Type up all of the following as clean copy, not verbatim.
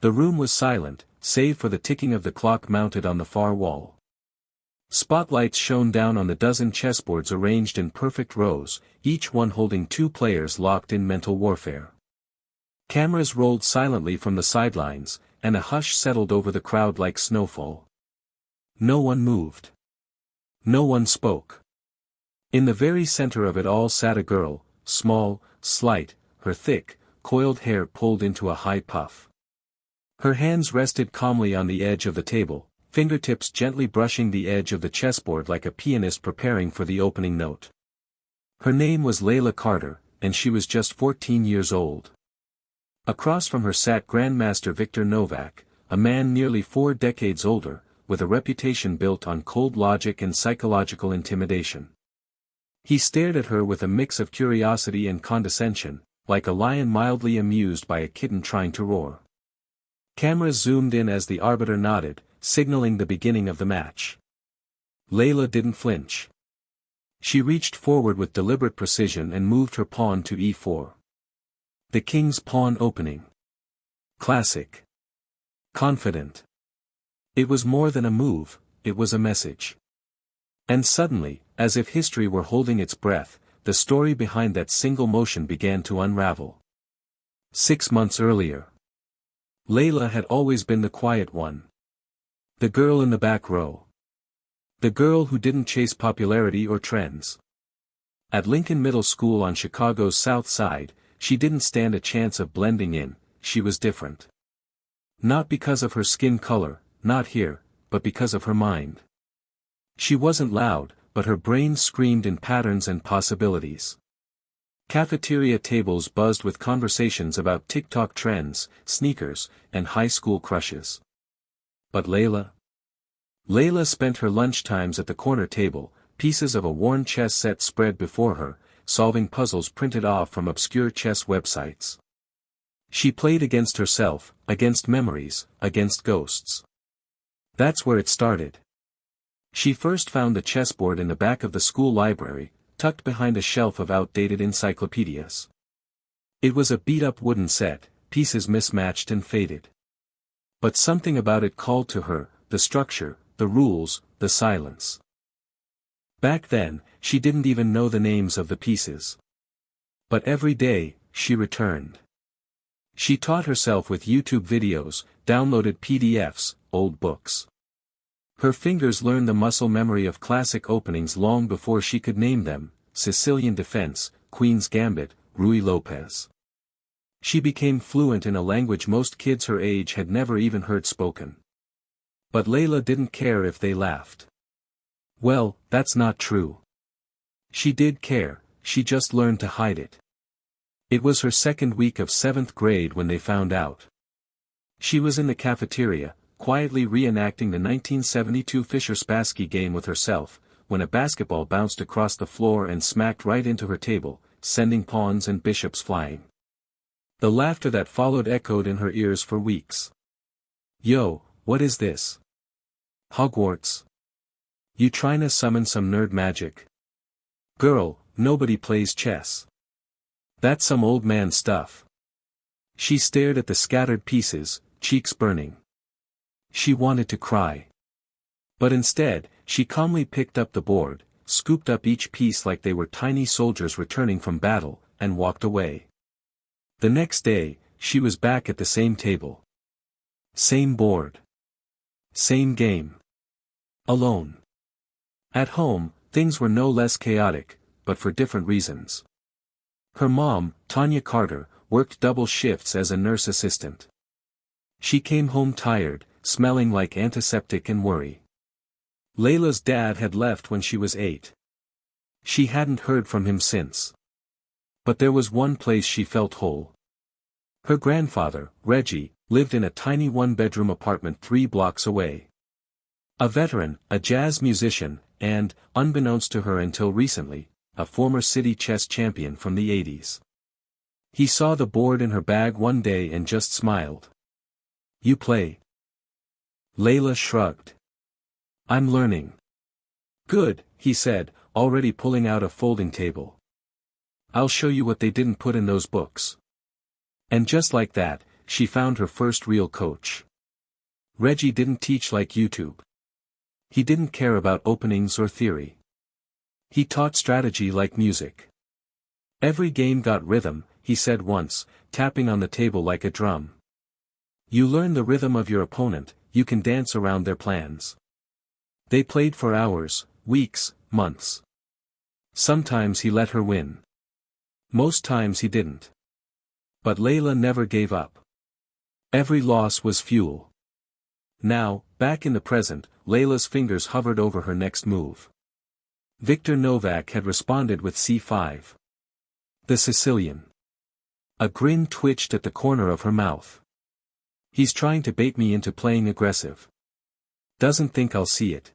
The room was silent, save for the ticking of the clock mounted on the far wall. Spotlights shone down on the dozen chessboards arranged in perfect rows, each one holding two players locked in mental warfare. Cameras rolled silently from the sidelines, and a hush settled over the crowd like snowfall. No one moved. No one spoke. In the very center of it all sat a girl, small, slight, her thick, coiled hair pulled into a high puff. Her hands rested calmly on the edge of the table, fingertips gently brushing the edge of the chessboard like a pianist preparing for the opening note. Her name was Layla Carter, and she was just 14 years old. Across from her sat Grandmaster Victor Novak, a man nearly 4 decades older, with a reputation built on cold logic and psychological intimidation. He stared at her with a mix of curiosity and condescension, like a lion mildly amused by a kitten trying to roar. Cameras zoomed in as the arbiter nodded, signaling the beginning of the match. Layla didn't flinch. She reached forward with deliberate precision and moved her pawn to e4. The king's pawn opening. Classic. Confident. It was more than a move, it was a message. And suddenly, as if history were holding its breath, the story behind that single motion began to unravel. 6 months earlier. Layla had always been the quiet one. The girl in the back row. The girl who didn't chase popularity or trends. At Lincoln Middle School on Chicago's South Side, she didn't stand a chance of blending in, she was different. Not because of her skin color, not here, but because of her mind. She wasn't loud, but her brain screamed in patterns and possibilities. Cafeteria tables buzzed with conversations about TikTok trends, sneakers, and high school crushes. But Layla? Layla spent her lunchtimes at the corner table, pieces of a worn chess set spread before her, solving puzzles printed off from obscure chess websites. She played against herself, against memories, against ghosts. That's where it started. She first found the chessboard in the back of the school library, tucked behind a shelf of outdated encyclopedias. It was a beat-up wooden set, pieces mismatched and faded. But something about it called to her, the structure, the rules, the silence. Back then, she didn't even know the names of the pieces. But every day, she returned. She taught herself with YouTube videos, downloaded PDFs, old books. Her fingers learned the muscle memory of classic openings long before she could name them: Sicilian Defense, Queen's Gambit, Ruy Lopez. She became fluent in a language most kids her age had never even heard spoken. But Layla didn't care if they laughed. Well, that's not true. She did care, she just learned to hide it. It was her second week of 7th grade when they found out. She was in the cafeteria, quietly reenacting the 1972 Fischer-Spassky game with herself, when a basketball bounced across the floor and smacked right into her table, sending pawns and bishops flying. The laughter that followed echoed in her ears for weeks. Yo, what is this? Hogwarts? You tryna summon some nerd magic? Girl, nobody plays chess. That's some old man stuff. She stared at the scattered pieces, cheeks burning. She wanted to cry. But instead, she calmly picked up the board, scooped up each piece like they were tiny soldiers returning from battle, and walked away. The next day, she was back at the same table. Same board. Same game. Alone. At home, things were no less chaotic, but for different reasons. Her mom, Tanya Carter, worked double shifts as a nurse assistant. She came home tired, smelling like antiseptic and worry. Layla's dad had left when she was 8. She hadn't heard from him since. But there was one place she felt whole. Her grandfather, Reggie, lived in a tiny one-bedroom apartment 3 blocks away. A veteran, a jazz musician, and, unbeknownst to her until recently, a former city chess champion from the 80s. He saw the board in her bag one day and just smiled. You play? Layla shrugged. I'm learning. Good, he said, already pulling out a folding table. I'll show you what they didn't put in those books. And just like that, she found her first real coach. Reggie didn't teach like YouTube. He didn't care about openings or theory. He taught strategy like music. Every game got rhythm, he said once, tapping on the table like a drum. You learn the rhythm of your opponent, you can dance around their plans. They played for hours, weeks, months. Sometimes he let her win. Most times he didn't. But Layla never gave up. Every loss was fuel. Now, back in the present, Layla's fingers hovered over her next move. Victor Novak had responded with c5. The Sicilian. A grin twitched at the corner of her mouth. He's trying to bait me into playing aggressive. Doesn't think I'll see it.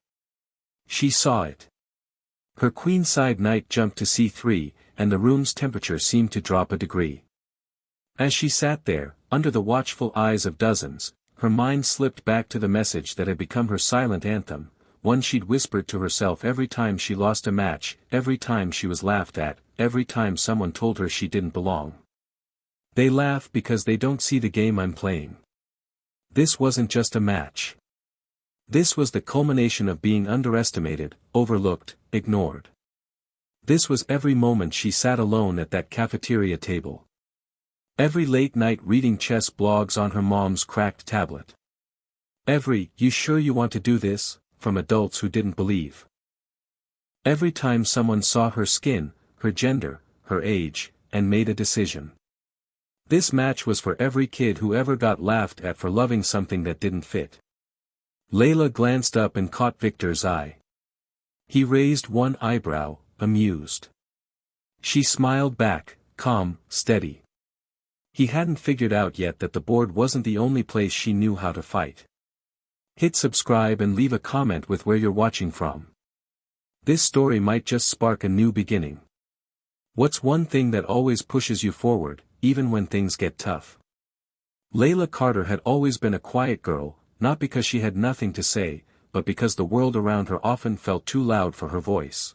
She saw it. Her queenside knight jumped to c3, and the room's temperature seemed to drop a degree. As she sat there, under the watchful eyes of dozens, her mind slipped back to the message that had become her silent anthem, one she'd whispered to herself every time she lost a match, every time she was laughed at, every time someone told her she didn't belong. They laugh because they don't see the game I'm playing. This wasn't just a match. This was the culmination of being underestimated, overlooked, ignored. This was every moment she sat alone at that cafeteria table. Every late night reading chess blogs on her mom's cracked tablet. Every, "You sure you want to do this?" from adults who didn't believe. Every time someone saw her skin, her gender, her age, and made a decision. This match was for every kid who ever got laughed at for loving something that didn't fit. Layla glanced up and caught Victor's eye. He raised one eyebrow, amused. She smiled back, calm, steady. He hadn't figured out yet that the board wasn't the only place she knew how to fight. Hit subscribe and leave a comment with where you're watching from. This story might just spark a new beginning. What's one thing that always pushes you forward, even when things get tough? Layla Carter had always been a quiet girl, not because she had nothing to say, but because the world around her often felt too loud for her voice.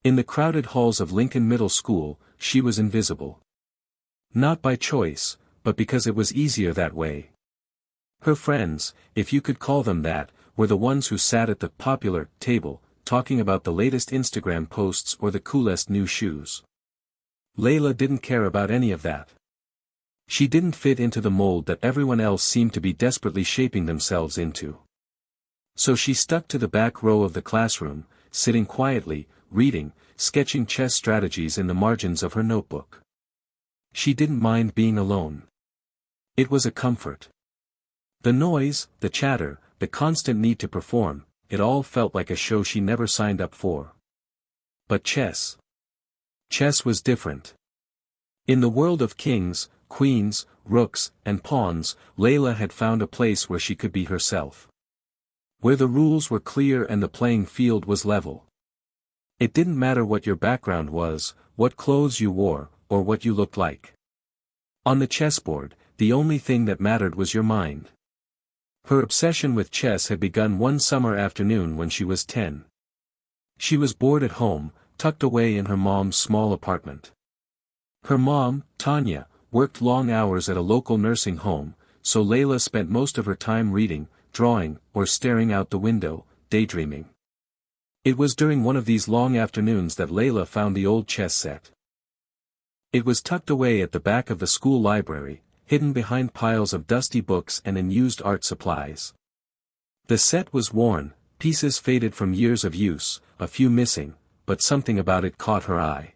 In the crowded halls of Lincoln Middle School, she was invisible. Not by choice, but because it was easier that way. Her friends, if you could call them that, were the ones who sat at the popular table, talking about the latest Instagram posts or the coolest new shoes. Layla didn't care about any of that. She didn't fit into the mold that everyone else seemed to be desperately shaping themselves into. So she stuck to the back row of the classroom, sitting quietly, reading, sketching chess strategies in the margins of her notebook. She didn't mind being alone. It was a comfort. The noise, the chatter, the constant need to perform, it all felt like a show she never signed up for. But chess. Chess was different. In the world of kings, queens, rooks, and pawns, Layla had found a place where she could be herself. Where the rules were clear and the playing field was level. It didn't matter what your background was, what clothes you wore, or what you looked like. On the chessboard, the only thing that mattered was your mind. Her obsession with chess had begun one summer afternoon when she was 10. She was bored at home, tucked away in her mom's small apartment. Her mom, Tanya, worked long hours at a local nursing home, so Layla spent most of her time reading, drawing, or staring out the window, daydreaming. It was during one of these long afternoons that Layla found the old chess set. It was tucked away at the back of the school library, hidden behind piles of dusty books and unused art supplies. The set was worn, pieces faded from years of use, a few missing, but something about it caught her eye.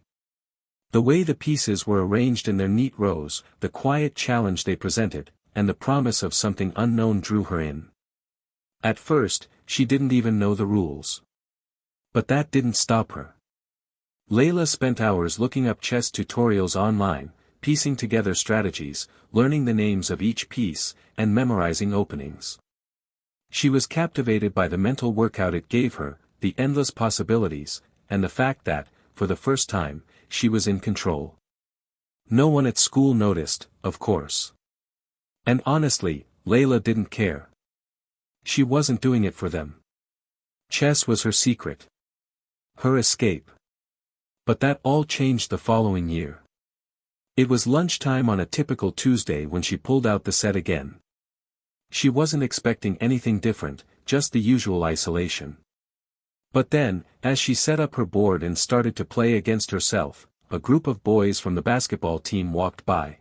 The way the pieces were arranged in their neat rows, the quiet challenge they presented, and the promise of something unknown drew her in. At first, she didn't even know the rules. But that didn't stop her. Layla spent hours looking up chess tutorials online, piecing together strategies, learning the names of each piece, and memorizing openings. She was captivated by the mental workout it gave her, the endless possibilities, and the fact that, for the first time, she was in control. No one at school noticed, of course. And honestly, Layla didn't care. She wasn't doing it for them. Chess was her secret. Her escape. But that all changed the following year. It was lunchtime on a typical Tuesday when she pulled out the set again. She wasn't expecting anything different, just the usual isolation. But then, as she set up her board and started to play against herself, a group of boys from the basketball team walked by.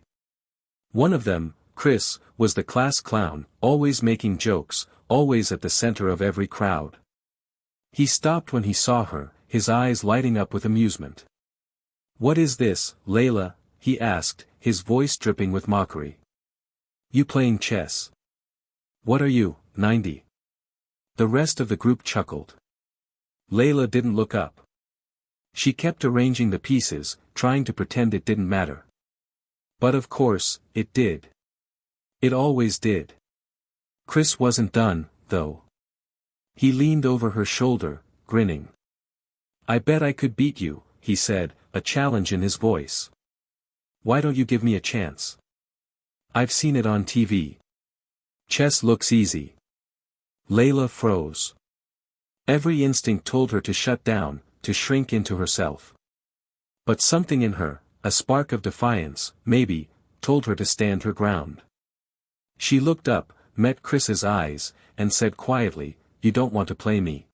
One of them, Chris, was the class clown, always making jokes, always at the center of every crowd. He stopped when he saw her, his eyes lighting up with amusement. "What is this, Layla?" he asked, his voice dripping with mockery. "You playing chess? What are you, 90? The rest of the group chuckled. Layla didn't look up. She kept arranging the pieces, trying to pretend it didn't matter. But of course, it did. It always did. Chris wasn't done, though. He leaned over her shoulder, grinning. "I bet I could beat you," he said, a challenge in his voice. "Why don't you give me a chance? I've seen it on TV. Chess looks easy." Layla froze. Every instinct told her to shut down, to shrink into herself. But something in her, a spark of defiance, maybe, told her to stand her ground. She looked up, met Chris's eyes, and said quietly, "You don't want to play me?"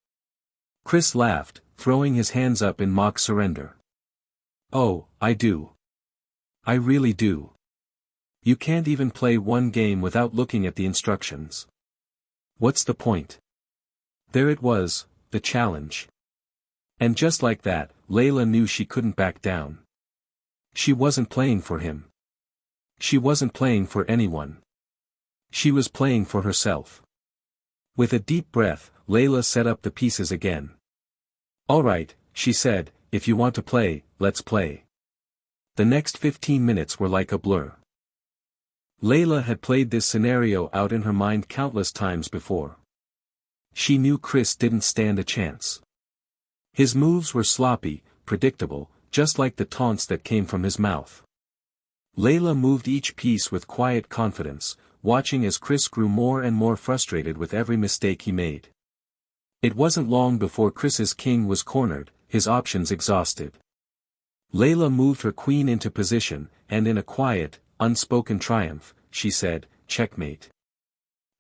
Chris laughed, throwing his hands up in mock surrender. "Oh, I do. I really do. You can't even play one game without looking at the instructions. What's the point?" There it was, the challenge. And just like that, Layla knew she couldn't back down. She wasn't playing for him. She wasn't playing for anyone. She was playing for herself. With a deep breath, Layla set up the pieces again. "All right," she said, "if you want to play, let's play." The next 15 minutes were like a blur. Layla had played this scenario out in her mind countless times before. She knew Chris didn't stand a chance. His moves were sloppy, predictable, just like the taunts that came from his mouth. Layla moved each piece with quiet confidence, watching as Chris grew more and more frustrated with every mistake he made. It wasn't long before Chris's king was cornered, his options exhausted. Layla moved her queen into position, and in a quiet, unspoken triumph, she said, "Checkmate."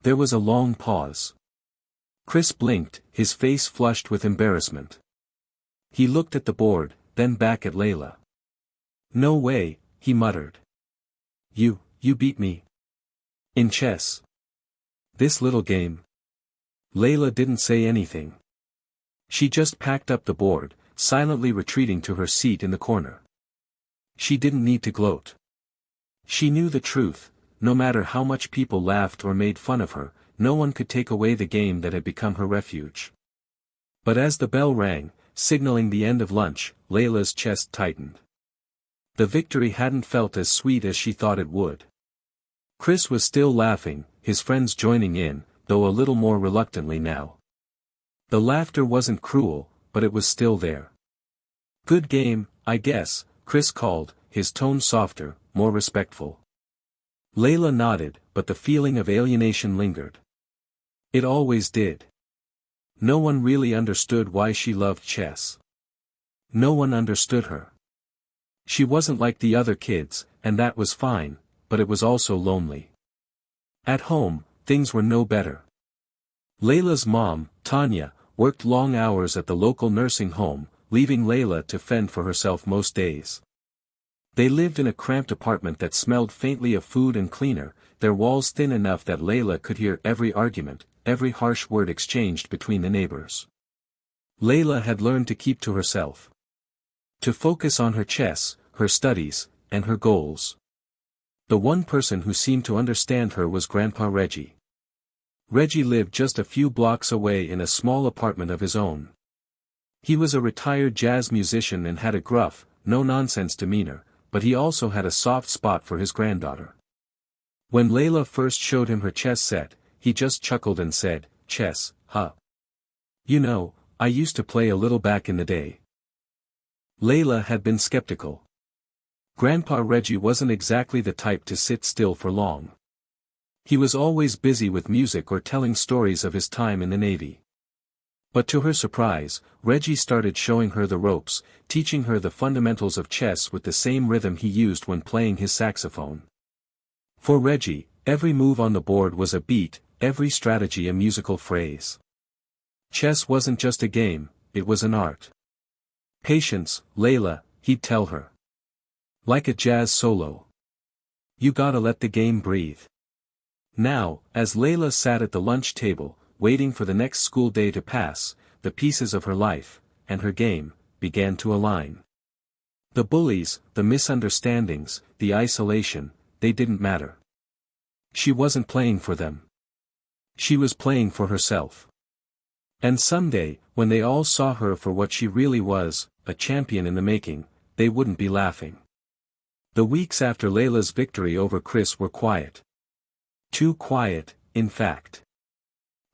There was a long pause. Chris blinked, his face flushed with embarrassment. He looked at the board, then back at Layla. "No way," he muttered. You beat me. In chess. This little game." Layla didn't say anything. She just packed up the board, silently retreating to her seat in the corner. She didn't need to gloat. She knew the truth, no matter how much people laughed or made fun of her, no one could take away the game that had become her refuge. But as the bell rang, signaling the end of lunch, Layla's chest tightened. The victory hadn't felt as sweet as she thought it would. Chris was still laughing, his friends joining in, though a little more reluctantly now. The laughter wasn't cruel, but it was still there. "Good game, I guess," Chris called, his tone softer, more respectful. Layla nodded, but the feeling of alienation lingered. It always did. No one really understood why she loved chess. No one understood her. She wasn't like the other kids, and that was fine, but it was also lonely. At home, things were no better. Layla's mom, Tanya, worked long hours at the local nursing home, leaving Layla to fend for herself most days. They lived in a cramped apartment that smelled faintly of food and cleaner, their walls thin enough that Layla could hear every argument, every harsh word exchanged between the neighbors. Layla had learned to keep to herself. To focus on her chess, her studies, and her goals. The one person who seemed to understand her was Grandpa Reggie. Reggie lived just a few blocks away in a small apartment of his own. He was a retired jazz musician and had a gruff, no-nonsense demeanor, but he also had a soft spot for his granddaughter. When Layla first showed him her chess set, he just chuckled and said, "Chess, huh? You know, I used to play a little back in the day." Layla had been skeptical. Grandpa Reggie wasn't exactly the type to sit still for long. He was always busy with music or telling stories of his time in the Navy. But to her surprise, Reggie started showing her the ropes, teaching her the fundamentals of chess with the same rhythm he used when playing his saxophone. For Reggie, every move on the board was a beat, every strategy a musical phrase. Chess wasn't just a game, it was an art. Patience, Layla, he'd tell her. Like a jazz solo. You gotta let the game breathe. Now, as Layla sat at the lunch table, waiting for the next school day to pass, the pieces of her life, and her game, began to align. The bullies, the misunderstandings, the isolation, they didn't matter. She wasn't playing for them. She was playing for herself. And someday, when they all saw her for what she really was, a champion in the making, they wouldn't be laughing. The weeks after Layla's victory over Chris were quiet. Too quiet, in fact.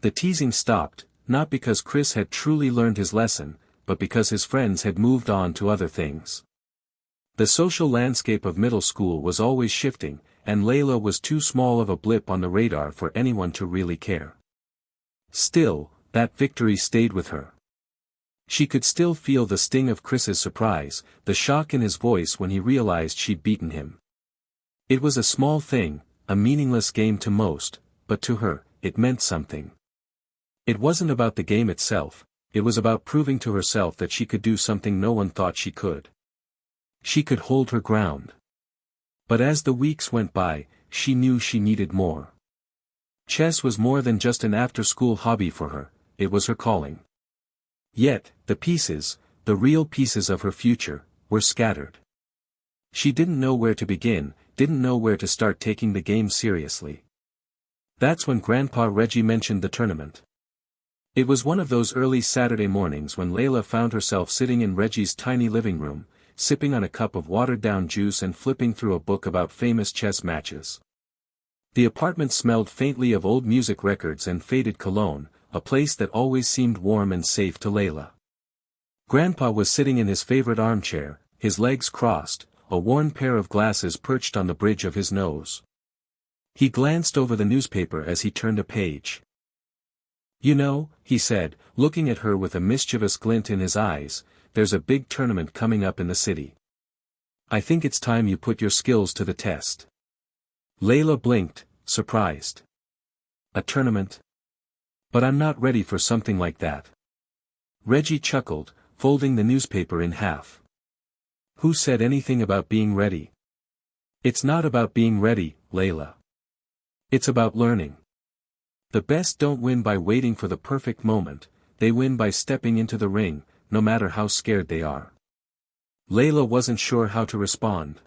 The teasing stopped, not because Chris had truly learned his lesson, but because his friends had moved on to other things. The social landscape of middle school was always shifting, and Layla was too small of a blip on the radar for anyone to really care. Still, that victory stayed with her. She could still feel the sting of Chris's surprise, the shock in his voice when he realized she'd beaten him. It was a small thing, a meaningless game to most, but to her, it meant something. It wasn't about the game itself, it was about proving to herself that she could do something no one thought she could. She could hold her ground. But as the weeks went by, she knew she needed more. Chess was more than just an after-school hobby for her, it was her calling. Yet, the pieces, the real pieces of her future, were scattered. She didn't know where to begin, didn't know where to start taking the game seriously. That's when Grandpa Reggie mentioned the tournament. It was one of those early Saturday mornings when Layla found herself sitting in Reggie's tiny living room, sipping on a cup of watered-down juice and flipping through a book about famous chess matches. The apartment smelled faintly of old music records and faded cologne, a place that always seemed warm and safe to Layla. Grandpa was sitting in his favorite armchair, his legs crossed, a worn pair of glasses perched on the bridge of his nose. He glanced over the newspaper as he turned a page. "You know," he said, looking at her with a mischievous glint in his eyes, "there's a big tournament coming up in the city. I think it's time you put your skills to the test." Layla blinked, surprised. "A tournament? But I'm not ready for something like that." Reggie chuckled, folding the newspaper in half. "Who said anything about being ready? It's not about being ready, Layla. It's about learning. The best don't win by waiting for the perfect moment, they win by stepping into the ring, no matter how scared they are." Layla wasn't sure how to respond.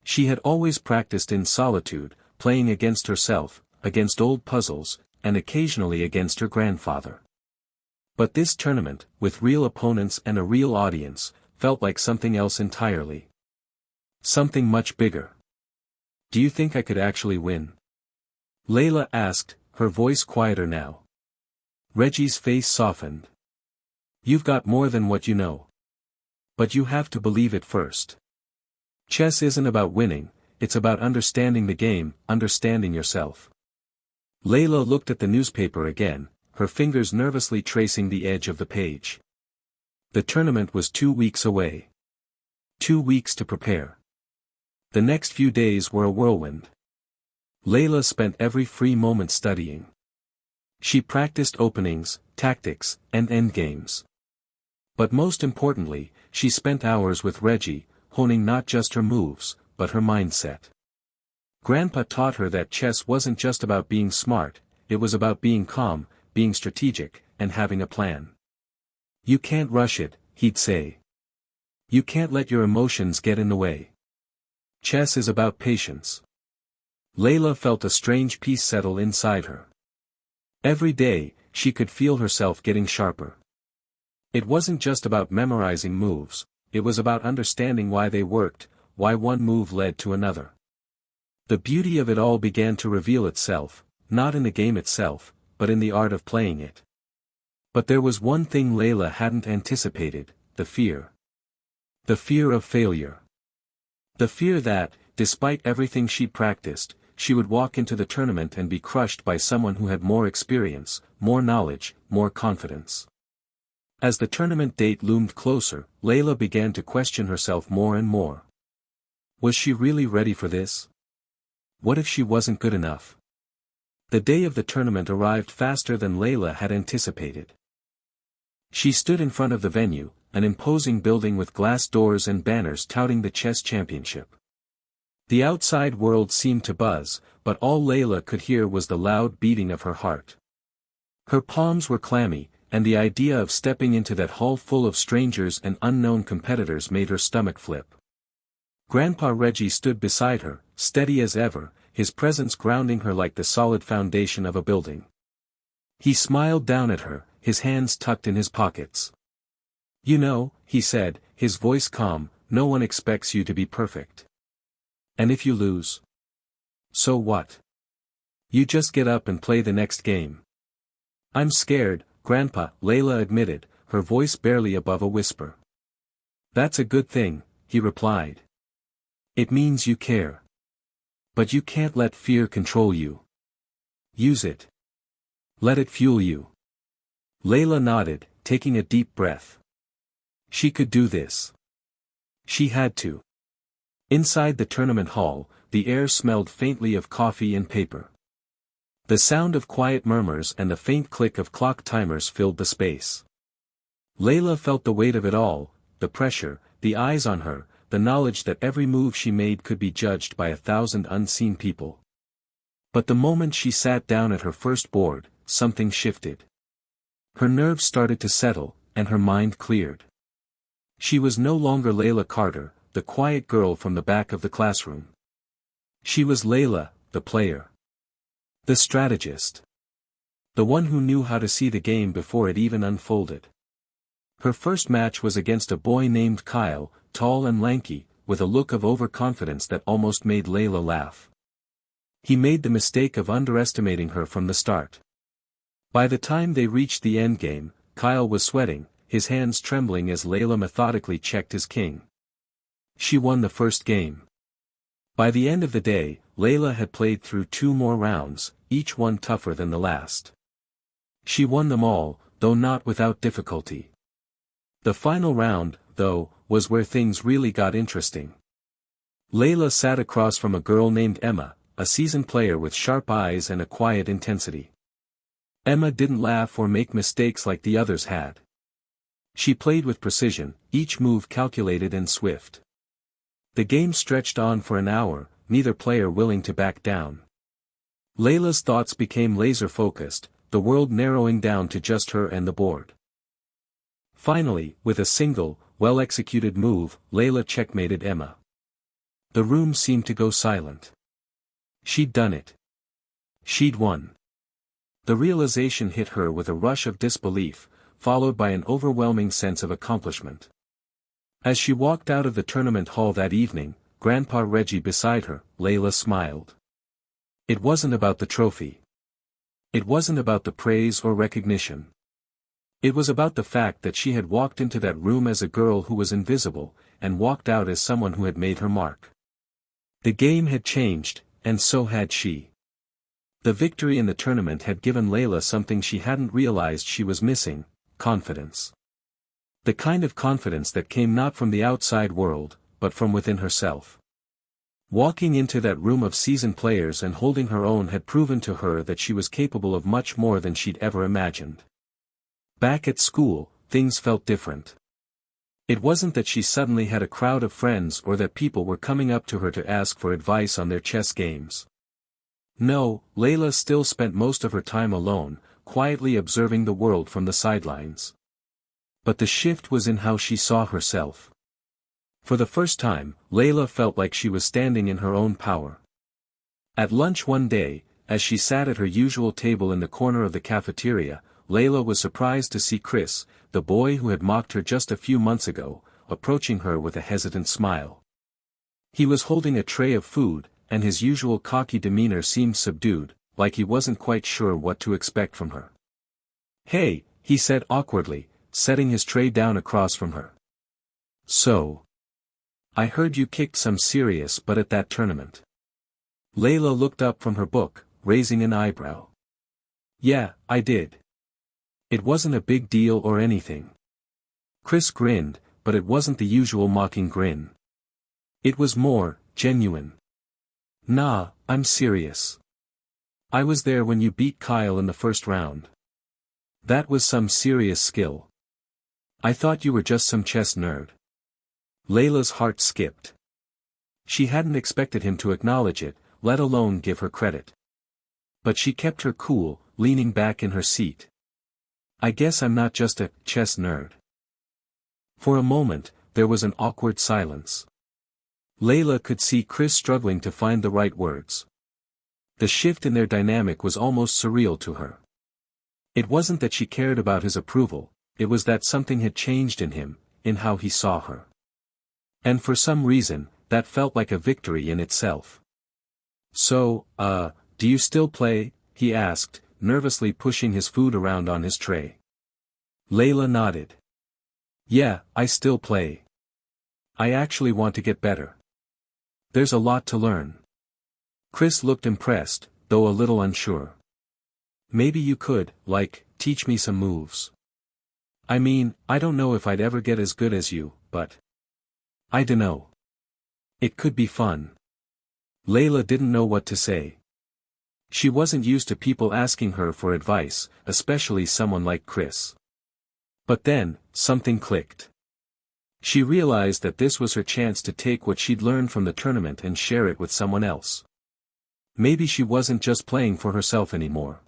She had always practiced in solitude, playing against herself, against old puzzles, and occasionally against her grandfather. But this tournament, with real opponents and a real audience, felt like something else entirely. Something much bigger. "Do you think I could actually win?" Layla asked, her voice quieter now. Reggie's face softened. "You've got more than what you know. But you have to believe it first. Chess isn't about winning, it's about understanding the game, understanding yourself." Layla looked at the newspaper again, her fingers nervously tracing the edge of the page. The tournament was 2 weeks away. 2 weeks to prepare. The next few days were a whirlwind. Layla spent every free moment studying. She practiced openings, tactics, and endgames. But most importantly, she spent hours with Reggie, honing not just her moves, but her mindset. Grandpa taught her that chess wasn't just about being smart, it was about being calm, being strategic, and having a plan. "You can't rush it," he'd say. "You can't let your emotions get in the way. Chess is about patience." Layla felt a strange peace settle inside her. Every day, she could feel herself getting sharper. It wasn't just about memorizing moves, it was about understanding why they worked, why one move led to another. The beauty of it all began to reveal itself, not in the game itself, but in the art of playing it. But there was one thing Layla hadn't anticipated, the fear. The fear of failure. The fear that, despite everything she'd practiced, she would walk into the tournament and be crushed by someone who had more experience, more knowledge, more confidence. As the tournament date loomed closer, Layla began to question herself more and more. Was she really ready for this? What if she wasn't good enough? The day of the tournament arrived faster than Layla had anticipated. She stood in front of the venue, an imposing building with glass doors and banners touting the chess championship. The outside world seemed to buzz, but all Layla could hear was the loud beating of her heart. Her palms were clammy, and the idea of stepping into that hall full of strangers and unknown competitors made her stomach flip. Grandpa Reggie stood beside her, steady as ever, his presence grounding her like the solid foundation of a building. He smiled down at her, his hands tucked in his pockets. "You know," he said, his voice calm, "no one expects you to be perfect. And if you lose? So what? You just get up and play the next game." "I'm scared, Grandpa," Layla admitted, her voice barely above a whisper. "That's a good thing," he replied. "It means you care. But you can't let fear control you. Use it. Let it fuel you." Layla nodded, taking a deep breath. She could do this. She had to. Inside the tournament hall, the air smelled faintly of coffee and paper. The sound of quiet murmurs and the faint click of clock timers filled the space. Layla felt the weight of it all, the pressure, the eyes on her, the knowledge that every move she made could be judged by 1,000 unseen people. But the moment she sat down at her first board, something shifted. Her nerves started to settle, and her mind cleared. She was no longer Layla Carter, the quiet girl from the back of the classroom. She was Layla, the player. The strategist. The one who knew how to see the game before it even unfolded. Her first match was against a boy named Kyle, tall and lanky, with a look of overconfidence that almost made Layla laugh. He made the mistake of underestimating her from the start. By the time they reached the endgame, Kyle was sweating, his hands trembling as Layla methodically checked his king. She won the first game. By the end of the day, Layla had played through 2 more rounds, each one tougher than the last. She won them all, though not without difficulty. The final round, though, was where things really got interesting. Layla sat across from a girl named Emma, a seasoned player with sharp eyes and a quiet intensity. Emma didn't laugh or make mistakes like the others had. She played with precision, each move calculated and swift. The game stretched on for an hour, neither player willing to back down. Layla's thoughts became laser-focused, the world narrowing down to just her and the board. Finally, with a single, well-executed move, Layla checkmated Emma. The room seemed to go silent. She'd done it. She'd won. The realization hit her with a rush of disbelief, followed by an overwhelming sense of accomplishment. As she walked out of the tournament hall that evening, Grandpa Reggie beside her, Layla smiled. It wasn't about the trophy. It wasn't about the praise or recognition. It was about the fact that she had walked into that room as a girl who was invisible, and walked out as someone who had made her mark. The game had changed, and so had she. The victory in the tournament had given Layla something she hadn't realized she was missing: confidence. The kind of confidence that came not from the outside world, but from within herself. Walking into that room of seasoned players and holding her own had proven to her that she was capable of much more than she'd ever imagined. Back at school, things felt different. It wasn't that she suddenly had a crowd of friends or that people were coming up to her to ask for advice on their chess games. No, Layla still spent most of her time alone, quietly observing the world from the sidelines. But the shift was in how she saw herself. For the first time, Layla felt like she was standing in her own power. At lunch one day, as she sat at her usual table in the corner of the cafeteria, Layla was surprised to see Chris, the boy who had mocked her just a few months ago, approaching her with a hesitant smile. He was holding a tray of food, and his usual cocky demeanor seemed subdued, like he wasn't quite sure what to expect from her. "Hey," he said awkwardly, setting his tray down across from her. "So, I heard you kicked some serious butt at that tournament." Layla looked up from her book, raising an eyebrow. "Yeah, I did. It wasn't a big deal or anything. Chris grinned, but it wasn't the usual mocking grin. It was more genuine. Nah, I'm serious. I was there when you beat Kyle in the first round. That was some serious skill. I thought you were just some chess nerd. Layla's heart skipped. She hadn't expected him to acknowledge it, let alone give her credit. But she kept her cool, leaning back in her seat. I guess I'm not just a chess nerd. For a moment, there was an awkward silence. Layla could see Chris struggling to find the right words. The shift in their dynamic was almost surreal to her. It wasn't that she cared about his approval, it was that something had changed in him, in how he saw her. And for some reason, that felt like a victory in itself. So, do you still play? He asked, nervously pushing his food around on his tray. Layla nodded. Yeah, I still play. I actually want to get better. There's a lot to learn. Chris looked impressed, though a little unsure. Maybe you could, teach me some moves. I mean, I don't know if I'd ever get as good as you, but I dunno. It could be fun. Layla didn't know what to say. She wasn't used to people asking her for advice, especially someone like Chris. But then, something clicked. She realized that this was her chance to take what she'd learned from the tournament and share it with someone else. Maybe she wasn't just playing for herself anymore.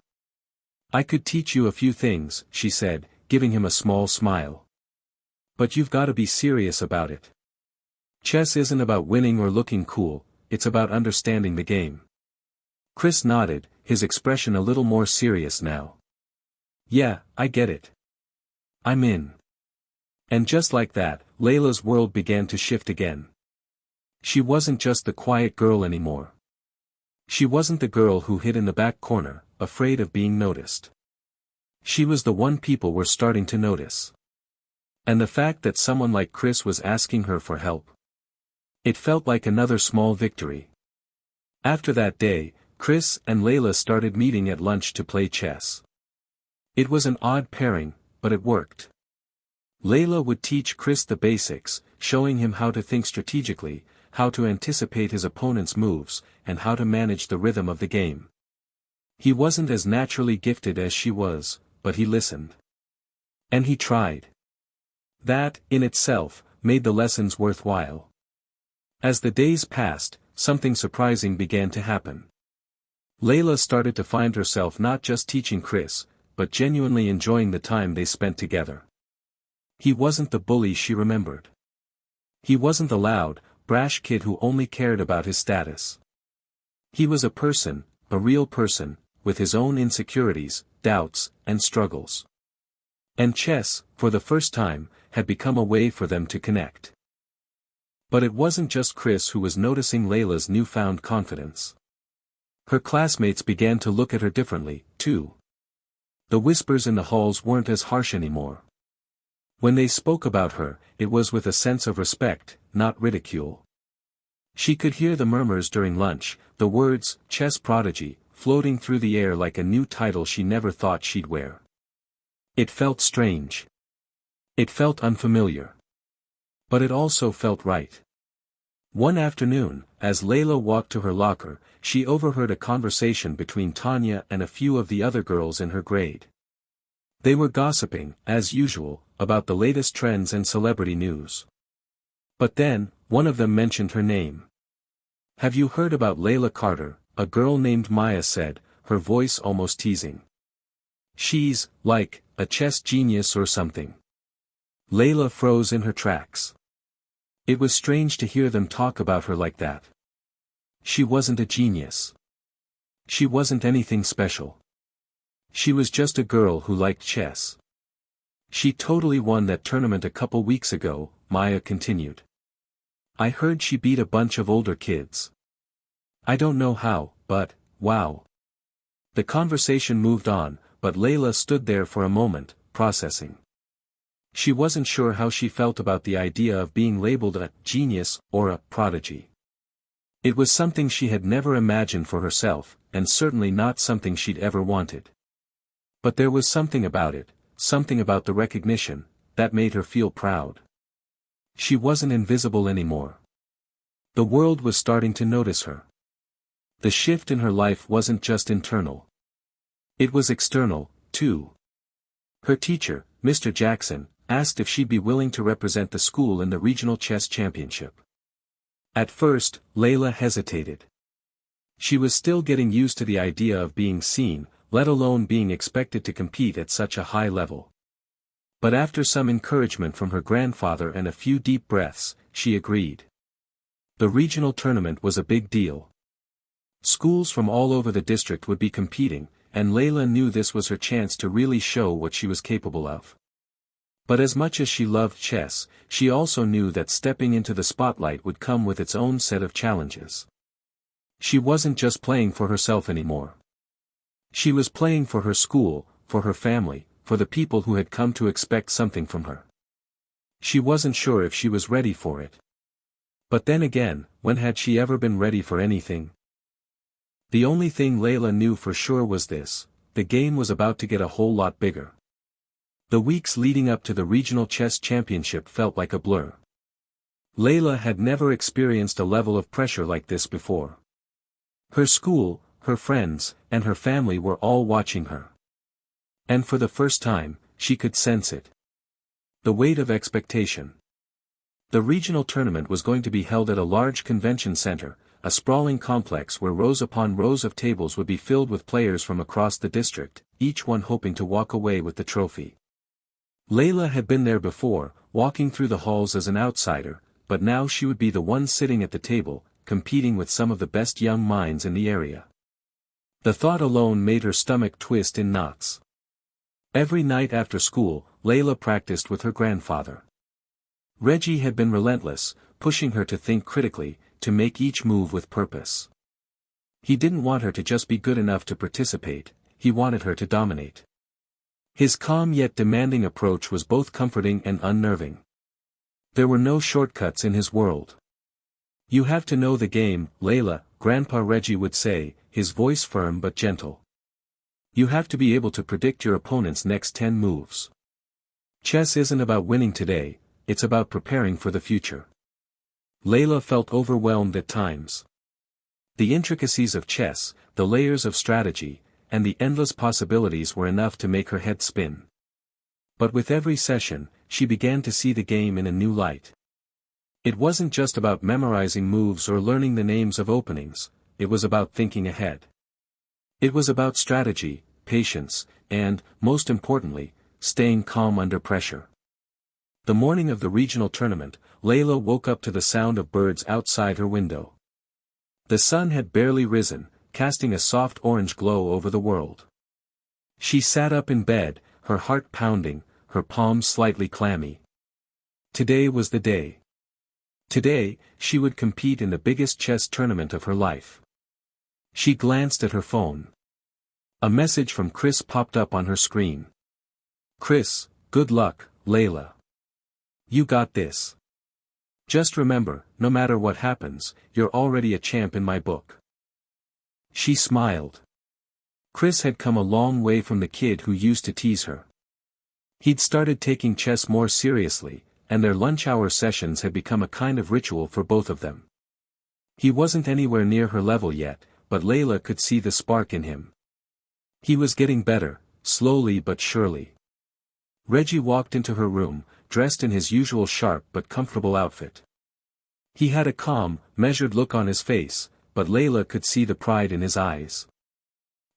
I could teach you a few things, she said, giving him a small smile. But you've got to be serious about it. Chess isn't about winning or looking cool, it's about understanding the game. Chris nodded, his expression a little more serious now. Yeah, I get it. I'm in. And just like that, Layla's world began to shift again. She wasn't just the quiet girl anymore. She wasn't the girl who hid in the back corner, afraid of being noticed. She was the one people were starting to notice. And the fact that someone like Chris was asking her for help. It felt like another small victory. After that day, Chris and Layla started meeting at lunch to play chess. It was an odd pairing, but it worked. Layla would teach Chris the basics, showing him how to think strategically, how to anticipate his opponent's moves, and how to manage the rhythm of the game. He wasn't as naturally gifted as she was, but he listened. And he tried. That, in itself, made the lessons worthwhile. As the days passed, something surprising began to happen. Layla started to find herself not just teaching Chris, but genuinely enjoying the time they spent together. He wasn't the bully she remembered. He wasn't the loud, brash kid who only cared about his status. He was a person, a real person, with his own insecurities, doubts, and struggles. And chess, for the first time, had become a way for them to connect. But it wasn't just Chris who was noticing Layla's newfound confidence. Her classmates began to look at her differently, too. The whispers in the halls weren't as harsh anymore. When they spoke about her, it was with a sense of respect, not ridicule. She could hear the murmurs during lunch, the words, chess prodigy, floating through the air like a new title she never thought she'd wear. It felt strange. It felt unfamiliar. But it also felt right. One afternoon, as Layla walked to her locker, she overheard a conversation between Tanya and a few of the other girls in her grade. They were gossiping, as usual, about the latest trends and celebrity news. But then, one of them mentioned her name. Have you heard about Layla Carter? A girl named Maya said, her voice almost teasing. She's, like, a chess genius or something. Layla froze in her tracks. It was strange to hear them talk about her like that. She wasn't a genius. She wasn't anything special. She was just a girl who liked chess. She totally won that tournament a couple weeks ago, Maya continued. I heard she beat a bunch of older kids. I don't know how, but, wow. The conversation moved on, but Layla stood there for a moment, processing. She wasn't sure how she felt about the idea of being labeled a genius or a prodigy. It was something she had never imagined for herself, and certainly not something she'd ever wanted. But there was something about it, something about the recognition, that made her feel proud. She wasn't invisible anymore. The world was starting to notice her. The shift in her life wasn't just internal. It was external, too. Her teacher, Mr. Jackson, asked if she'd be willing to represent the school in the regional chess championship. At first, Layla hesitated. She was still getting used to the idea of being seen, let alone being expected to compete at such a high level. But after some encouragement from her grandfather and a few deep breaths, she agreed. The regional tournament was a big deal. Schools from all over the district would be competing, and Layla knew this was her chance to really show what she was capable of. But as much as she loved chess, she also knew that stepping into the spotlight would come with its own set of challenges. She wasn't just playing for herself anymore. She was playing for her school, for her family, for the people who had come to expect something from her. She wasn't sure if she was ready for it. But then again, when had she ever been ready for anything? The only thing Layla knew for sure was this: the game was about to get a whole lot bigger. The weeks leading up to the regional chess championship felt like a blur. Layla had never experienced a level of pressure like this before. Her school, her friends, and her family were all watching her. And for the first time, she could sense it. The weight of expectation. The regional tournament was going to be held at a large convention center, a sprawling complex where rows upon rows of tables would be filled with players from across the district, each one hoping to walk away with the trophy. Layla had been there before, walking through the halls as an outsider, but now she would be the one sitting at the table, competing with some of the best young minds in the area. The thought alone made her stomach twist in knots. Every night after school, Layla practiced with her grandfather. Reggie had been relentless, pushing her to think critically, to make each move with purpose. He didn't want her to just be good enough to participate, he wanted her to dominate. His calm yet demanding approach was both comforting and unnerving. There were no shortcuts in his world. "You have to know the game, Layla," Grandpa Reggie would say, his voice firm but gentle. "You have to be able to predict your opponent's next 10 moves. Chess isn't about winning today, it's about preparing for the future." Layla felt overwhelmed at times. The intricacies of chess, the layers of strategy, and the endless possibilities were enough to make her head spin. But with every session, she began to see the game in a new light. It wasn't just about memorizing moves or learning the names of openings, it was about thinking ahead. It was about strategy, patience, and, most importantly, staying calm under pressure. The morning of the regional tournament, Layla woke up to the sound of birds outside her window. The sun had barely risen, casting a soft orange glow over the world. She sat up in bed, her heart pounding, her palms slightly clammy. Today was the day. Today, she would compete in the biggest chess tournament of her life. She glanced at her phone. A message from Chris popped up on her screen. "Chris, good luck, Layla. You got this. Just remember, no matter what happens, you're already a champ in my book." She smiled. Chris had come a long way from the kid who used to tease her. He'd started taking chess more seriously, and their lunch hour sessions had become a kind of ritual for both of them. He wasn't anywhere near her level yet, but Layla could see the spark in him. He was getting better, slowly but surely. Reggie walked into her room, dressed in his usual sharp but comfortable outfit. He had a calm, measured look on his face, but Layla could see the pride in his eyes.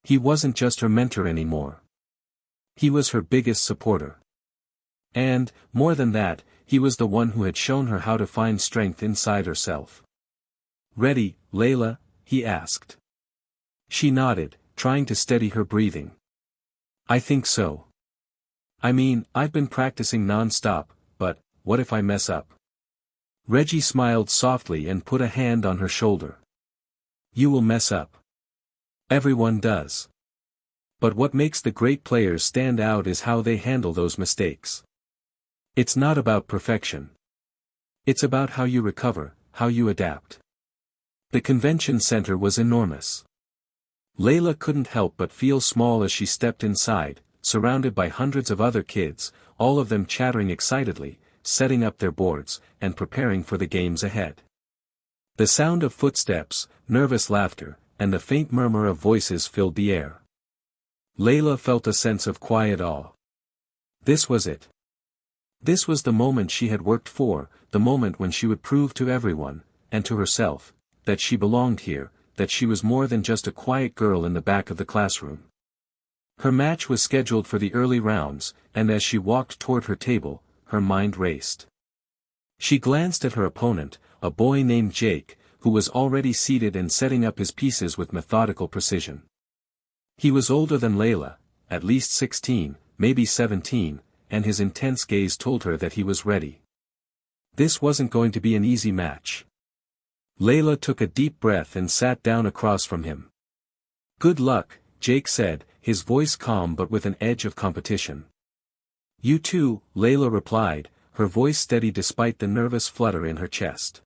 He wasn't just her mentor anymore. He was her biggest supporter. And, more than that, he was the one who had shown her how to find strength inside herself. "Ready, Layla?" he asked. She nodded, trying to steady her breathing. "I think so. I mean, I've been practicing non-stop, but, what if I mess up?" Reggie smiled softly and put a hand on her shoulder. "You will mess up. Everyone does. But what makes the great players stand out is how they handle those mistakes. It's not about perfection. It's about how you recover, how you adapt." The convention center was enormous. Layla couldn't help but feel small as she stepped inside, surrounded by hundreds of other kids, all of them chattering excitedly, setting up their boards, and preparing for the games ahead. The sound of footsteps, nervous laughter, and the faint murmur of voices filled the air. Layla felt a sense of quiet awe. This was it. This was the moment she had worked for, the moment when she would prove to everyone, and to herself, that she belonged here, that she was more than just a quiet girl in the back of the classroom. Her match was scheduled for the early rounds, and as she walked toward her table, her mind raced. She glanced at her opponent, a boy named Jake, who was already seated and setting up his pieces with methodical precision. He was older than Layla, at least 16, maybe 17, and his intense gaze told her that he was ready. This wasn't going to be an easy match. Layla took a deep breath and sat down across from him. "Good luck," Jake said, his voice calm but with an edge of competition. "You too," Layla replied, her voice steady despite the nervous flutter in her chest.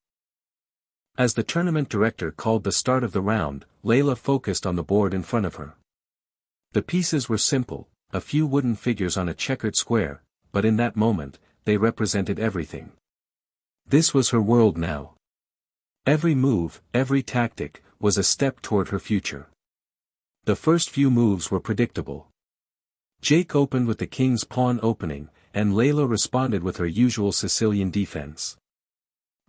As the tournament director called the start of the round, Layla focused on the board in front of her. The pieces were simple, a few wooden figures on a checkered square, but in that moment, they represented everything. This was her world now. Every move, every tactic, was a step toward her future. The first few moves were predictable. Jake opened with the king's pawn opening, and Layla responded with her usual Sicilian defense.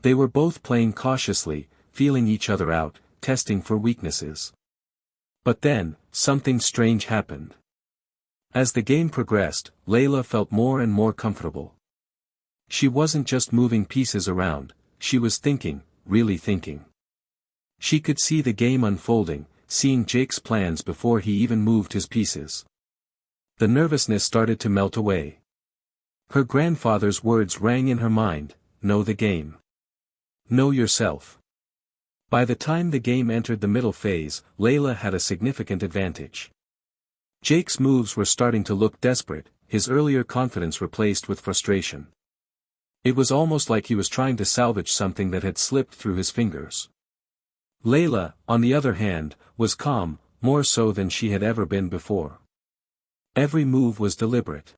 They were both playing cautiously, feeling each other out, testing for weaknesses. But then, something strange happened. As the game progressed, Layla felt more and more comfortable. She wasn't just moving pieces around, she was thinking, really thinking. She could see the game unfolding, seeing Jake's plans before he even moved his pieces. The nervousness started to melt away. Her grandfather's words rang in her mind, "Know the game. Know yourself." By the time the game entered the middle phase, Layla had a significant advantage. Jake's moves were starting to look desperate, his earlier confidence replaced with frustration. It was almost like he was trying to salvage something that had slipped through his fingers. Layla, on the other hand, was calm, more so than she had ever been before. Every move was deliberate.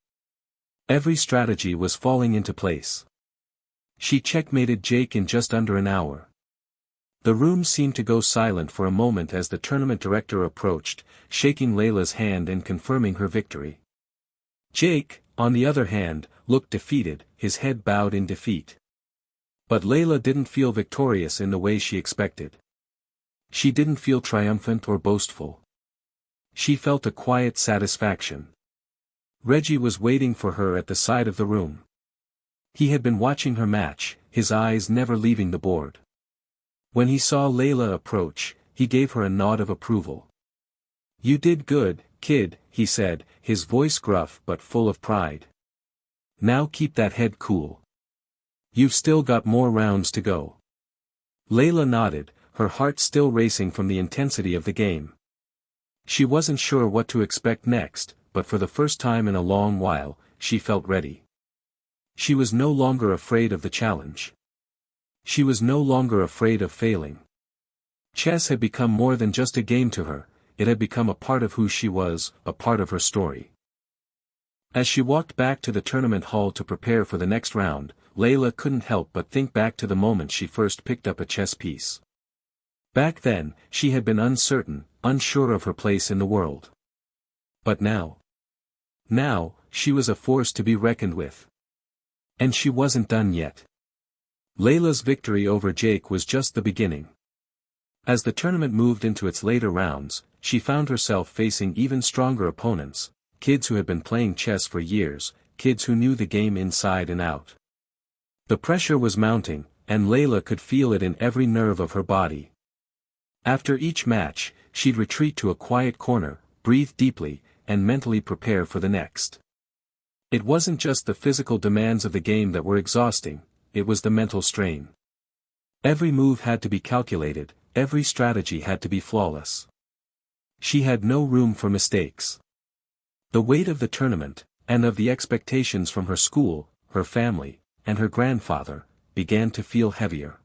Every strategy was falling into place. She checkmated Jake in just under an hour. The room seemed to go silent for a moment as the tournament director approached, shaking Layla's hand and confirming her victory. Jake, on the other hand, looked defeated, his head bowed in defeat. But Layla didn't feel victorious in the way she expected. She didn't feel triumphant or boastful. She felt a quiet satisfaction. Reggie was waiting for her at the side of the room. He had been watching her match, his eyes never leaving the board. When he saw Layla approach, he gave her a nod of approval. "You did good, kid," he said, his voice gruff but full of pride. "Now keep that head cool. You've still got more rounds to go." Layla nodded, her heart still racing from the intensity of the game. She wasn't sure what to expect next, but for the first time in a long while, she felt ready. She was no longer afraid of the challenge. She was no longer afraid of failing. Chess had become more than just a game to her, it had become a part of who she was, a part of her story. As she walked back to the tournament hall to prepare for the next round, Layla couldn't help but think back to the moment she first picked up a chess piece. Back then, she had been uncertain, unsure of her place in the world. But now, she was a force to be reckoned with. And she wasn't done yet. Layla's victory over Jake was just the beginning. As the tournament moved into its later rounds, she found herself facing even stronger opponents, kids who had been playing chess for years, kids who knew the game inside and out. The pressure was mounting, and Layla could feel it in every nerve of her body. After each match, she'd retreat to a quiet corner, breathe deeply, and mentally prepare for the next. It wasn't just the physical demands of the game that were exhausting, it was the mental strain. Every move had to be calculated, every strategy had to be flawless. She had no room for mistakes. The weight of the tournament, and of the expectations from her school, her family, and her grandfather, began to feel heavier.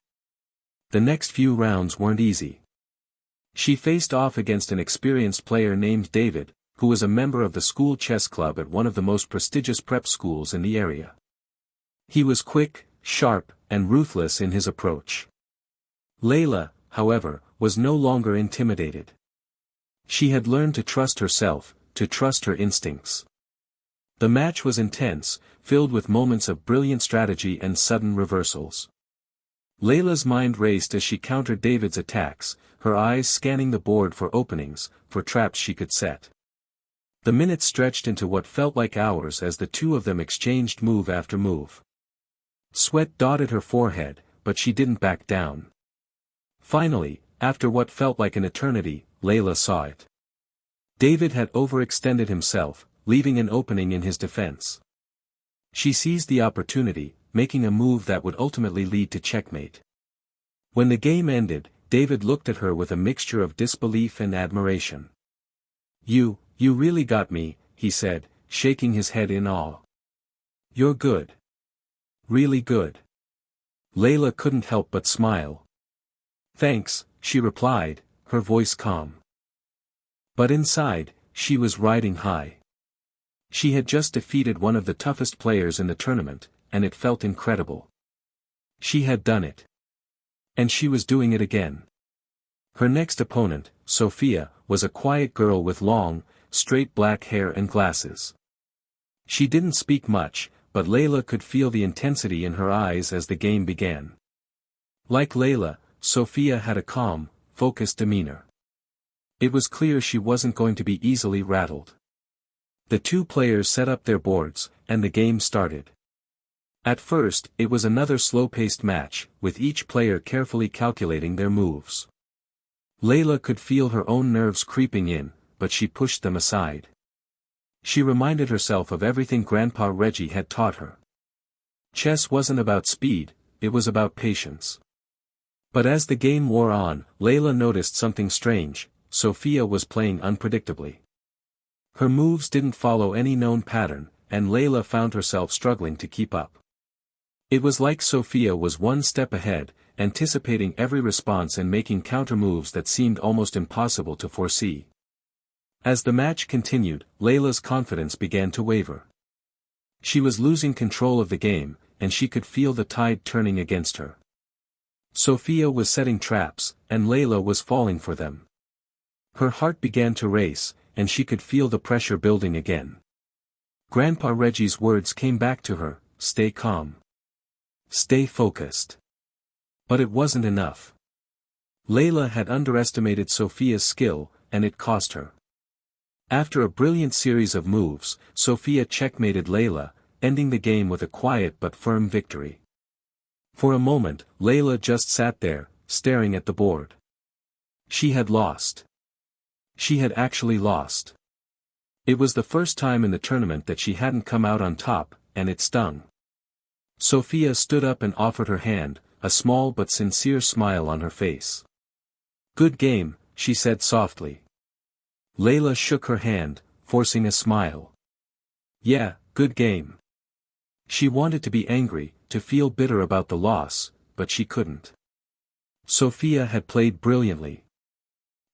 The next few rounds weren't easy. She faced off against an experienced player named David, who was a member of the school chess club at one of the most prestigious prep schools in the area. He was quick, sharp, and ruthless in his approach. Layla, however, was no longer intimidated. She had learned to trust herself, to trust her instincts. The match was intense, filled with moments of brilliant strategy and sudden reversals. Layla's mind raced as she countered David's attacks, her eyes scanning the board for openings, for traps she could set. The minutes stretched into what felt like hours as the two of them exchanged move after move. Sweat dotted her forehead, but she didn't back down. Finally, after what felt like an eternity, Layla saw it. David had overextended himself, leaving an opening in his defense. She seized the opportunity, making a move that would ultimately lead to checkmate. When the game ended, David looked at her with a mixture of disbelief and admiration. You really got me," he said, shaking his head in awe. "You're good. Really good." Layla couldn't help but smile. "Thanks," she replied, her voice calm. But inside, she was riding high. She had just defeated one of the toughest players in the tournament, and it felt incredible. She had done it. And she was doing it again. Her next opponent, Sophia, was a quiet girl with long, straight black hair and glasses. She didn't speak much, but Layla could feel the intensity in her eyes as the game began. Like Layla, Sophia had a calm, focused demeanor. It was clear she wasn't going to be easily rattled. The two players set up their boards, and the game started. At first, it was another slow-paced match, with each player carefully calculating their moves. Layla could feel her own nerves creeping in, but she pushed them aside. She reminded herself of everything Grandpa Reggie had taught her. Chess wasn't about speed, it was about patience. But as the game wore on, Layla noticed something strange. Sophia was playing unpredictably. Her moves didn't follow any known pattern, and Layla found herself struggling to keep up. It was like Sophia was one step ahead, anticipating every response and making counter-moves that seemed almost impossible to foresee. As the match continued, Layla's confidence began to waver. She was losing control of the game, and she could feel the tide turning against her. Sophia was setting traps, and Layla was falling for them. Her heart began to race, and she could feel the pressure building again. Grandpa Reggie's words came back to her, "Stay calm. Stay focused." But it wasn't enough. Layla had underestimated Sophia's skill, and it cost her. After a brilliant series of moves, Sophia checkmated Layla, ending the game with a quiet but firm victory. For a moment, Layla just sat there, staring at the board. She had lost. She had actually lost. It was the first time in the tournament that she hadn't come out on top, and it stung. Sophia stood up and offered her hand, a small but sincere smile on her face. "Good game," she said softly. Layla shook her hand, forcing a smile. "Yeah, good game." She wanted to be angry, to feel bitter about the loss, but she couldn't. Sophia had played brilliantly.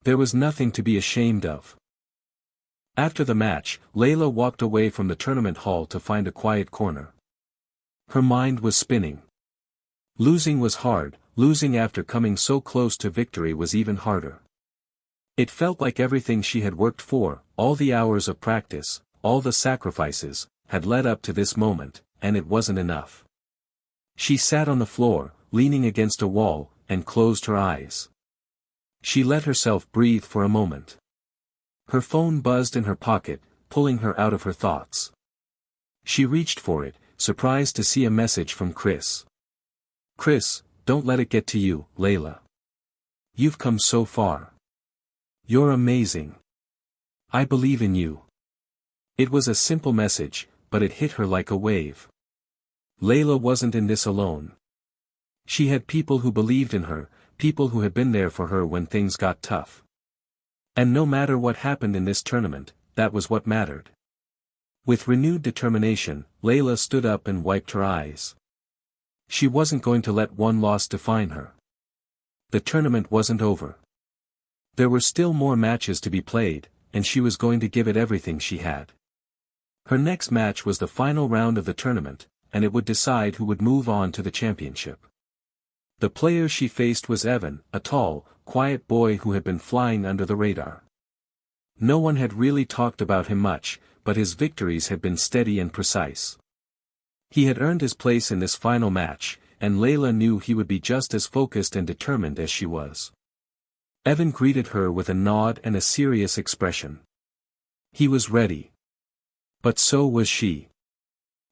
There was nothing to be ashamed of. After the match, Layla walked away from the tournament hall to find a quiet corner. Her mind was spinning. Losing was hard, losing after coming so close to victory was even harder. It felt like everything she had worked for, all the hours of practice, all the sacrifices, had led up to this moment, and it wasn't enough. She sat on the floor, leaning against a wall, and closed her eyes. She let herself breathe for a moment. Her phone buzzed in her pocket, pulling her out of her thoughts. She reached for it, surprised to see a message from Chris. "Chris, don't let it get to you, Layla. You've come so far. You're amazing. I believe in you." It was a simple message, but it hit her like a wave. Layla wasn't in this alone. She had people who believed in her, people who had been there for her when things got tough. And no matter what happened in this tournament, that was what mattered. With renewed determination, Layla stood up and wiped her eyes. She wasn't going to let one loss define her. The tournament wasn't over. There were still more matches to be played, and she was going to give it everything she had. Her next match was the final round of the tournament, and it would decide who would move on to the championship. The player she faced was Evan, a tall, quiet boy who had been flying under the radar. No one had really talked about him much, but his victories had been steady and precise. He had earned his place in this final match, and Layla knew he would be just as focused and determined as she was. Evan greeted her with a nod and a serious expression. He was ready. But so was she.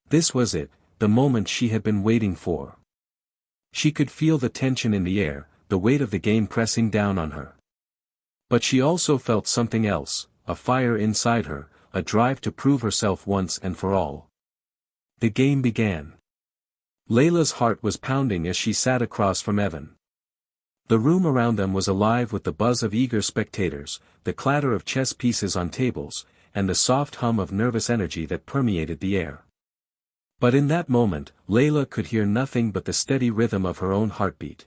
This was it, the moment she had been waiting for. She could feel the tension in the air, the weight of the game pressing down on her. But she also felt something else, a fire inside her, a drive to prove herself once and for all. The game began. Layla's heart was pounding as she sat across from Evan. The room around them was alive with the buzz of eager spectators, the clatter of chess pieces on tables, and the soft hum of nervous energy that permeated the air. But in that moment, Layla could hear nothing but the steady rhythm of her own heartbeat.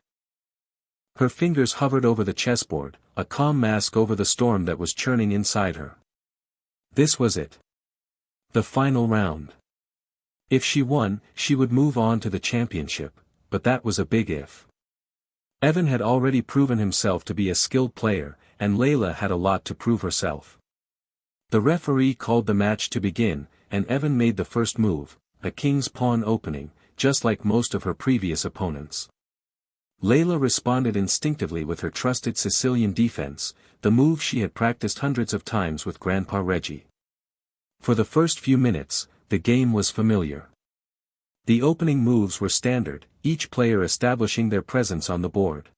Her fingers hovered over the chessboard, a calm mask over the storm that was churning inside her. This was it. The final round. If she won, she would move on to the championship, but that was a big if. Evan had already proven himself to be a skilled player, and Layla had a lot to prove herself. The referee called the match to begin, and Evan made the first move, a king's pawn opening, just like most of her previous opponents. Layla responded instinctively with her trusted Sicilian defense, the move she had practiced hundreds of times with Grandpa Reggie. For the first few minutes, the game was familiar. The opening moves were standard, each player establishing their presence on the board.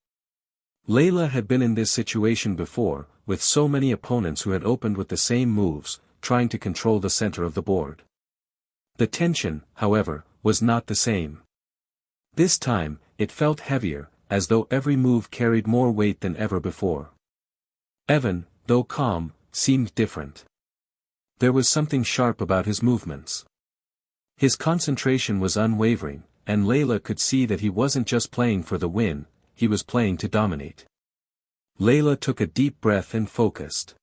Layla had been in this situation before, with so many opponents who had opened with the same moves, trying to control the center of the board. The tension, however, was not the same. This time, it felt heavier, as though every move carried more weight than ever before. Evan, though calm, seemed different. There was something sharp about his movements. His concentration was unwavering, and Layla could see that he wasn't just playing for the win, he was playing to dominate. Layla took a deep breath and focused.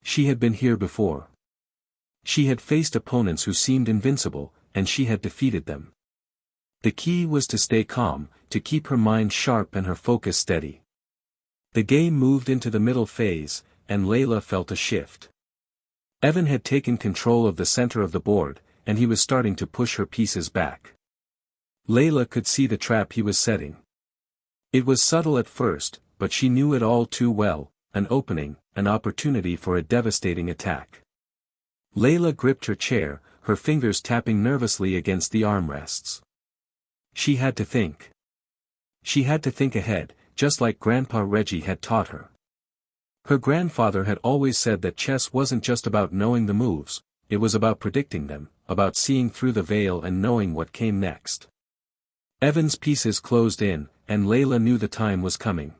She had been here before. She had faced opponents who seemed invincible, and she had defeated them. The key was to stay calm, to keep her mind sharp and her focus steady. The game moved into the middle phase, and Layla felt a shift. Evan had taken control of the center of the board, and he was starting to push her pieces back. Layla could see the trap he was setting. It was subtle at first, but she knew it all too well, an opening, an opportunity for a devastating attack. Layla gripped her chair, her fingers tapping nervously against the armrests. She had to think. She had to think ahead, just like Grandpa Reggie had taught her. Her grandfather had always said that chess wasn't just about knowing the moves, it was about predicting them, about seeing through the veil and knowing what came next. Evan's pieces closed in, and Layla knew the time was coming.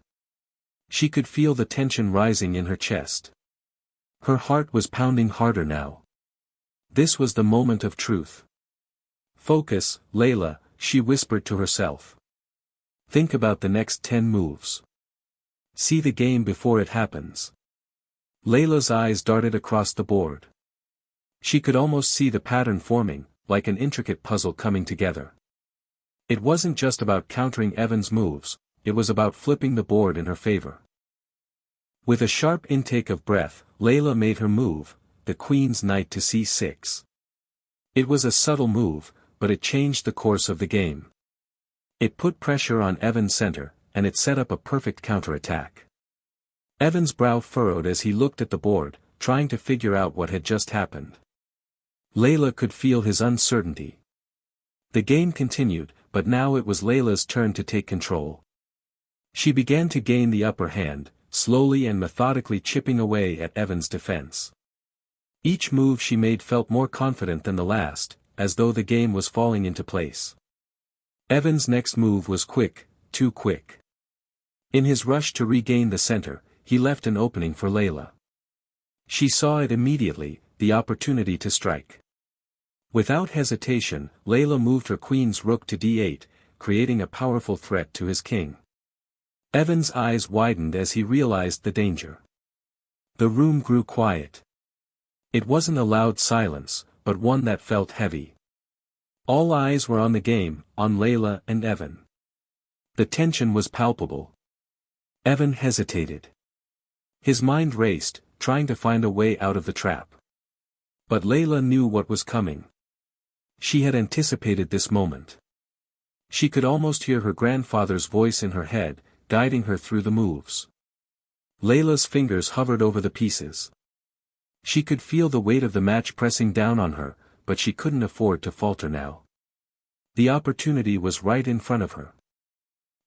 She could feel the tension rising in her chest. Her heart was pounding harder now. This was the moment of truth. Focus, Layla, she whispered to herself. Think about the next 10 moves. See the game before it happens. Layla's eyes darted across the board. She could almost see the pattern forming, like an intricate puzzle coming together. It wasn't just about countering Evan's moves, it was about flipping the board in her favor. With a sharp intake of breath, Layla made her move, the Queen's Knight to c6. It was a subtle move, but it changed the course of the game. It put pressure on Evan's center, and it set up a perfect counterattack. Evan's brow furrowed as he looked at the board, trying to figure out what had just happened. Layla could feel his uncertainty. The game continued, but now it was Layla's turn to take control. She began to gain the upper hand, slowly and methodically chipping away at Evan's defense. Each move she made felt more confident than the last, as though the game was falling into place. Evan's next move was quick, too quick. In his rush to regain the center, he left an opening for Layla. She saw it immediately, the opportunity to strike. Without hesitation, Layla moved her queen's rook to d8, creating a powerful threat to his king. Evan's eyes widened as he realized the danger. The room grew quiet. It wasn't a loud silence, but one that felt heavy. All eyes were on the game, on Layla and Evan. The tension was palpable. Evan hesitated. His mind raced, trying to find a way out of the trap. But Layla knew what was coming. She had anticipated this moment. She could almost hear her grandfather's voice in her head, guiding her through the moves. Layla's fingers hovered over the pieces. She could feel the weight of the match pressing down on her, but she couldn't afford to falter now. The opportunity was right in front of her.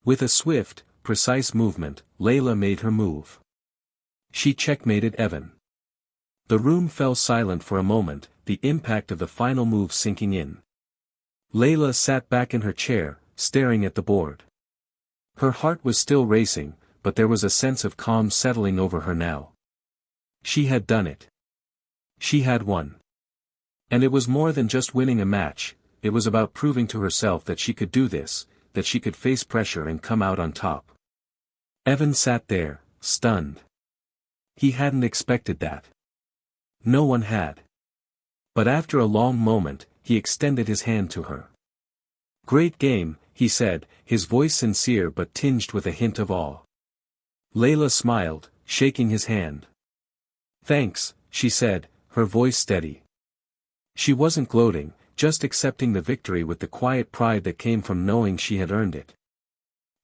With a swift, precise movement, Layla made her move. She checkmated Evan. The room fell silent for a moment, the impact of the final move sinking in. Layla sat back in her chair, staring at the board. Her heart was still racing, but there was a sense of calm settling over her now. She had done it. She had won. And it was more than just winning a match, it was about proving to herself that she could do this, that she could face pressure and come out on top. Evan sat there, stunned. He hadn't expected that. No one had. But after a long moment, he extended his hand to her. "Great game," he said, his voice sincere but tinged with a hint of awe. Layla smiled, shaking his hand. "Thanks," she said, her voice steady. She wasn't gloating, just accepting the victory with the quiet pride that came from knowing she had earned it.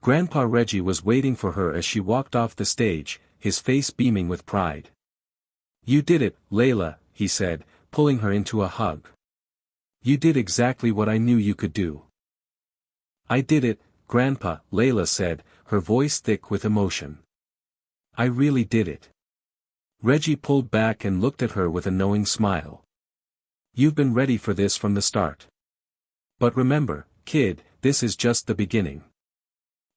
Grandpa Reggie was waiting for her as she walked off the stage, his face beaming with pride. "You did it, Layla," he said, pulling her into a hug. "You did exactly what I knew you could do." "I did it, Grandpa," Layla said, her voice thick with emotion. "I really did it." Reggie pulled back and looked at her with a knowing smile. "You've been ready for this from the start. But remember, kid, this is just the beginning."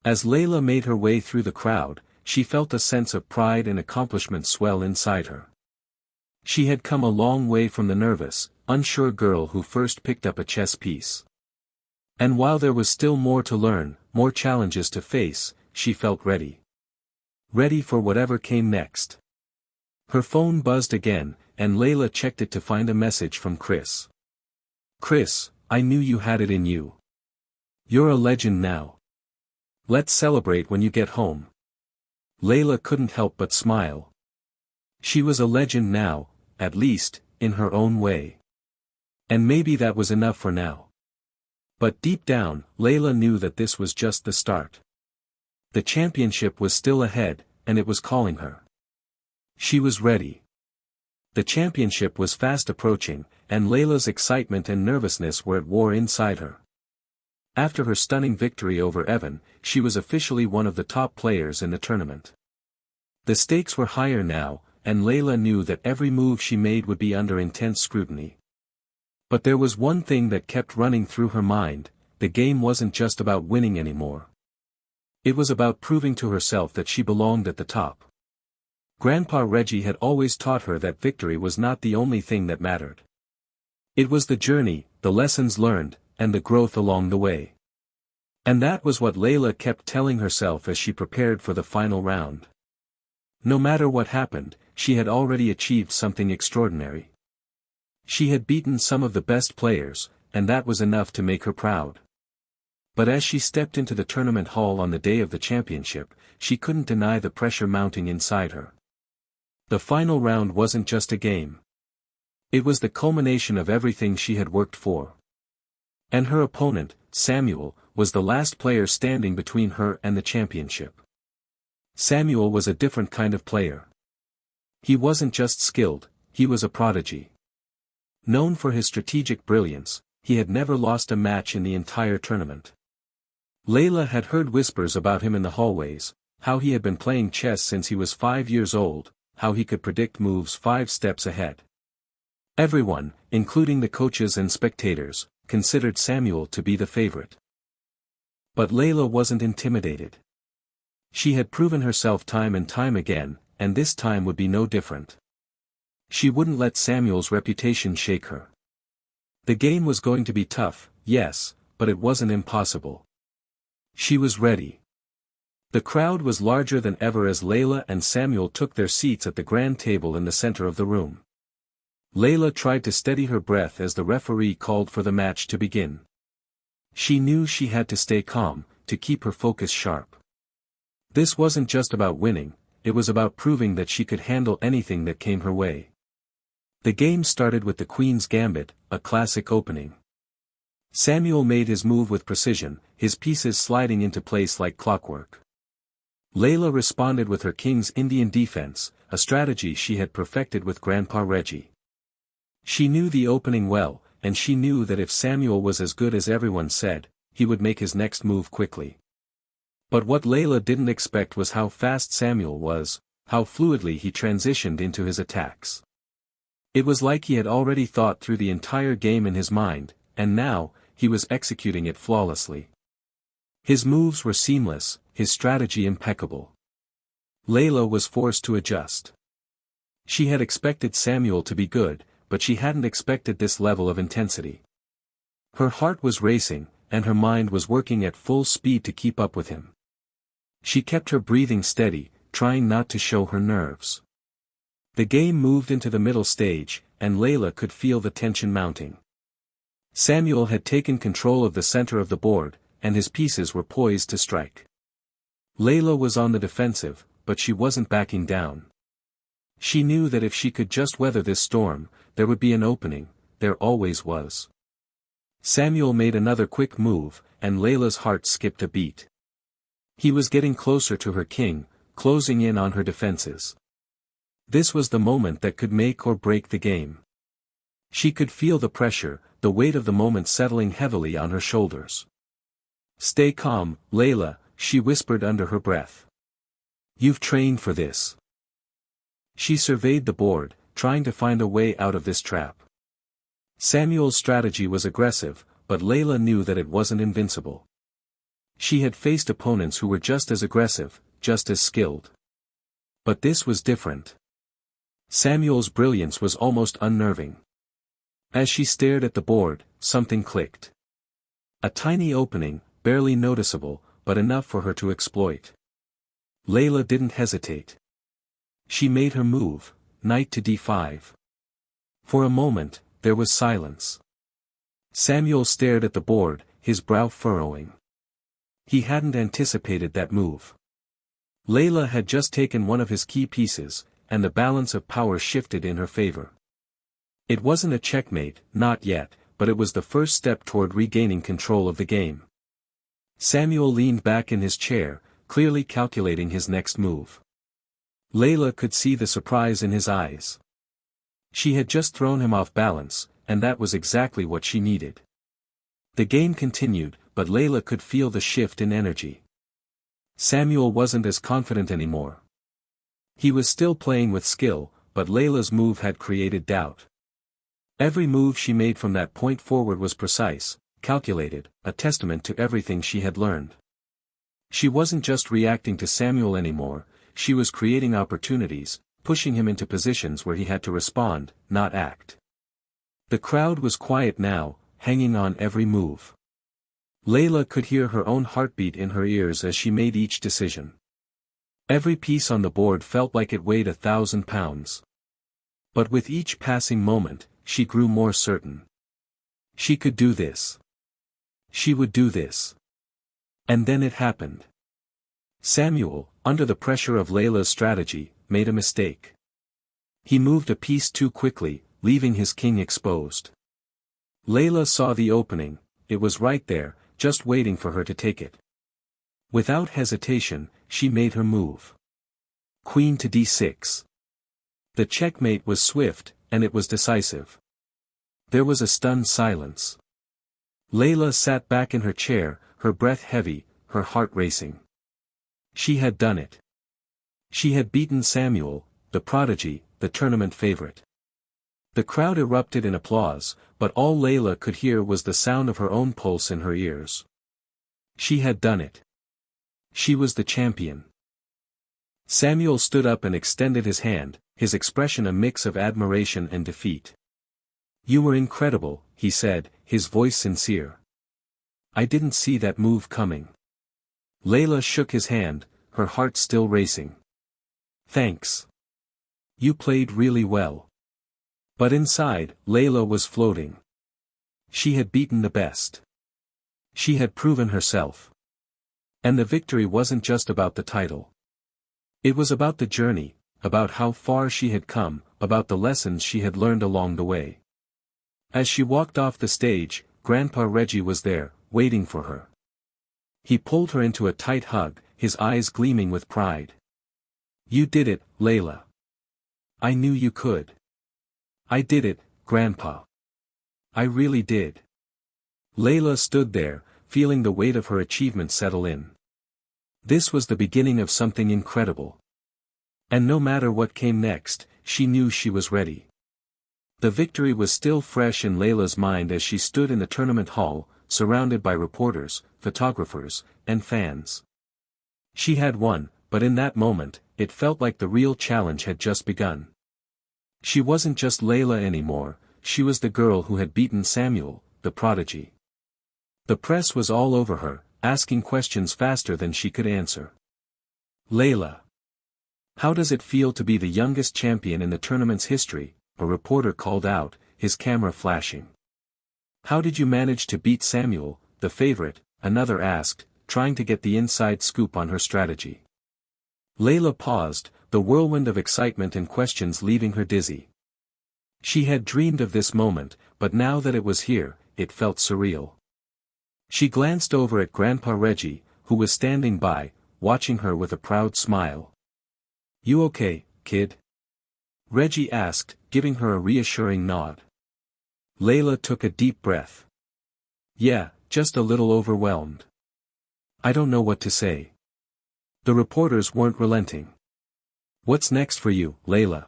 As Layla made her way through the crowd, she felt a sense of pride and accomplishment swell inside her. She had come a long way from the nervous, unsure girl who first picked up a chess piece. And while there was still more to learn, more challenges to face, she felt ready. Ready for whatever came next. Her phone buzzed again, and Layla checked it to find a message from Chris. "Chris, I knew you had it in you. You're a legend now. Let's celebrate when you get home." Layla couldn't help but smile. She was a legend now, at least, in her own way. And maybe that was enough for now. But deep down, Layla knew that this was just the start. The championship was still ahead, and it was calling her. She was ready. The championship was fast approaching, and Layla's excitement and nervousness were at war inside her. After her stunning victory over Evan, she was officially one of the top players in the tournament. The stakes were higher now, and Layla knew that every move she made would be under intense scrutiny. But there was one thing that kept running through her mind: the game wasn't just about winning anymore. It was about proving to herself that she belonged at the top. Grandpa Reggie had always taught her that victory was not the only thing that mattered. It was the journey, the lessons learned, and the growth along the way. And that was what Layla kept telling herself as she prepared for the final round. No matter what happened, she had already achieved something extraordinary. She had beaten some of the best players, and that was enough to make her proud. But as she stepped into the tournament hall on the day of the championship, she couldn't deny the pressure mounting inside her. The final round wasn't just a game. It was the culmination of everything she had worked for. And her opponent, Samuel, was the last player standing between her and the championship. Samuel was a different kind of player. He wasn't just skilled, he was a prodigy. Known for his strategic brilliance, he had never lost a match in the entire tournament. Layla had heard whispers about him in the hallways, how he had been playing chess since he was 5 years old, how he could predict moves 5 steps ahead. Everyone, including the coaches and spectators, considered Samuel to be the favorite. But Layla wasn't intimidated. She had proven herself time and time again, and this time would be no different. She wouldn't let Samuel's reputation shake her. The game was going to be tough, yes, but it wasn't impossible. She was ready. The crowd was larger than ever as Layla and Samuel took their seats at the grand table in the center of the room. Layla tried to steady her breath as the referee called for the match to begin. She knew she had to stay calm, to keep her focus sharp. This wasn't just about winning, it was about proving that she could handle anything that came her way. The game started with the Queen's Gambit, a classic opening. Samuel made his move with precision, his pieces sliding into place like clockwork. Layla responded with her King's Indian defense, a strategy she had perfected with Grandpa Reggie. She knew the opening well, and she knew that if Samuel was as good as everyone said, he would make his next move quickly. But what Layla didn't expect was how fast Samuel was, how fluidly he transitioned into his attacks. It was like he had already thought through the entire game in his mind, and now, he was executing it flawlessly. His moves were seamless, his strategy impeccable. Layla was forced to adjust. She had expected Samuel to be good, but she hadn't expected this level of intensity. Her heart was racing, and her mind was working at full speed to keep up with him. She kept her breathing steady, trying not to show her nerves. The game moved into the middle stage, and Layla could feel the tension mounting. Samuel had taken control of the center of the board, and his pieces were poised to strike. Layla was on the defensive, but she wasn't backing down. She knew that if she could just weather this storm, there would be an opening, there always was. Samuel made another quick move, and Layla's heart skipped a beat. He was getting closer to her king, closing in on her defenses. This was the moment that could make or break the game. She could feel the pressure, the weight of the moment settling heavily on her shoulders. "Stay calm, Layla," she whispered under her breath. "You've trained for this." She surveyed the board, trying to find a way out of this trap. Samuel's strategy was aggressive, but Layla knew that it wasn't invincible. She had faced opponents who were just as aggressive, just as skilled. But this was different. Samuel's brilliance was almost unnerving. As she stared at the board, something clicked. A tiny opening, barely noticeable, but enough for her to exploit. Layla didn't hesitate. She made her move, knight to d5. For a moment, there was silence. Samuel stared at the board, his brow furrowing. He hadn't anticipated that move. Layla had just taken one of his key pieces, and the balance of power shifted in her favor. It wasn't a checkmate, not yet, but it was the first step toward regaining control of the game. Samuel leaned back in his chair, clearly calculating his next move. Layla could see the surprise in his eyes. She had just thrown him off balance, and that was exactly what she needed. The game continued, but Layla could feel the shift in energy. Samuel wasn't as confident anymore. He was still playing with skill, but Layla's move had created doubt. Every move she made from that point forward was precise, calculated, a testament to everything she had learned. She wasn't just reacting to Samuel anymore, she was creating opportunities, pushing him into positions where he had to respond, not act. The crowd was quiet now, hanging on every move. Layla could hear her own heartbeat in her ears as she made each decision. Every piece on the board felt like it weighed 1,000 pounds. But with each passing moment, she grew more certain. She could do this. She would do this. And then it happened. Samuel, under the pressure of Layla's strategy, made a mistake. He moved a piece too quickly, leaving his king exposed. Layla saw the opening, it was right there, just waiting for her to take it. Without hesitation, she made her move. Queen to d6. The checkmate was swift, and it was decisive. There was a stunned silence. Layla sat back in her chair, her breath heavy, her heart racing. She had done it. She had beaten Samuel, the prodigy, the tournament favorite. The crowd erupted in applause, but all Layla could hear was the sound of her own pulse in her ears. She had done it. She was the champion. Samuel stood up and extended his hand, his expression a mix of admiration and defeat. "You were incredible," he said, his voice sincere. "I didn't see that move coming." Layla shook his hand, her heart still racing. Thanks. You played really well. But inside, Layla was floating. She had beaten the best. She had proven herself. And the victory wasn't just about the title. It was about the journey, about how far she had come, about the lessons she had learned along the way. As she walked off the stage, Grandpa Reggie was there, waiting for her. He pulled her into a tight hug, his eyes gleaming with pride. You did it, Layla. I knew you could. I did it, Grandpa. I really did. Layla stood there, feeling the weight of her achievement settle in. This was the beginning of something incredible. And no matter what came next, she knew she was ready. The victory was still fresh in Layla's mind as she stood in the tournament hall, surrounded by reporters, photographers, and fans. She had won, but in that moment, it felt like the real challenge had just begun. She wasn't just Layla anymore, she was the girl who had beaten Samuel, the prodigy. The press was all over her, asking questions faster than she could answer. Layla. How does it feel to be the youngest champion in the tournament's history? A reporter called out, his camera flashing. How did you manage to beat Samuel, the favorite? Another asked, trying to get the inside scoop on her strategy. Layla paused, the whirlwind of excitement and questions leaving her dizzy. She had dreamed of this moment, but now that it was here, it felt surreal. She glanced over at Grandpa Reggie, who was standing by, watching her with a proud smile. You okay, kid? Reggie asked, giving her a reassuring nod. Layla took a deep breath. Yeah, just a little overwhelmed. I don't know what to say. The reporters weren't relenting. What's next for you, Layla?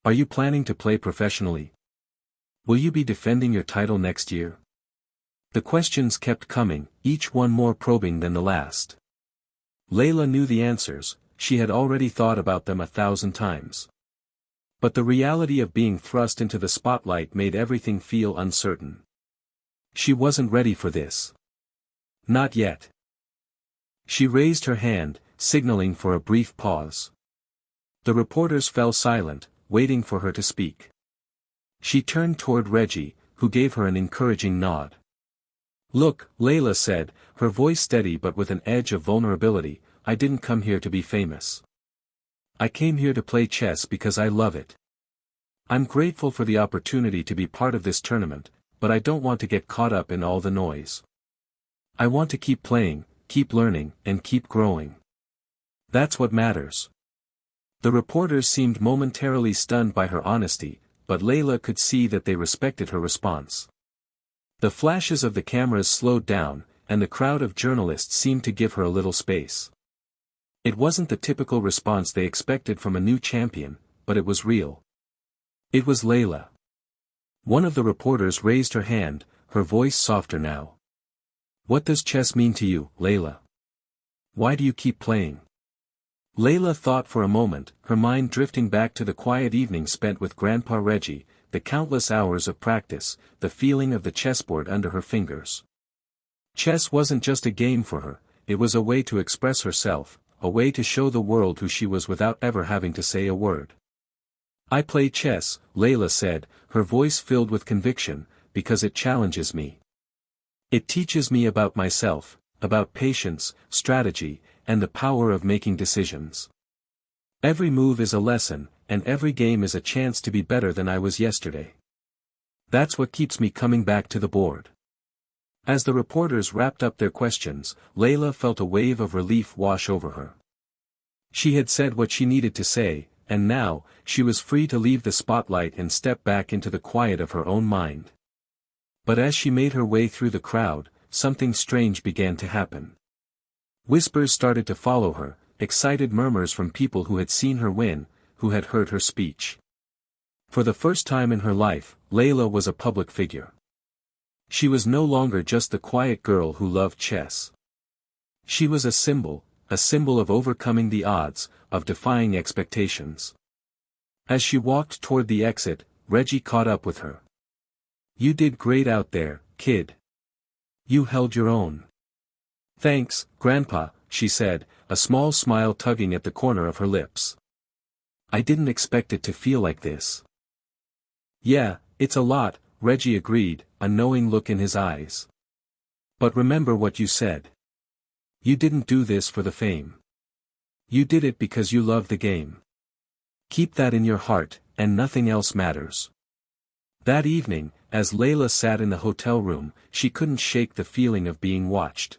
Are you planning to play professionally? Will you be defending your title next year? The questions kept coming, each one more probing than the last. Layla knew the answers, she had already thought about them 1,000 times. But the reality of being thrust into the spotlight made everything feel uncertain. She wasn't ready for this. Not yet. She raised her hand, signaling for a brief pause. The reporters fell silent, waiting for her to speak. She turned toward Reggie, who gave her an encouraging nod. Look, Layla said, her voice steady but with an edge of vulnerability, I didn't come here to be famous. I came here to play chess because I love it. I'm grateful for the opportunity to be part of this tournament, but I don't want to get caught up in all the noise. I want to keep playing, keep learning, and keep growing. That's what matters. The reporters seemed momentarily stunned by her honesty, but Layla could see that they respected her response. The flashes of the cameras slowed down, and the crowd of journalists seemed to give her a little space. It wasn't the typical response they expected from a new champion, but it was real. It was Layla. One of the reporters raised her hand, her voice softer now. What does chess mean to you, Layla? Why do you keep playing? Layla thought for a moment, her mind drifting back to the quiet evening spent with Grandpa Reggie, the countless hours of practice, the feeling of the chessboard under her fingers. Chess wasn't just a game for her, it was a way to express herself, a way to show the world who she was without ever having to say a word. I play chess, Layla said, her voice filled with conviction, because it challenges me. It teaches me about myself, about patience, strategy, and the power of making decisions. Every move is a lesson, and every game is a chance to be better than I was yesterday. That's what keeps me coming back to the board. As the reporters wrapped up their questions, Layla felt a wave of relief wash over her. She had said what she needed to say, and now, she was free to leave the spotlight and step back into the quiet of her own mind. But as she made her way through the crowd, something strange began to happen. Whispers started to follow her, excited murmurs from people who had seen her win, who had heard her speech. For the first time in her life, Layla was a public figure. She was no longer just the quiet girl who loved chess. She was a symbol of overcoming the odds, of defying expectations. As she walked toward the exit, Reggie caught up with her. You did great out there, kid. You held your own. Thanks, Grandpa, she said, a small smile tugging at the corner of her lips. I didn't expect it to feel like this. Yeah, it's a lot, Reggie agreed, a knowing look in his eyes. But remember what you said. You didn't do this for the fame. You did it because you love the game. Keep that in your heart, and nothing else matters. That evening, as Layla sat in the hotel room, she couldn't shake the feeling of being watched.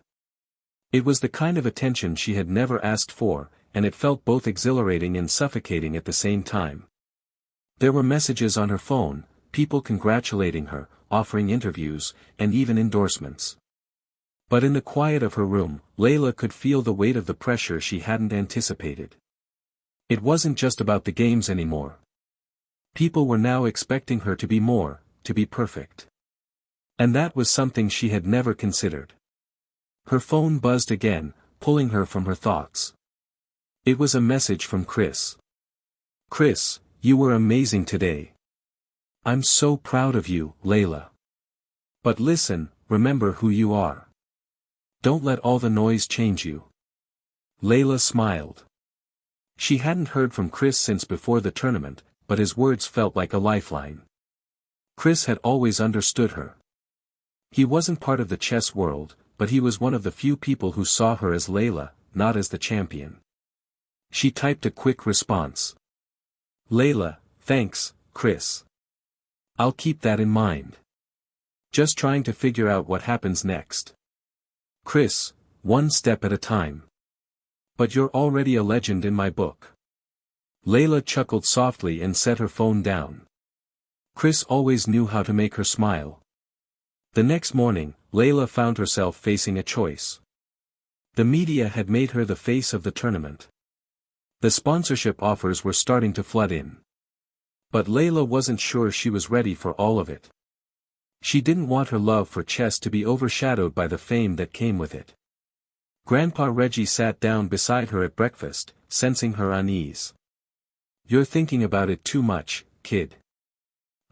It was the kind of attention she had never asked for, and it felt both exhilarating and suffocating at the same time. There were messages on her phone, people congratulating her, offering interviews, and even endorsements. But in the quiet of her room, Layla could feel the weight of the pressure she hadn't anticipated. It wasn't just about the games anymore. People were now expecting her to be more, to be perfect. And that was something she had never considered. Her phone buzzed again, pulling her from her thoughts. It was a message from Chris. Chris, you were amazing today. I'm so proud of you, Layla. But listen, remember who you are. Don't let all the noise change you. Layla smiled. She hadn't heard from Chris since before the tournament, but his words felt like a lifeline. Chris had always understood her. He wasn't part of the chess world, but he was one of the few people who saw her as Layla, not as the champion. She typed a quick response. Layla, thanks, Chris. I'll keep that in mind. Just trying to figure out what happens next. Chris, one step at a time. But you're already a legend in my book. Layla chuckled softly and set her phone down. Chris always knew how to make her smile. The next morning, Layla found herself facing a choice. The media had made her the face of the tournament. The sponsorship offers were starting to flood in. But Layla wasn't sure she was ready for all of it. She didn't want her love for chess to be overshadowed by the fame that came with it. Grandpa Reggie sat down beside her at breakfast, sensing her unease. You're thinking about it too much, kid.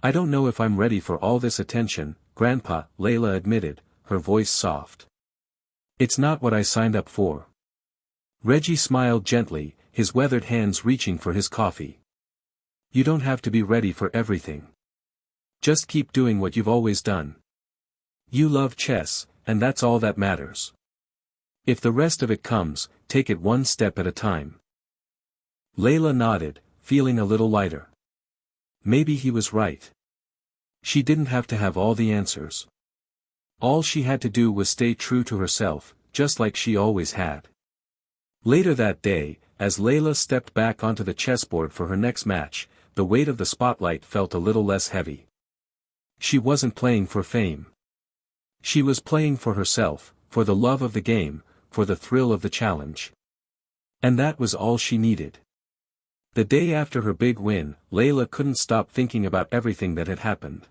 I don't know if I'm ready for all this attention, Grandpa, Layla admitted, her voice soft. It's not what I signed up for. Reggie smiled gently, his weathered hands reaching for his coffee. You don't have to be ready for everything. Just keep doing what you've always done. You love chess, and that's all that matters. If the rest of it comes, take it one step at a time. Layla nodded, feeling a little lighter. Maybe he was right. She didn't have to have all the answers. All she had to do was stay true to herself, just like she always had. Later that day, as Layla stepped back onto the chessboard for her next match, the weight of the spotlight felt a little less heavy. She wasn't playing for fame. She was playing for herself, for the love of the game, for the thrill of the challenge. And that was all she needed. The day after her big win, Layla couldn't stop thinking about everything that had happened.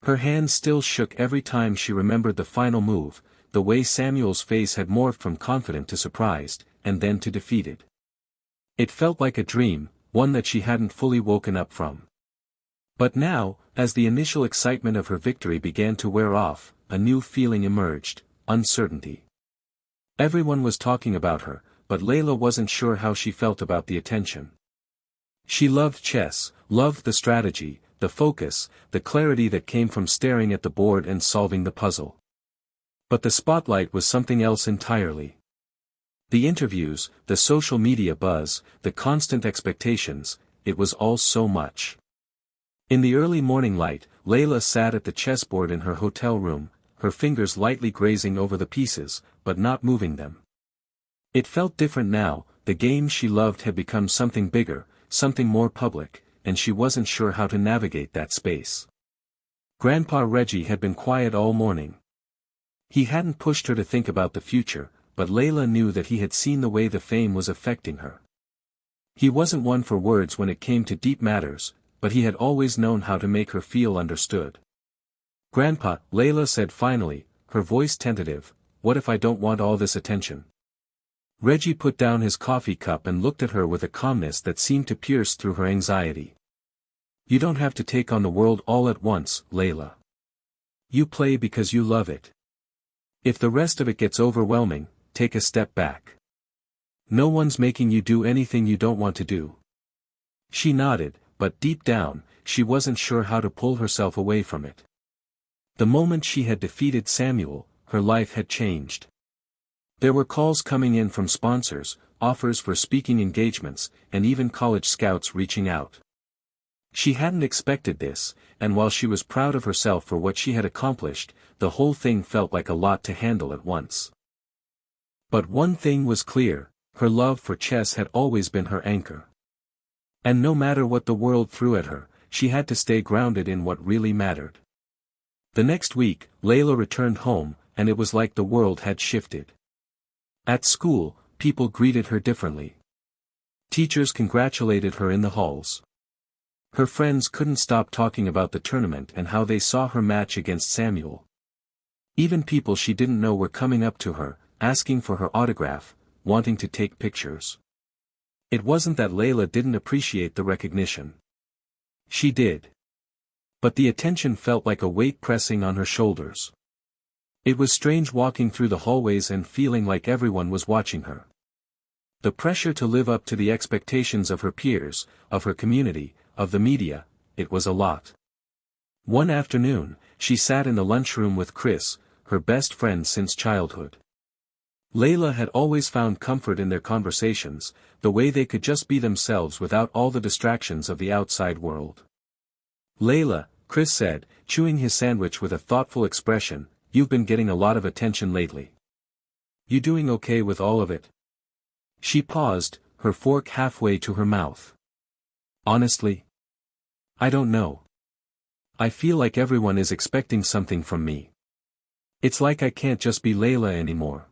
Her hands still shook every time she remembered the final move, the way Samuel's face had morphed from confident to surprised, and then to defeated. It felt like a dream, one that she hadn't fully woken up from. But now, as the initial excitement of her victory began to wear off, a new feeling emerged, uncertainty. Everyone was talking about her, but Layla wasn't sure how she felt about the attention. She loved chess, loved the strategy, the focus, the clarity that came from staring at the board and solving the puzzle. But the spotlight was something else entirely. The interviews, the social media buzz, the constant expectations, it was all so much. In the early morning light, Layla sat at the chessboard in her hotel room, her fingers lightly grazing over the pieces, but not moving them. It felt different now, the game she loved had become something bigger, something more public, and she wasn't sure how to navigate that space. Grandpa Reggie had been quiet all morning. He hadn't pushed her to think about the future, but Layla knew that he had seen the way the fame was affecting her. He wasn't one for words when it came to deep matters, but he had always known how to make her feel understood. Grandpa, Layla said finally, her voice tentative, what if I don't want all this attention? Reggie put down his coffee cup and looked at her with a calmness that seemed to pierce through her anxiety. You don't have to take on the world all at once, Layla. You play because you love it. If the rest of it gets overwhelming, take a step back. No one's making you do anything you don't want to do. She nodded, but deep down, she wasn't sure how to pull herself away from it. The moment she had defeated Samuel, her life had changed. There were calls coming in from sponsors, offers for speaking engagements, and even college scouts reaching out. She hadn't expected this, and while she was proud of herself for what she had accomplished, the whole thing felt like a lot to handle at once. But one thing was clear, her love for chess had always been her anchor. And no matter what the world threw at her, she had to stay grounded in what really mattered. The next week, Layla returned home, and it was like the world had shifted. At school, people greeted her differently. Teachers congratulated her in the halls. Her friends couldn't stop talking about the tournament and how they saw her match against Samuel. Even people she didn't know were coming up to her, asking for her autograph, wanting to take pictures. It wasn't that Layla didn't appreciate the recognition. She did. But the attention felt like a weight pressing on her shoulders. It was strange walking through the hallways and feeling like everyone was watching her. The pressure to live up to the expectations of her peers, of her community, of the media, it was a lot. One afternoon, she sat in the lunchroom with Chris, her best friend since childhood. Layla had always found comfort in their conversations, the way they could just be themselves without all the distractions of the outside world. "Layla," Chris said, chewing his sandwich with a thoughtful expression, "you've been getting a lot of attention lately. You doing okay with all of it?" She paused, her fork halfway to her mouth. "Honestly? I don't know. I feel like everyone is expecting something from me. It's like I can't just be Layla anymore.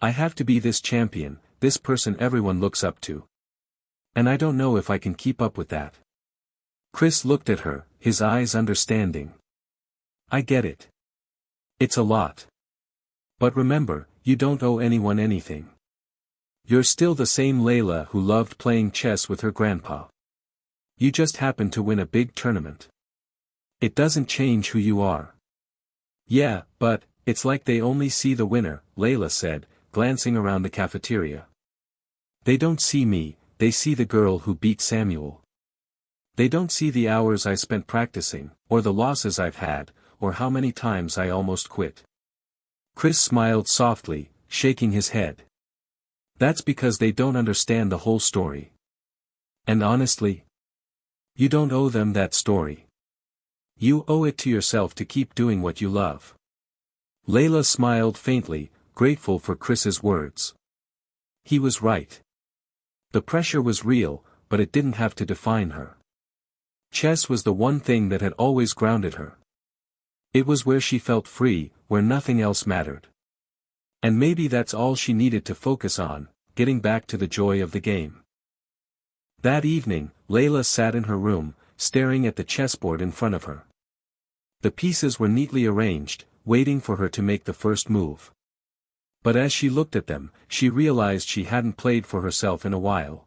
I have to be this champion, this person everyone looks up to. And I don't know if I can keep up with that." Chris looked at her, his eyes understanding. "I get it. It's a lot. But remember, you don't owe anyone anything. You're still the same Layla who loved playing chess with her grandpa. You just happened to win a big tournament. It doesn't change who you are." "Yeah, but, it's like they only see the winner," Layla said, glancing around the cafeteria. "They don't see me, they see the girl who beat Samuel. They don't see the hours I spent practicing, or the losses I've had, or how many times I almost quit." Chris smiled softly, shaking his head. "That's because they don't understand the whole story. And honestly, you don't owe them that story. You owe it to yourself to keep doing what you love." Layla smiled faintly, grateful for Chris's words. He was right. The pressure was real, but it didn't have to define her. Chess was the one thing that had always grounded her. It was where she felt free, where nothing else mattered. And maybe that's all she needed to focus on, getting back to the joy of the game. That evening, Layla sat in her room, staring at the chessboard in front of her. The pieces were neatly arranged, waiting for her to make the first move. But as she looked at them, she realized she hadn't played for herself in a while.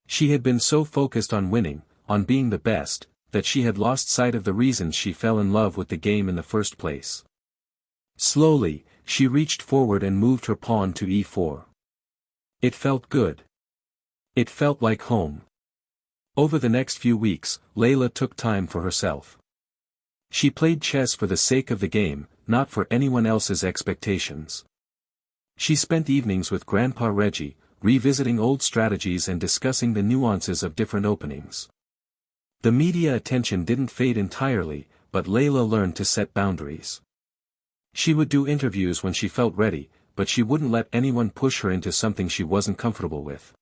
She had been so focused on winning, on being the best, that she had lost sight of the reasons she fell in love with the game in the first place. Slowly, she reached forward and moved her pawn to e4. It felt good. It felt like home. Over the next few weeks, Layla took time for herself. She played chess for the sake of the game, not for anyone else's expectations. She spent evenings with Grandpa Reggie, revisiting old strategies and discussing the nuances of different openings. The media attention didn't fade entirely, but Layla learned to set boundaries. She would do interviews when she felt ready, but she wouldn't let anyone push her into something she wasn't comfortable with.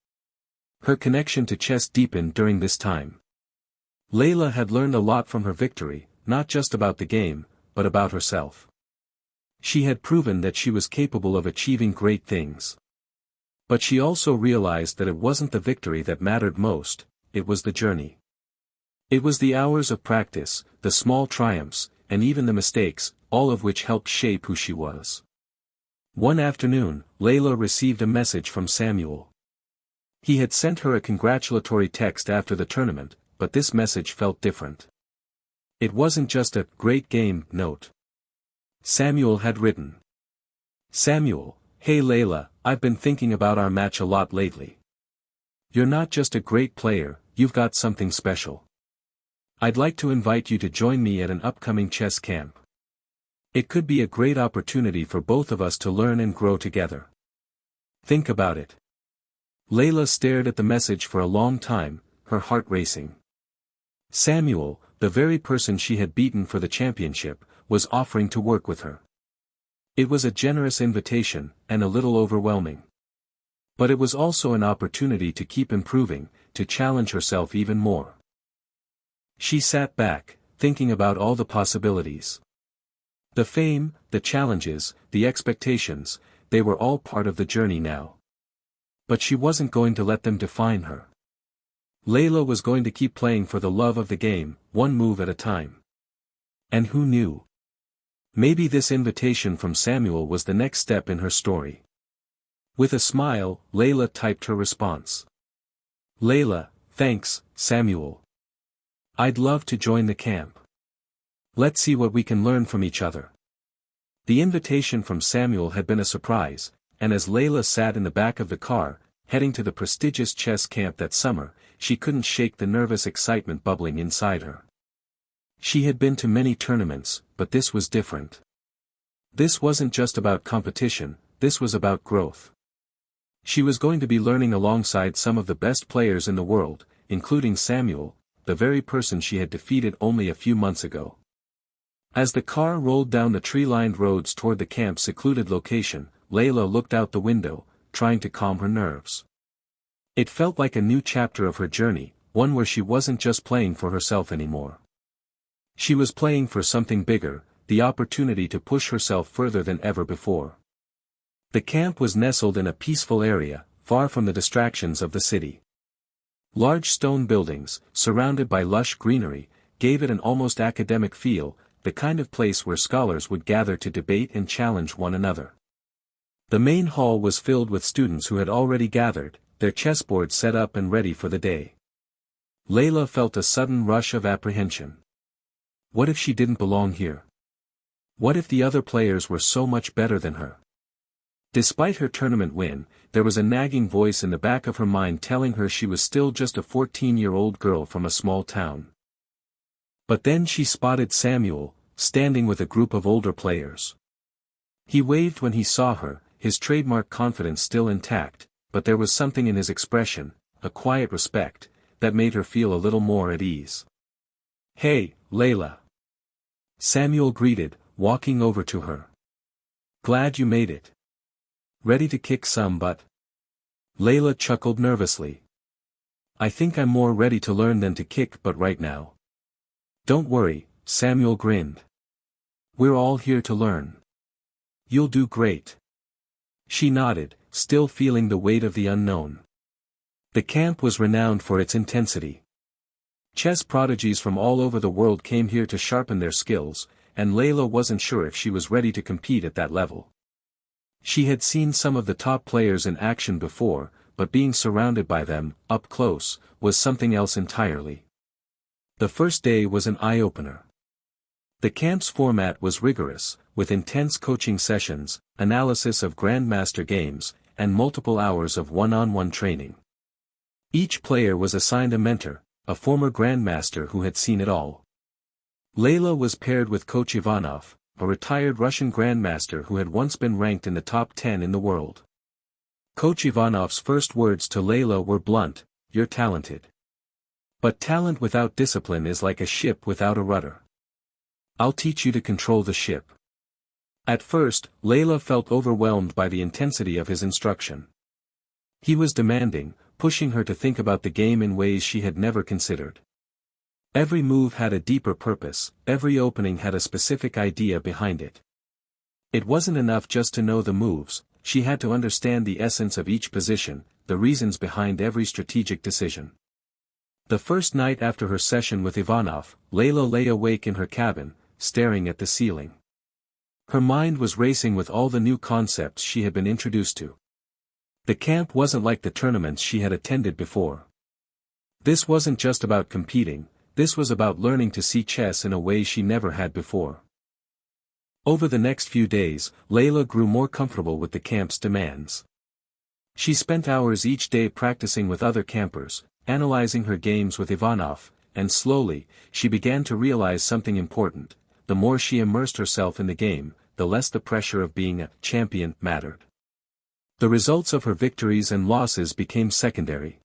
Her connection to chess deepened during this time. Layla had learned a lot from her victory, not just about the game, but about herself. She had proven that she was capable of achieving great things. But she also realized that it wasn't the victory that mattered most, it was the journey. It was the hours of practice, the small triumphs, and even the mistakes, all of which helped shape who she was. One afternoon, Layla received a message from Samuel. He had sent her a congratulatory text after the tournament, but this message felt different. It wasn't just a "great game" note. Samuel had written, "Samuel, Hey Layla, I've been thinking about our match a lot lately. You're not just a great player, you've got something special. I'd like to invite you to join me at an upcoming chess camp. It could be a great opportunity for both of us to learn and grow together. Think about it. Layla stared at the message for a long time, her heart racing. Samuel, the very person she had beaten for the championship, was offering to work with her. It was a generous invitation, and a little overwhelming. But it was also an opportunity to keep improving, to challenge herself even more. She sat back, thinking about all the possibilities. The fame, the challenges, the expectations, they were all part of the journey now. But she wasn't going to let them define her. Layla was going to keep playing for the love of the game, one move at a time. And who knew? Maybe this invitation from Samuel was the next step in her story. With a smile, Layla typed her response. Layla, thanks, Samuel. I'd love to join the camp. Let's see what we can learn from each other. The invitation from Samuel had been a surprise, and as Layla sat in the back of the car, heading to the prestigious chess camp that summer, she couldn't shake the nervous excitement bubbling inside her. She had been to many tournaments, but this was different. This wasn't just about competition, this was about growth. She was going to be learning alongside some of the best players in the world, including Samuel, the very person she had defeated only a few months ago. As the car rolled down the tree-lined roads toward the camp's secluded location, Layla looked out the window, trying to calm her nerves. It felt like a new chapter of her journey, one where she wasn't just playing for herself anymore. She was playing for something bigger, the opportunity to push herself further than ever before. The camp was nestled in a peaceful area, far from the distractions of the city. Large stone buildings, surrounded by lush greenery, gave it an almost academic feel, the kind of place where scholars would gather to debate and challenge one another. The main hall was filled with students who had already gathered, their chessboards set up and ready for the day. Layla felt a sudden rush of apprehension. What if she didn't belong here? What if the other players were so much better than her? Despite her tournament win, there was a nagging voice in the back of her mind telling her she was still just a 14-year-old girl from a small town. But then she spotted Samuel, standing with a group of older players. He waved when he saw her, his trademark confidence still intact, but there was something in his expression, a quiet respect, that made her feel a little more at ease. Hey, Layla. Samuel greeted, walking over to her. Glad you made it. Ready to kick some butt? Layla chuckled nervously. I think I'm more ready to learn than to kick butt right now. Don't worry, Samuel grinned. We're all here to learn. You'll do great. She nodded, still feeling the weight of the unknown. The camp was renowned for its intensity. Chess prodigies from all over the world came here to sharpen their skills, and Layla wasn't sure if she was ready to compete at that level. She had seen some of the top players in action before, but being surrounded by them, up close, was something else entirely. The first day was an eye-opener. The camp's format was rigorous, with intense coaching sessions, analysis of Grandmaster games, and multiple hours of one-on-one training. Each player was assigned a mentor, a former Grandmaster who had seen it all. Layla was paired with Coach Ivanov, a retired Russian Grandmaster who had once been ranked in the top 10 in the world. Coach Ivanov's first words to Layla were blunt, "You're talented. But talent without discipline is like a ship without a rudder. I'll teach you to control the ship." At first, Layla felt overwhelmed by the intensity of his instruction. He was demanding, pushing her to think about the game in ways she had never considered. Every move had a deeper purpose, every opening had a specific idea behind it. It wasn't enough just to know the moves, she had to understand the essence of each position, the reasons behind every strategic decision. The first night after her session with Ivanov, Layla lay awake in her cabin, staring at the ceiling. Her mind was racing with all the new concepts she had been introduced to. The camp wasn't like the tournaments she had attended before. This wasn't just about competing, this was about learning to see chess in a way she never had before. Over the next few days, Layla grew more comfortable with the camp's demands. She spent hours each day practicing with other campers, analyzing her games with Ivanov, and slowly, she began to realize something important: the more she immersed herself in the game, the less the pressure of being a champion mattered. The results of her victories and losses became secondary.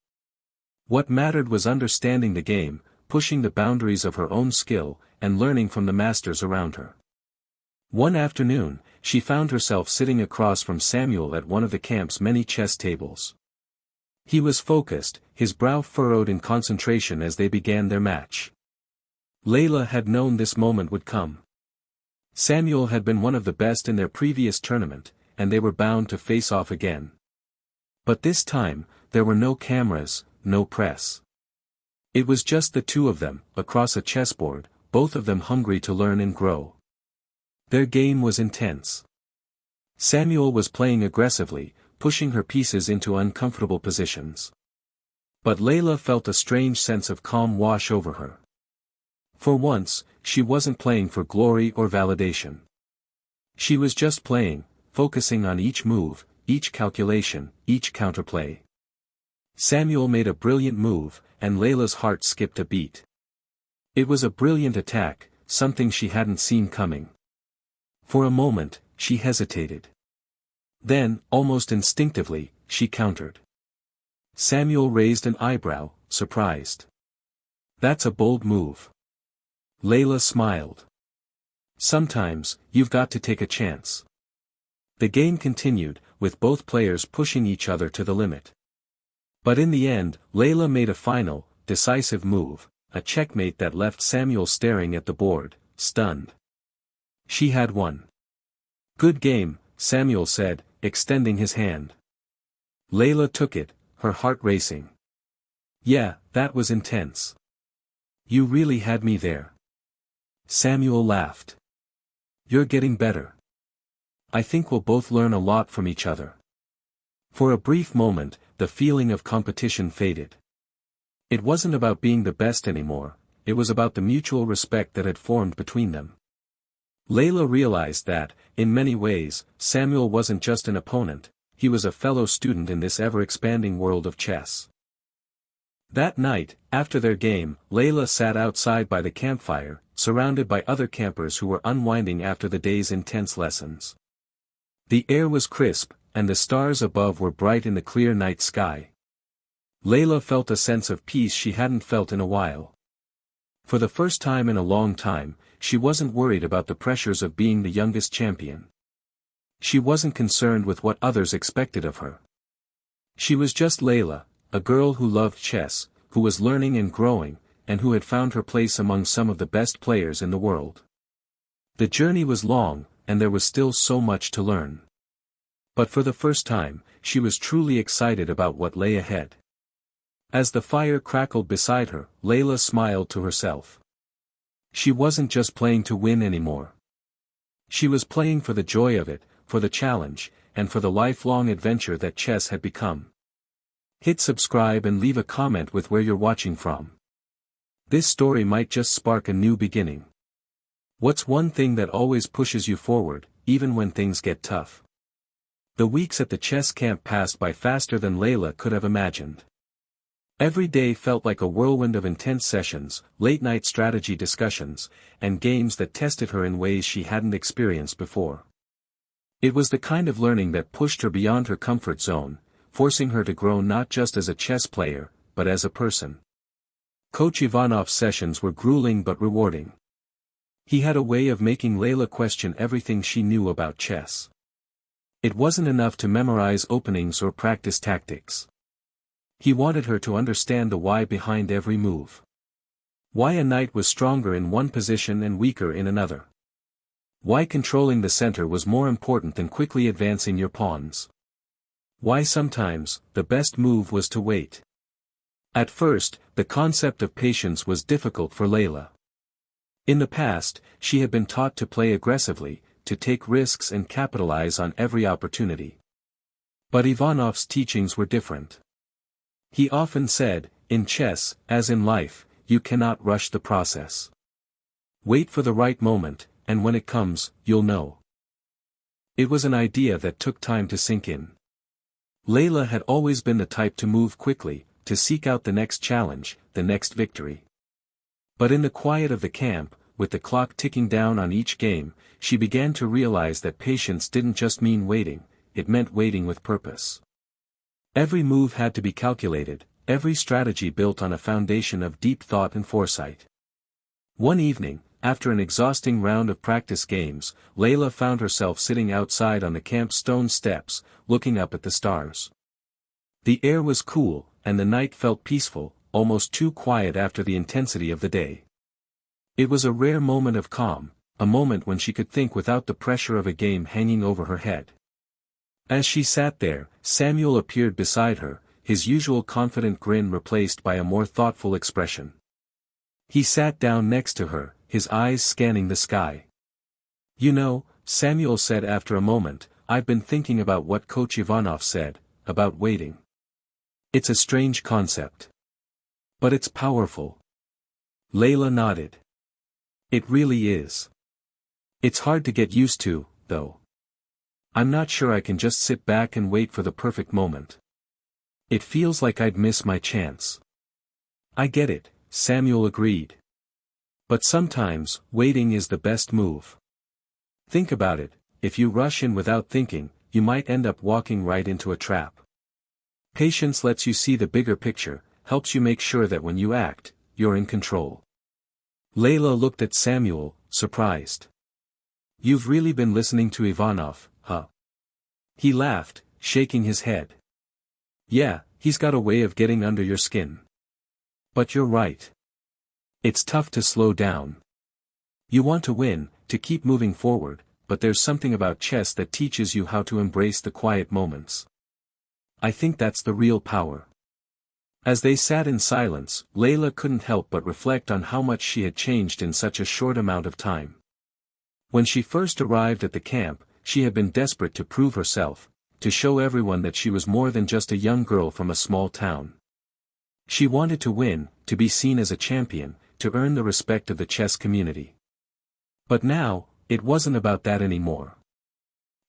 What mattered was understanding the game, pushing the boundaries of her own skill, and learning from the masters around her. One afternoon, she found herself sitting across from Samuel at one of the camp's many chess tables. He was focused, his brow furrowed in concentration as they began their match. Layla had known this moment would come. Samuel had been one of the best in their previous tournament, and they were bound to face off again. But this time, there were no cameras, no press. It was just the two of them, across a chessboard, both of them hungry to learn and grow. Their game was intense. Samuel was playing aggressively, pushing her pieces into uncomfortable positions. But Layla felt a strange sense of calm wash over her. For once, she wasn't playing for glory or validation. She was just playing, focusing on each move, each calculation, each counterplay. Samuel made a brilliant move, and Layla's heart skipped a beat. It was a brilliant attack, something she hadn't seen coming. For a moment, she hesitated. Then, almost instinctively, she countered. Samuel raised an eyebrow, surprised. "That's a bold move." Layla smiled. "Sometimes, you've got to take a chance." The game continued, with both players pushing each other to the limit. But in the end, Layla made a final, decisive move, a checkmate that left Samuel staring at the board, stunned. She had won. "Good game," Samuel said, extending his hand. Layla took it, her heart racing. "Yeah, that was intense. You really had me there." Samuel laughed. "You're getting better. I think we'll both learn a lot from each other." For a brief moment, the feeling of competition faded. It wasn't about being the best anymore, it was about the mutual respect that had formed between them. Layla realized that, in many ways, Samuel wasn't just an opponent, he was a fellow student in this ever-expanding world of chess. That night, after their game, Layla sat outside by the campfire, surrounded by other campers who were unwinding after the day's intense lessons. The air was crisp, and the stars above were bright in the clear night sky. Layla felt a sense of peace she hadn't felt in a while. For the first time in a long time, she wasn't worried about the pressures of being the youngest champion. She wasn't concerned with what others expected of her. She was just Layla, a girl who loved chess, who was learning and growing, and who had found her place among some of the best players in the world. The journey was long, and there was still so much to learn. But for the first time, she was truly excited about what lay ahead. As the fire crackled beside her, Layla smiled to herself. She wasn't just playing to win anymore. She was playing for the joy of it, for the challenge, and for the lifelong adventure that chess had become. Hit subscribe and leave a comment with where you're watching from. This story might just spark a new beginning. What's one thing that always pushes you forward, even when things get tough? The weeks at the chess camp passed by faster than Layla could have imagined. Every day felt like a whirlwind of intense sessions, late-night strategy discussions, and games that tested her in ways she hadn't experienced before. It was the kind of learning that pushed her beyond her comfort zone, forcing her to grow not just as a chess player, but as a person. Coach Ivanov's sessions were grueling but rewarding. He had a way of making Layla question everything she knew about chess. It wasn't enough to memorize openings or practice tactics. He wanted her to understand the why behind every move. Why a knight was stronger in one position and weaker in another. Why controlling the center was more important than quickly advancing your pawns. Why sometimes, the best move was to wait. At first, the concept of patience was difficult for Layla. In the past, she had been taught to play aggressively, to take risks and capitalize on every opportunity. But Ivanov's teachings were different. He often said, in chess, as in life, you cannot rush the process. Wait for the right moment, and when it comes, you'll know. It was an idea that took time to sink in. Layla had always been the type to move quickly, to seek out the next challenge, the next victory. But in the quiet of the camp, with the clock ticking down on each game, she began to realize that patience didn't just mean waiting, it meant waiting with purpose. Every move had to be calculated, every strategy built on a foundation of deep thought and foresight. One evening, after an exhausting round of practice games, Layla found herself sitting outside on the camp's stone steps, looking up at the stars. The air was cool, and the night felt peaceful, almost too quiet after the intensity of the day. It was a rare moment of calm, a moment when she could think without the pressure of a game hanging over her head. As she sat there, Samuel appeared beside her, his usual confident grin replaced by a more thoughtful expression. He sat down next to her, his eyes scanning the sky. "You know," Samuel said after a moment, "I've been thinking about what Coach Ivanov said, about waiting. It's a strange concept. But it's powerful." Layla nodded. "It really is. It's hard to get used to, though. I'm not sure I can just sit back and wait for the perfect moment. It feels like I'd miss my chance." "I get it," Samuel agreed. "But sometimes, waiting is the best move. Think about it, if you rush in without thinking, you might end up walking right into a trap. Patience lets you see the bigger picture, helps you make sure that when you act, you're in control." Layla looked at Samuel, surprised. "You've really been listening to Ivanov, huh?" He laughed, shaking his head. "Yeah, he's got a way of getting under your skin. But you're right. It's tough to slow down. You want to win, to keep moving forward, but there's something about chess that teaches you how to embrace the quiet moments. I think that's the real power." As they sat in silence, Layla couldn't help but reflect on how much she had changed in such a short amount of time. When she first arrived at the camp, she had been desperate to prove herself, to show everyone that she was more than just a young girl from a small town. She wanted to win, to be seen as a champion, to earn the respect of the chess community. But now, it wasn't about that anymore.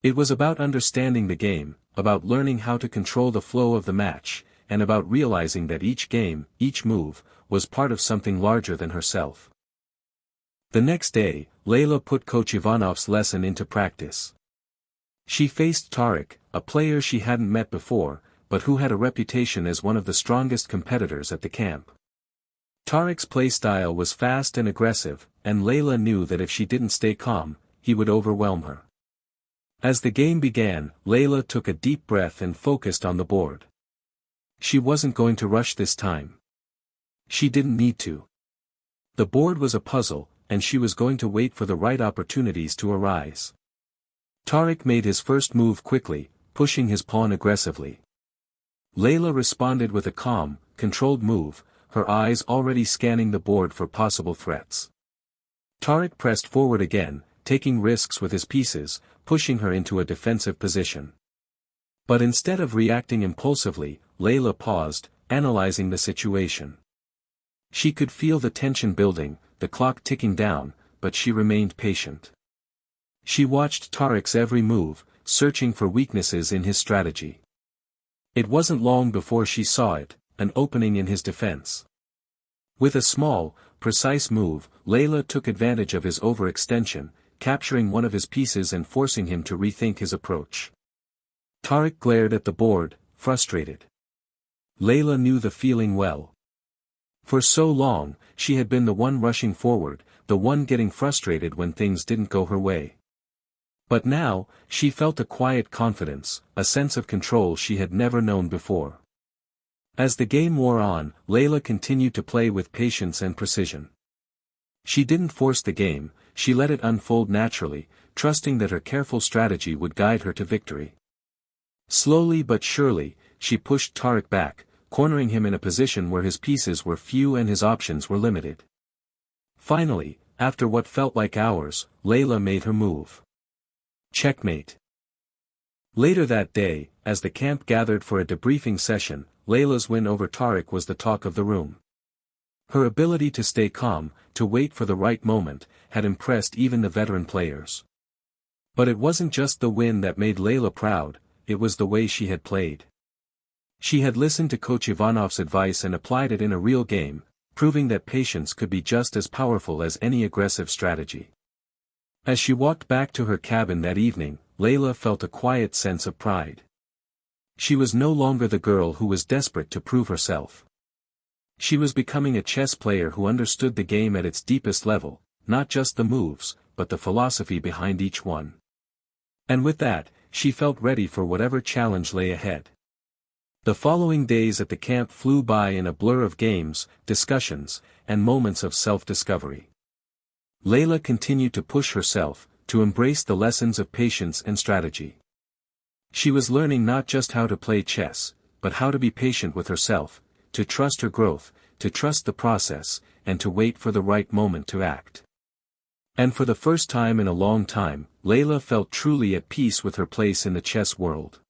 It was about understanding the game, about learning how to control the flow of the match, and about realizing that each game, each move, was part of something larger than herself. The next day, Layla put Coach Ivanov's lesson into practice. She faced Tarek, a player she hadn't met before, but who had a reputation as one of the strongest competitors at the camp. Tarek's playstyle was fast and aggressive, and Layla knew that if she didn't stay calm, he would overwhelm her. As the game began, Layla took a deep breath and focused on the board. She wasn't going to rush this time. She didn't need to. The board was a puzzle, and she was going to wait for the right opportunities to arise. Tarek made his first move quickly, pushing his pawn aggressively. Layla responded with a calm, controlled move, her eyes already scanning the board for possible threats. Tarek pressed forward again, taking risks with his pieces, pushing her into a defensive position. But instead of reacting impulsively, Layla paused, analyzing the situation. She could feel the tension building, the clock ticking down, but she remained patient. She watched Tarek's every move, searching for weaknesses in his strategy. It wasn't long before she saw it, an opening in his defense. With a small, precise move, Layla took advantage of his overextension, capturing one of his pieces and forcing him to rethink his approach. Tarek glared at the board, frustrated. Layla knew the feeling well. For so long, she had been the one rushing forward, the one getting frustrated when things didn't go her way. But now, she felt a quiet confidence, a sense of control she had never known before. As the game wore on, Layla continued to play with patience and precision. She didn't force the game, she let it unfold naturally, trusting that her careful strategy would guide her to victory. Slowly but surely, she pushed Tarek back, cornering him in a position where his pieces were few and his options were limited. Finally, after what felt like hours, Layla made her move. Checkmate. Later that day, as the camp gathered for a debriefing session, Layla's win over Tarek was the talk of the room. Her ability to stay calm, to wait for the right moment, had impressed even the veteran players. But it wasn't just the win that made Layla proud, it was the way she had played. She had listened to Coach Ivanov's advice and applied it in a real game, proving that patience could be just as powerful as any aggressive strategy. As she walked back to her cabin that evening, Layla felt a quiet sense of pride. She was no longer the girl who was desperate to prove herself. She was becoming a chess player who understood the game at its deepest level, not just the moves, but the philosophy behind each one. And with that, she felt ready for whatever challenge lay ahead. The following days at the camp flew by in a blur of games, discussions, and moments of self-discovery. Layla continued to push herself, to embrace the lessons of patience and strategy. She was learning not just how to play chess, but how to be patient with herself, to trust her growth, to trust the process, and to wait for the right moment to act. And for the first time in a long time, Layla felt truly at peace with her place in the chess world.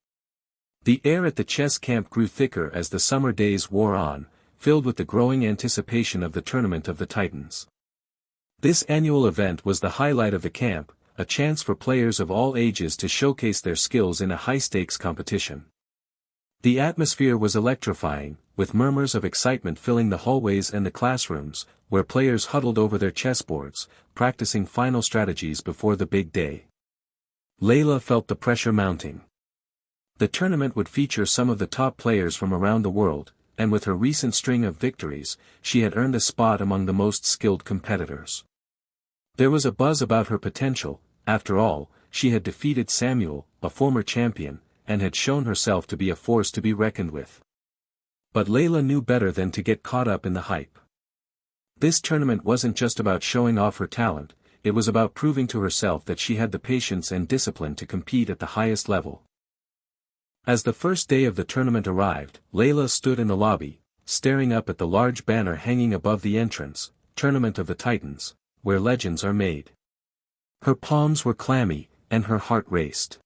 The air at the chess camp grew thicker as the summer days wore on, filled with the growing anticipation of the Tournament of the Titans. This annual event was the highlight of the camp, a chance for players of all ages to showcase their skills in a high-stakes competition. The atmosphere was electrifying, with murmurs of excitement filling the hallways and the classrooms, where players huddled over their chessboards, practicing final strategies before the big day. Layla felt the pressure mounting. The tournament would feature some of the top players from around the world, and with her recent string of victories, she had earned a spot among the most skilled competitors. There was a buzz about her potential. After all, she had defeated Samuel, a former champion, and had shown herself to be a force to be reckoned with. But Layla knew better than to get caught up in the hype. This tournament wasn't just about showing off her talent, it was about proving to herself that she had the patience and discipline to compete at the highest level. As the first day of the tournament arrived, Layla stood in the lobby, staring up at the large banner hanging above the entrance, Tournament of the Titans, where legends are made. Her palms were clammy, and her heart raced.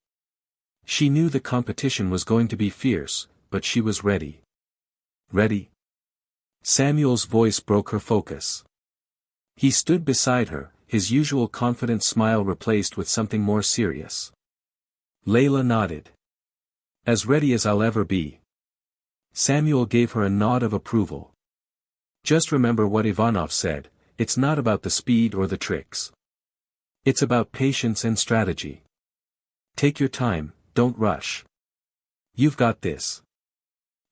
She knew the competition was going to be fierce, but she was ready. Ready? Samuel's voice broke her focus. He stood beside her, his usual confident smile replaced with something more serious. Layla nodded. As ready as I'll ever be. Samuel gave her a nod of approval. Just remember what Ivanov said, it's not about the speed or the tricks. It's about patience and strategy. Take your time, don't rush. You've got this.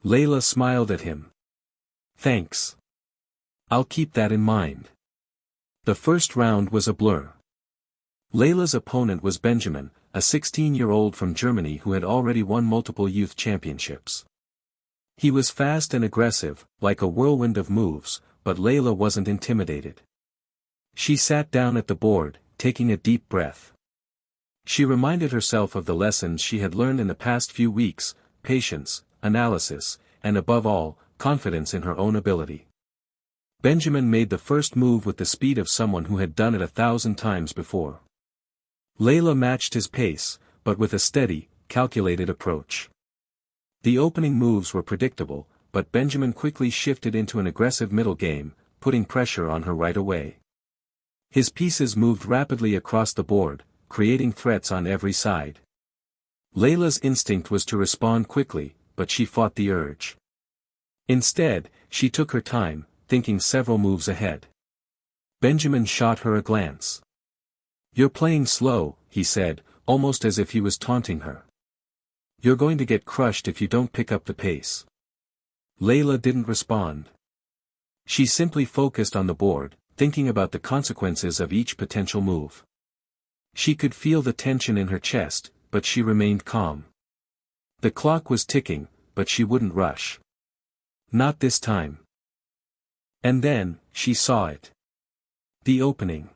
Layla smiled at him. Thanks. I'll keep that in mind. The first round was a blur. Layla's opponent was Benjamin, a 16-year-old from Germany who had already won multiple youth championships. He was fast and aggressive, like a whirlwind of moves, but Layla wasn't intimidated. She sat down at the board, taking a deep breath. She reminded herself of the lessons she had learned in the past few weeks: patience, analysis, and above all, confidence in her own ability. Benjamin made the first move with the speed of someone who had done it 1,000 times before. Layla matched his pace, but with a steady, calculated approach. The opening moves were predictable, but Benjamin quickly shifted into an aggressive middle game, putting pressure on her right away. His pieces moved rapidly across the board, creating threats on every side. Layla's instinct was to respond quickly, but she fought the urge. Instead, she took her time, thinking several moves ahead. Benjamin shot her a glance. "You're playing slow," he said, almost as if he was taunting her. "You're going to get crushed if you don't pick up the pace." Layla didn't respond. She simply focused on the board, thinking about the consequences of each potential move. She could feel the tension in her chest, but she remained calm. The clock was ticking, but she wouldn't rush. Not this time. And then, she saw it. The opening.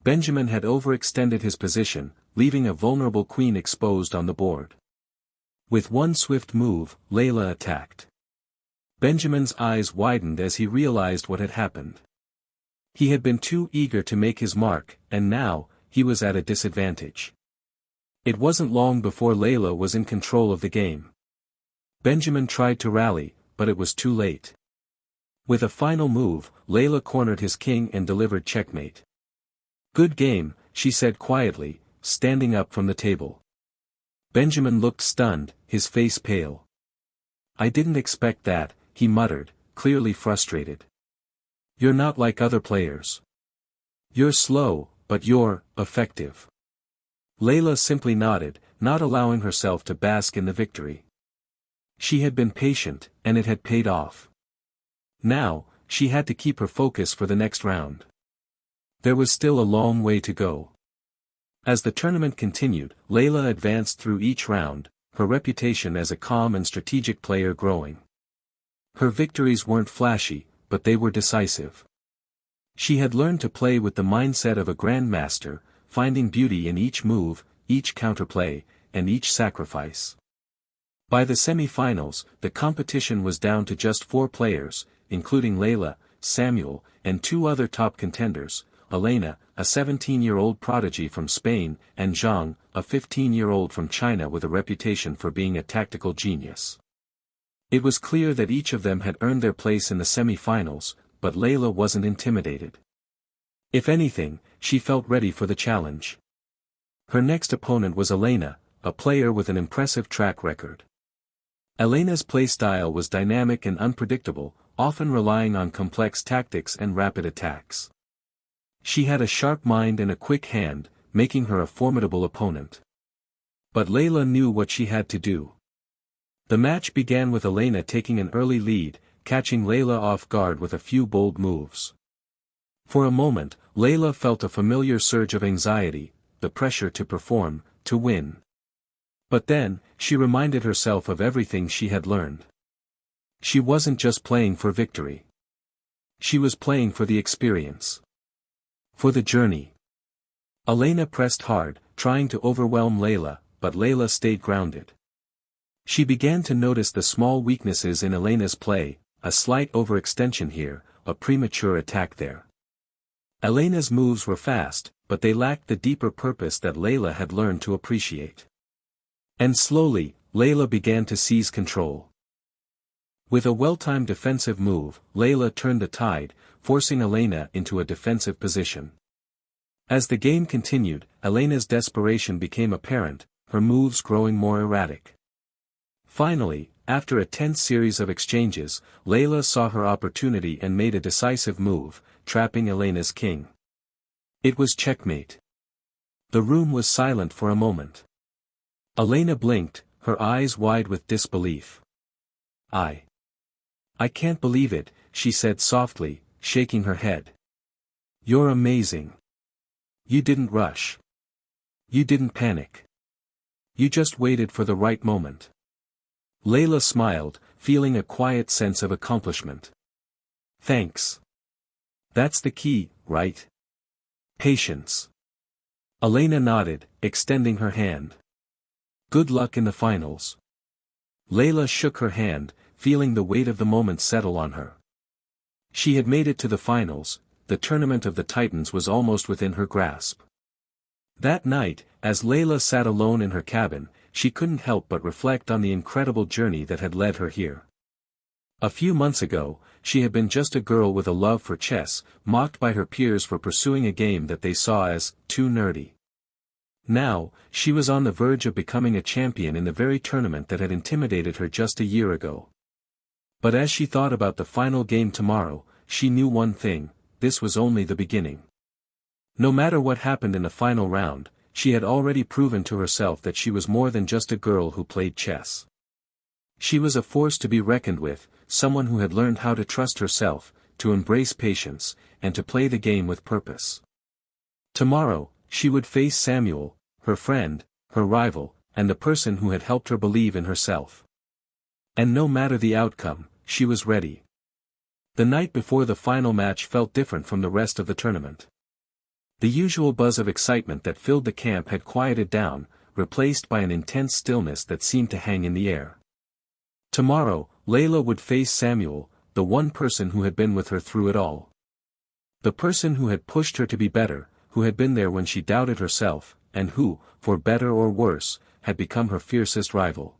Benjamin had overextended his position, leaving a vulnerable queen exposed on the board. With one swift move, Layla attacked. Benjamin's eyes widened as he realized what had happened. He had been too eager to make his mark, and now, he was at a disadvantage. It wasn't long before Layla was in control of the game. Benjamin tried to rally, but it was too late. With a final move, Layla cornered his king and delivered checkmate. "Good game," she said quietly, standing up from the table. Benjamin looked stunned, his face pale. "I didn't expect that," he muttered, clearly frustrated. "You're not like other players. You're slow, but you're effective." Layla simply nodded, not allowing herself to bask in the victory. She had been patient, and it had paid off. Now, she had to keep her focus for the next round. There was still a long way to go. As the tournament continued, Layla advanced through each round, her reputation as a calm and strategic player growing. Her victories weren't flashy, but they were decisive. She had learned to play with the mindset of a grandmaster, finding beauty in each move, each counterplay, and each sacrifice. By the semifinals, the competition was down to just 4 players, including Layla, Samuel, and 2 other top contenders, Elena, a 17-year-old prodigy from Spain, and Zhang, a 15-year-old from China with a reputation for being a tactical genius. It was clear that each of them had earned their place in the semi-finals, but Layla wasn't intimidated. If anything, she felt ready for the challenge. Her next opponent was Elena, a player with an impressive track record. Elena's playstyle was dynamic and unpredictable, often relying on complex tactics and rapid attacks. She had a sharp mind and a quick hand, making her a formidable opponent. But Layla knew what she had to do. The match began with Elena taking an early lead, catching Layla off guard with a few bold moves. For a moment, Layla felt a familiar surge of anxiety, the pressure to perform, to win. But then, she reminded herself of everything she had learned. She wasn't just playing for victory. She was playing for the experience. For the journey. Elena pressed hard, trying to overwhelm Layla, but Layla stayed grounded. She began to notice the small weaknesses in Elena's play, a slight overextension here, a premature attack there. Elena's moves were fast, but they lacked the deeper purpose that Layla had learned to appreciate. And slowly, Layla began to seize control. With a well-timed defensive move, Layla turned the tide, forcing Elena into a defensive position. As the game continued, Elena's desperation became apparent, her moves growing more erratic. Finally, after a tense series of exchanges, Layla saw her opportunity and made a decisive move, trapping Elena's king. It was checkmate. The room was silent for a moment. Elena blinked, her eyes wide with disbelief. I can't believe it," she said softly, shaking her head. "You're amazing. You didn't rush. You didn't panic. You just waited for the right moment." Layla smiled, feeling a quiet sense of accomplishment. "Thanks. That's the key, right? Patience." Elena nodded, extending her hand. "Good luck in the finals." Layla shook her hand, feeling the weight of the moment settle on her. She had made it to the finals, the tournament of the Titans was almost within her grasp. That night, as Layla sat alone in her cabin, she couldn't help but reflect on the incredible journey that had led her here. A few months ago, she had been just a girl with a love for chess, mocked by her peers for pursuing a game that they saw as too nerdy. Now, she was on the verge of becoming a champion in the very tournament that had intimidated her just a year ago. But as she thought about the final game tomorrow, she knew one thing: this was only the beginning. No matter what happened in the final round, she had already proven to herself that she was more than just a girl who played chess. She was a force to be reckoned with, someone who had learned how to trust herself, to embrace patience, and to play the game with purpose. Tomorrow, she would face Samuel, her friend, her rival, and the person who had helped her believe in herself. And no matter the outcome, she was ready. The night before the final match felt different from the rest of the tournament. The usual buzz of excitement that filled the camp had quieted down, replaced by an intense stillness that seemed to hang in the air. Tomorrow, Layla would face Samuel, the one person who had been with her through it all. The person who had pushed her to be better, who had been there when she doubted herself, and who, for better or worse, had become her fiercest rival.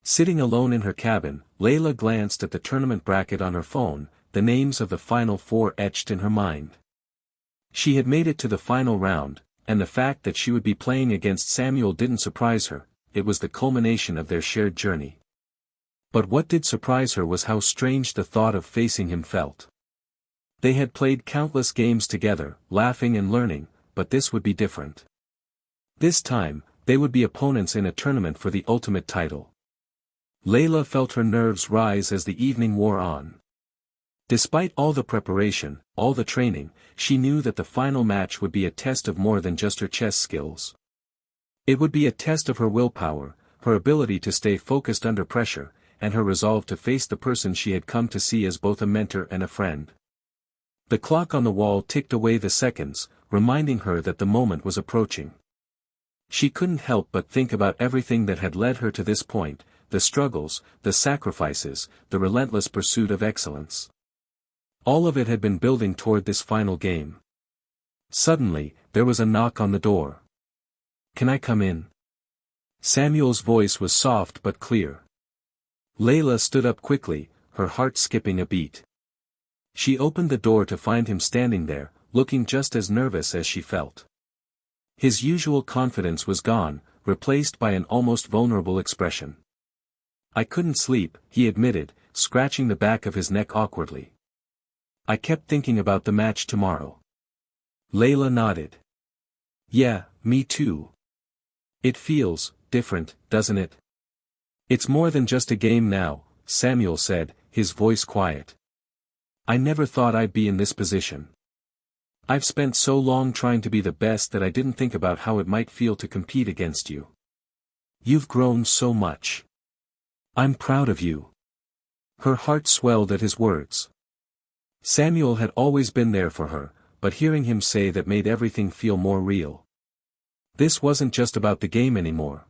Sitting alone in her cabin, Layla glanced at the tournament bracket on her phone, the names of the final four etched in her mind. She had made it to the final round, and the fact that she would be playing against Samuel didn't surprise her, it was the culmination of their shared journey. But what did surprise her was how strange the thought of facing him felt. They had played countless games together, laughing and learning, but this would be different. This time, they would be opponents in a tournament for the ultimate title. Layla felt her nerves rise as the evening wore on. Despite all the preparation, all the training, she knew that the final match would be a test of more than just her chess skills. It would be a test of her willpower, her ability to stay focused under pressure, and her resolve to face the person she had come to see as both a mentor and a friend. The clock on the wall ticked away the seconds, reminding her that the moment was approaching. She couldn't help but think about everything that had led her to this point, the struggles, the sacrifices, the relentless pursuit of excellence. All of it had been building toward this final game. Suddenly, there was a knock on the door. "Can I come in?" Samuel's voice was soft but clear. Layla stood up quickly, her heart skipping a beat. She opened the door to find him standing there, looking just as nervous as she felt. His usual confidence was gone, replaced by an almost vulnerable expression. "I couldn't sleep," he admitted, scratching the back of his neck awkwardly. "I kept thinking about the match tomorrow." Layla nodded. "Yeah, me too. It feels different, doesn't it?" "It's more than just a game now," Samuel said, his voice quiet. "I never thought I'd be in this position. I've spent so long trying to be the best that I didn't think about how it might feel to compete against you. You've grown so much. I'm proud of you." Her heart swelled at his words. Samuel had always been there for her, but hearing him say that made everything feel more real. This wasn't just about the game anymore.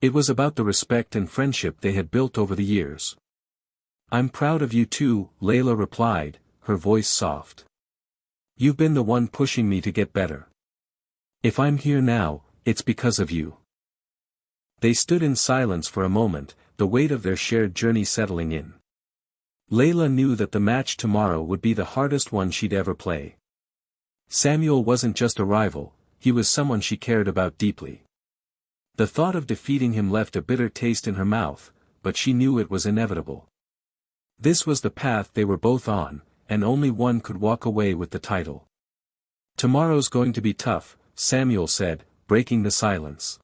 It was about the respect and friendship they had built over the years. "I'm proud of you too," Layla replied, her voice soft. "You've been the one pushing me to get better. If I'm here now, it's because of you." They stood in silence for a moment, the weight of their shared journey settling in. Layla knew that the match tomorrow would be the hardest one she'd ever play. Samuel wasn't just a rival, he was someone she cared about deeply. The thought of defeating him left a bitter taste in her mouth, but she knew it was inevitable. This was the path they were both on, and only one could walk away with the title. "Tomorrow's going to be tough," Samuel said, breaking the silence.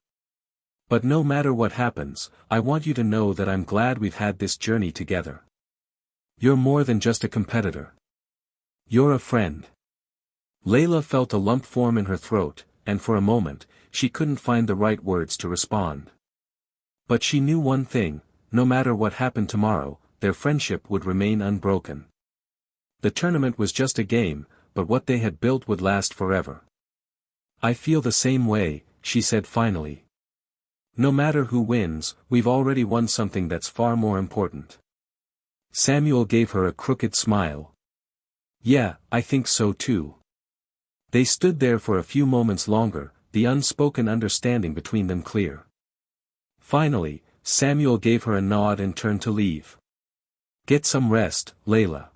"But no matter what happens, I want you to know that I'm glad we've had this journey together. You're more than just a competitor. You're a friend." Layla felt a lump form in her throat, and for a moment, she couldn't find the right words to respond. But she knew one thing, no matter what happened tomorrow, their friendship would remain unbroken. The tournament was just a game, but what they had built would last forever. "I feel the same way," she said finally. "No matter who wins, we've already won something that's far more important." Samuel gave her a crooked smile. "Yeah, I think so too." They stood there for a few moments longer, the unspoken understanding between them clear. Finally, Samuel gave her a nod and turned to leave. "Get some rest, Layla.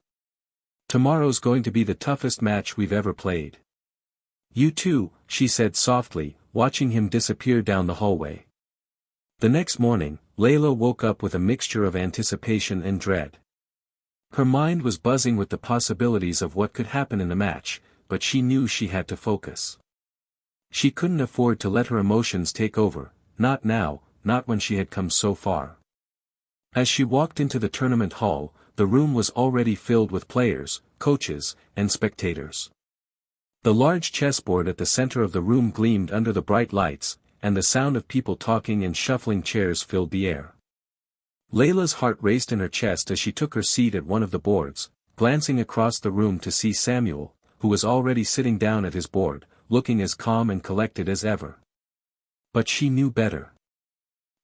Tomorrow's going to be the toughest match we've ever played." "You too," she said softly, watching him disappear down the hallway. The next morning, Layla woke up with a mixture of anticipation and dread. Her mind was buzzing with the possibilities of what could happen in the match, but she knew she had to focus. She couldn't afford to let her emotions take over, not now, not when she had come so far. As she walked into the tournament hall, the room was already filled with players, coaches, and spectators. The large chessboard at the center of the room gleamed under the bright lights, and the sound of people talking and shuffling chairs filled the air. Layla's heart raced in her chest as she took her seat at one of the boards, glancing across the room to see Samuel, who was already sitting down at his board, looking as calm and collected as ever. But she knew better.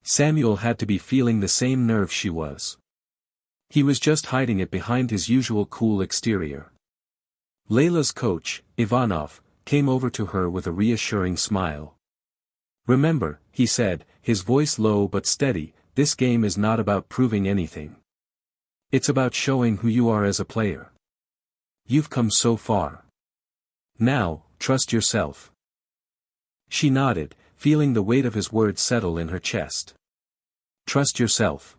Samuel had to be feeling the same nerve she was. He was just hiding it behind his usual cool exterior. Layla's coach, Ivanov, came over to her with a reassuring smile. "Remember," he said, his voice low but steady, this game is not about proving anything. It's about showing who you are as a player. You've come so far. Now, trust yourself. She nodded, feeling the weight of his words settle in her chest. Trust yourself.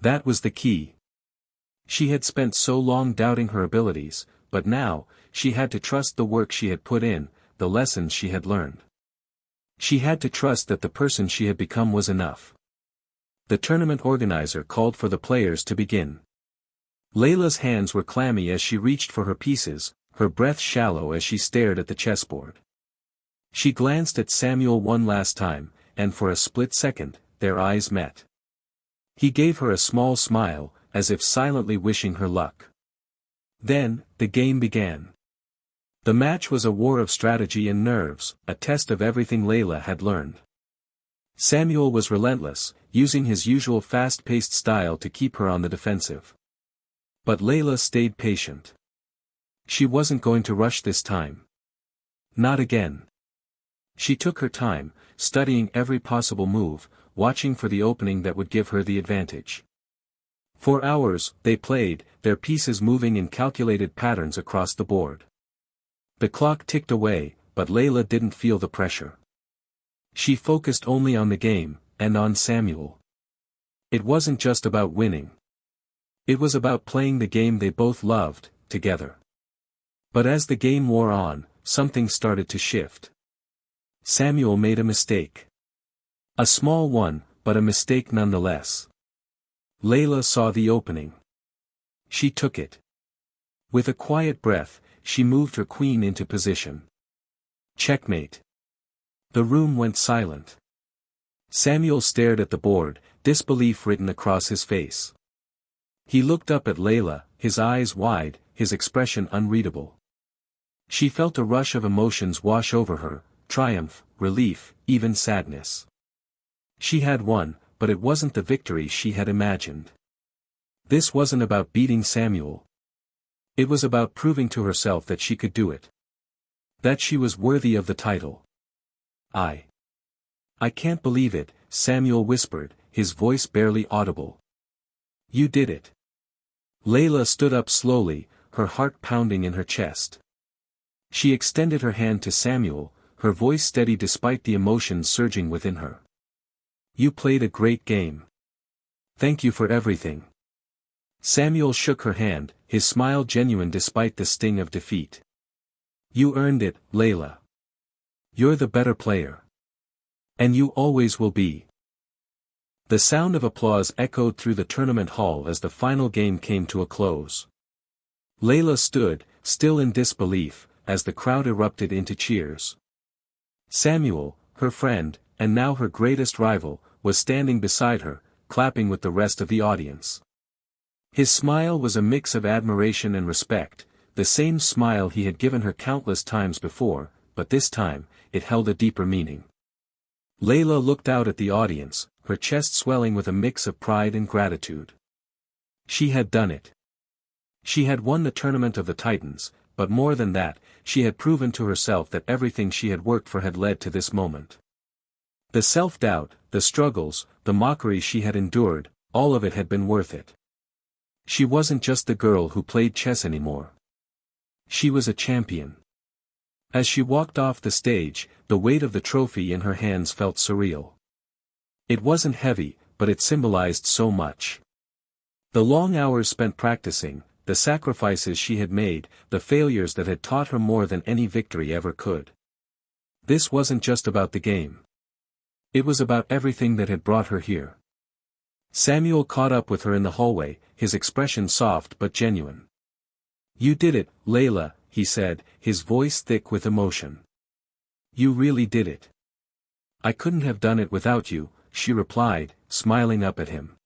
That was the key. She had spent so long doubting her abilities, but now, she had to trust the work she had put in, the lessons she had learned. She had to trust that the person she had become was enough. The tournament organizer called for the players to begin. Layla's hands were clammy as she reached for her pieces, her breath shallow as she stared at the chessboard. She glanced at Samuel one last time, and for a split second, their eyes met. He gave her a small smile, as if silently wishing her luck. Then, the game began. The match was a war of strategy and nerves, a test of everything Layla had learned. Samuel was relentless, using his usual fast-paced style to keep her on the defensive. But Layla stayed patient. She wasn't going to rush this time. Not again. She took her time, studying every possible move, watching for the opening that would give her the advantage. For hours, they played, their pieces moving in calculated patterns across the board. The clock ticked away, but Layla didn't feel the pressure. She focused only on the game, and on Samuel. It wasn't just about winning. It was about playing the game they both loved, together. But as the game wore on, something started to shift. Samuel made a mistake. A small one, but a mistake nonetheless. Layla saw the opening. She took it. With a quiet breath, she moved her queen into position. Checkmate. The room went silent. Samuel stared at the board, disbelief written across his face. He looked up at Layla, his eyes wide, his expression unreadable. She felt a rush of emotions wash over her, triumph, relief, even sadness. She had won, but it wasn't the victory she had imagined. This wasn't about beating Samuel. It was about proving to herself that she could do it. That she was worthy of the title. I can't believe it, Samuel whispered, his voice barely audible. You did it. Layla stood up slowly, her heart pounding in her chest. She extended her hand to Samuel, her voice steady despite the emotions surging within her. You played a great game. Thank you for everything. Samuel shook her hand, his smile genuine despite the sting of defeat. You earned it, Layla. You're the better player. And you always will be. The sound of applause echoed through the tournament hall as the final game came to a close. Layla stood, still in disbelief, as the crowd erupted into cheers. Samuel, her friend, and now her greatest rival, was standing beside her, clapping with the rest of the audience. His smile was a mix of admiration and respect, the same smile he had given her countless times before, but this time, it held a deeper meaning. Layla looked out at the audience, her chest swelling with a mix of pride and gratitude. She had done it. She had won the Tournament of the Titans, but more than that, she had proven to herself that everything she had worked for had led to this moment. The self-doubt, the struggles, the mockery she had endured, all of it had been worth it. She wasn't just the girl who played chess anymore. She was a champion. As she walked off the stage, the weight of the trophy in her hands felt surreal. It wasn't heavy, but it symbolized so much. The long hours spent practicing, the sacrifices she had made, the failures that had taught her more than any victory ever could. This wasn't just about the game. It was about everything that had brought her here. Samuel caught up with her in the hallway, his expression soft but genuine. You did it, Layla, he said, his voice thick with emotion. You really did it. I couldn't have done it without you, she replied, smiling up at him.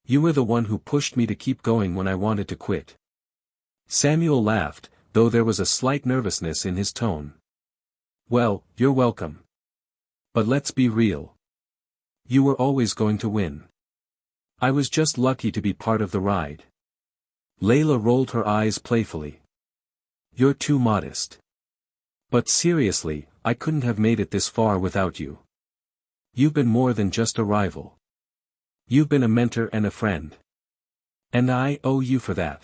You were the one who pushed me to keep going when I wanted to quit. Samuel laughed, though there was a slight nervousness in his tone. Well, you're welcome. But let's be real. You were always going to win. I was just lucky to be part of the ride. Layla rolled her eyes playfully. You're too modest. But seriously, I couldn't have made it this far without you. You've been more than just a rival. You've been a mentor and a friend. And I owe you for that.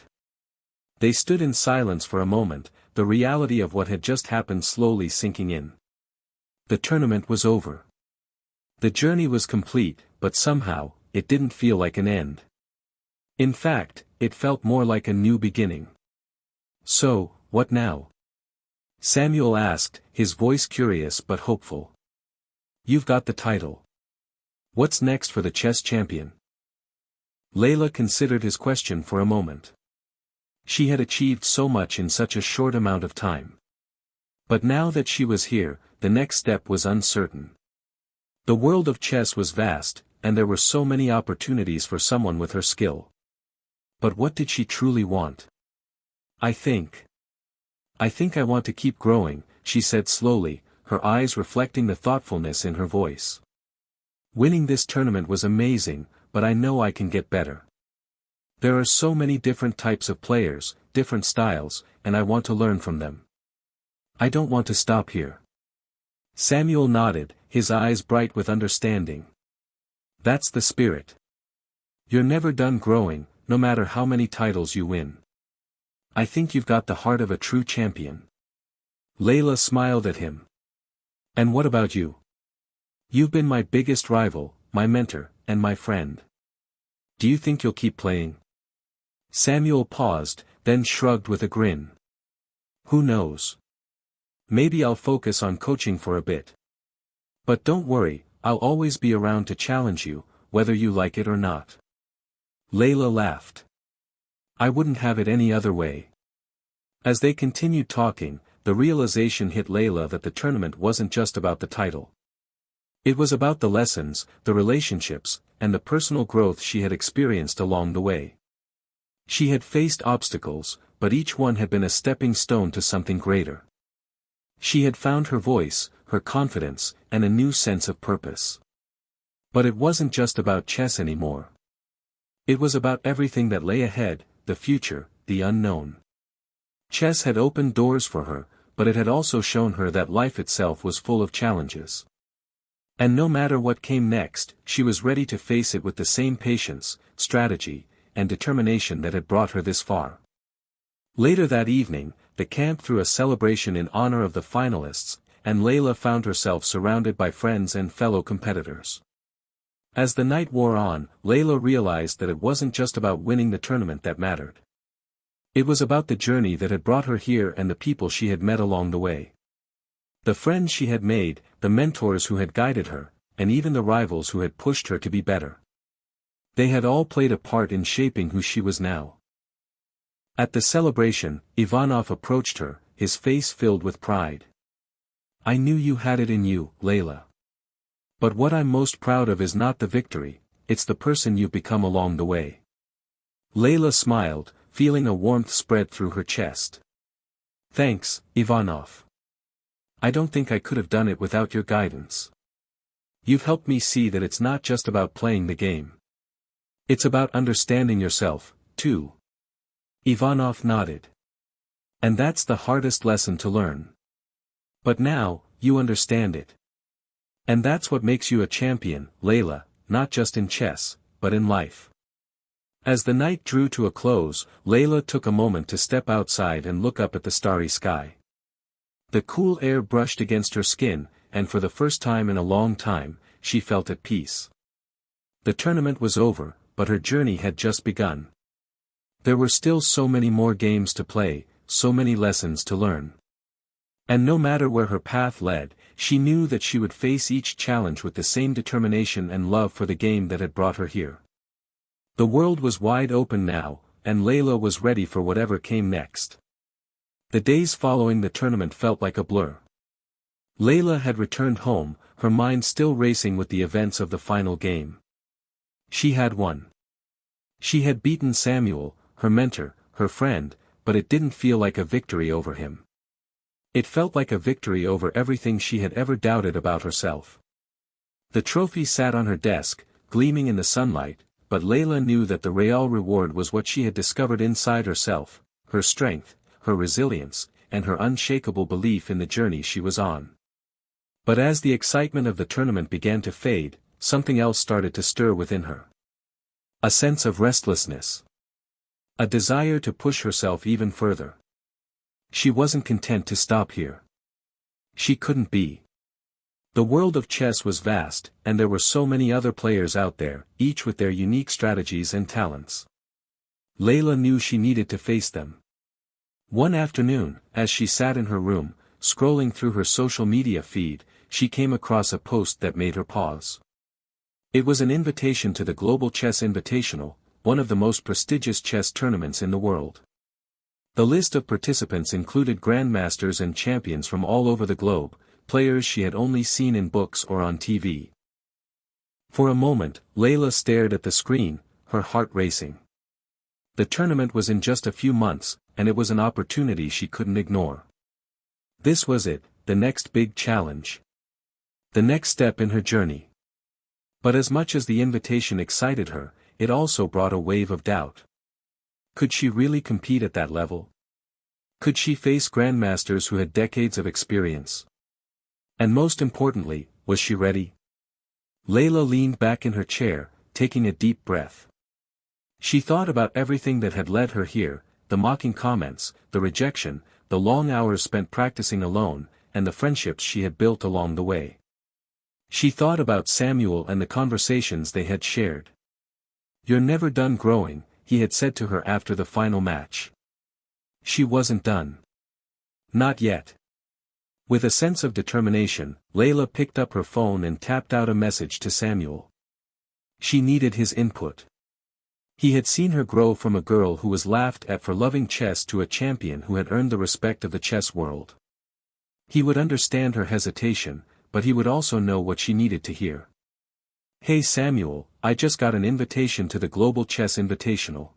They stood in silence for a moment, the reality of what had just happened slowly sinking in. The tournament was over. The journey was complete, but somehow, it didn't feel like an end. In fact, it felt more like a new beginning. So, what now? Samuel asked, his voice curious but hopeful. You've got the title. What's next for the chess champion? Layla considered his question for a moment. She had achieved so much in such a short amount of time. But now that she was here, the next step was uncertain. The world of chess was vast, and there were so many opportunities for someone with her skill. But what did she truly want? I think I want to keep growing, she said slowly, her eyes reflecting the thoughtfulness in her voice. Winning this tournament was amazing, but I know I can get better. There are so many different types of players, different styles, and I want to learn from them. I don't want to stop here. Samuel nodded, his eyes bright with understanding. That's the spirit. You're never done growing, no matter how many titles you win. I think you've got the heart of a true champion. Layla smiled at him. And what about you? You've been my biggest rival, my mentor, and my friend. Do you think you'll keep playing? Samuel paused, then shrugged with a grin. Who knows? Maybe I'll focus on coaching for a bit. But don't worry, I'll always be around to challenge you, whether you like it or not. Layla laughed. I wouldn't have it any other way. As they continued talking, the realization hit Layla that the tournament wasn't just about the title. It was about the lessons, the relationships, and the personal growth she had experienced along the way. She had faced obstacles, but each one had been a stepping stone to something greater. She had found her voice, her confidence, and a new sense of purpose. But it wasn't just about chess anymore. It was about everything that lay ahead, the future, the unknown. Chess had opened doors for her, but it had also shown her that life itself was full of challenges. And no matter what came next, she was ready to face it with the same patience, strategy, and determination that had brought her this far. Later that evening, the camp threw a celebration in honor of the finalists, and Layla found herself surrounded by friends and fellow competitors. As the night wore on, Layla realized that it wasn't just about winning the tournament that mattered. It was about the journey that had brought her here and the people she had met along the way. The friends she had made, the mentors who had guided her, and even the rivals who had pushed her to be better. They had all played a part in shaping who she was now. At the celebration, Ivanov approached her, his face filled with pride. I knew you had it in you, Layla. But what I'm most proud of is not the victory, it's the person you've become along the way. Layla smiled, feeling a warmth spread through her chest. Thanks, Ivanov. I don't think I could have done it without your guidance. You've helped me see that it's not just about playing the game. It's about understanding yourself, too. Ivanov nodded. And that's the hardest lesson to learn. But now, you understand it. And that's what makes you a champion, Layla, not just in chess, but in life. As the night drew to a close, Layla took a moment to step outside and look up at the starry sky. The cool air brushed against her skin, and for the first time in a long time, she felt at peace. The tournament was over, but her journey had just begun. There were still so many more games to play, so many lessons to learn. And no matter where her path led, she knew that she would face each challenge with the same determination and love for the game that had brought her here. The world was wide open now, and Layla was ready for whatever came next. The days following the tournament felt like a blur. Layla had returned home, her mind still racing with the events of the final game. She had won. She had beaten Samuel, her mentor, her friend, but it didn't feel like a victory over him. It felt like a victory over everything she had ever doubted about herself. The trophy sat on her desk, gleaming in the sunlight, but Layla knew that the real reward was what she had discovered inside herself, her strength, her resilience, and her unshakable belief in the journey she was on. But as the excitement of the tournament began to fade, something else started to stir within her. A sense of restlessness. A desire to push herself even further. She wasn't content to stop here. She couldn't be. The world of chess was vast, and there were so many other players out there, each with their unique strategies and talents. Layla knew she needed to face them. One afternoon, as she sat in her room, scrolling through her social media feed, she came across a post that made her pause. It was an invitation to the Global Chess Invitational, one of the most prestigious chess tournaments in the world. The list of participants included grandmasters and champions from all over the globe, players she had only seen in books or on TV. For a moment, Layla stared at the screen, her heart racing. The tournament was in just a few months, and it was an opportunity she couldn't ignore. This was it, the next big challenge. The next step in her journey. But as much as the invitation excited her, it also brought a wave of doubt. Could she really compete at that level? Could she face grandmasters who had decades of experience? And most importantly, was she ready? Layla leaned back in her chair, taking a deep breath. She thought about everything that had led her here, the mocking comments, the rejection, the long hours spent practicing alone, and the friendships she had built along the way. She thought about Samuel and the conversations they had shared. "You're never done growing," he had said to her after the final match. She wasn't done. Not yet. With a sense of determination, Layla picked up her phone and tapped out a message to Samuel. She needed his input. He had seen her grow from a girl who was laughed at for loving chess to a champion who had earned the respect of the chess world. He would understand her hesitation, but he would also know what she needed to hear. "Hey Samuel, I just got an invitation to the Global Chess Invitational.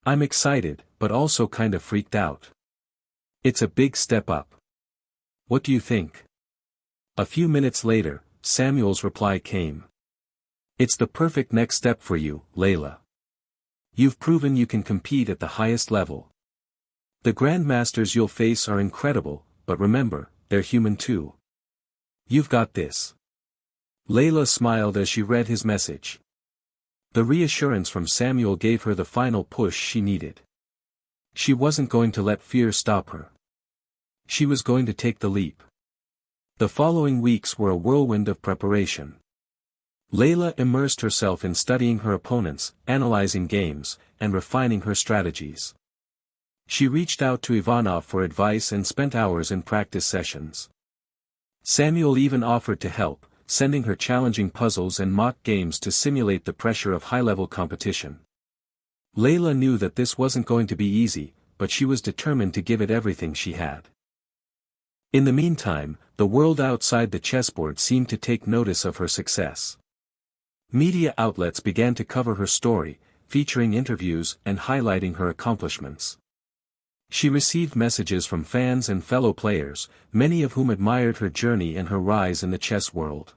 I'm excited, but also kinda freaked out. It's a big step up. What do you think?" A few minutes later, Samuel's reply came. "It's the perfect next step for you, Layla. You've proven you can compete at the highest level. The grandmasters you'll face are incredible, but remember, they're human too. You've got this." Layla smiled as she read his message. The reassurance from Samuel gave her the final push she needed. She wasn't going to let fear stop her. She was going to take the leap. The following weeks were a whirlwind of preparation. Layla immersed herself in studying her opponents, analyzing games, and refining her strategies. She reached out to Ivanov for advice and spent hours in practice sessions. Samuel even offered to help, sending her challenging puzzles and mock games to simulate the pressure of high-level competition. Layla knew that this wasn't going to be easy, but she was determined to give it everything she had. In the meantime, the world outside the chessboard seemed to take notice of her success. Media outlets began to cover her story, featuring interviews and highlighting her accomplishments. She received messages from fans and fellow players, many of whom admired her journey and her rise in the chess world.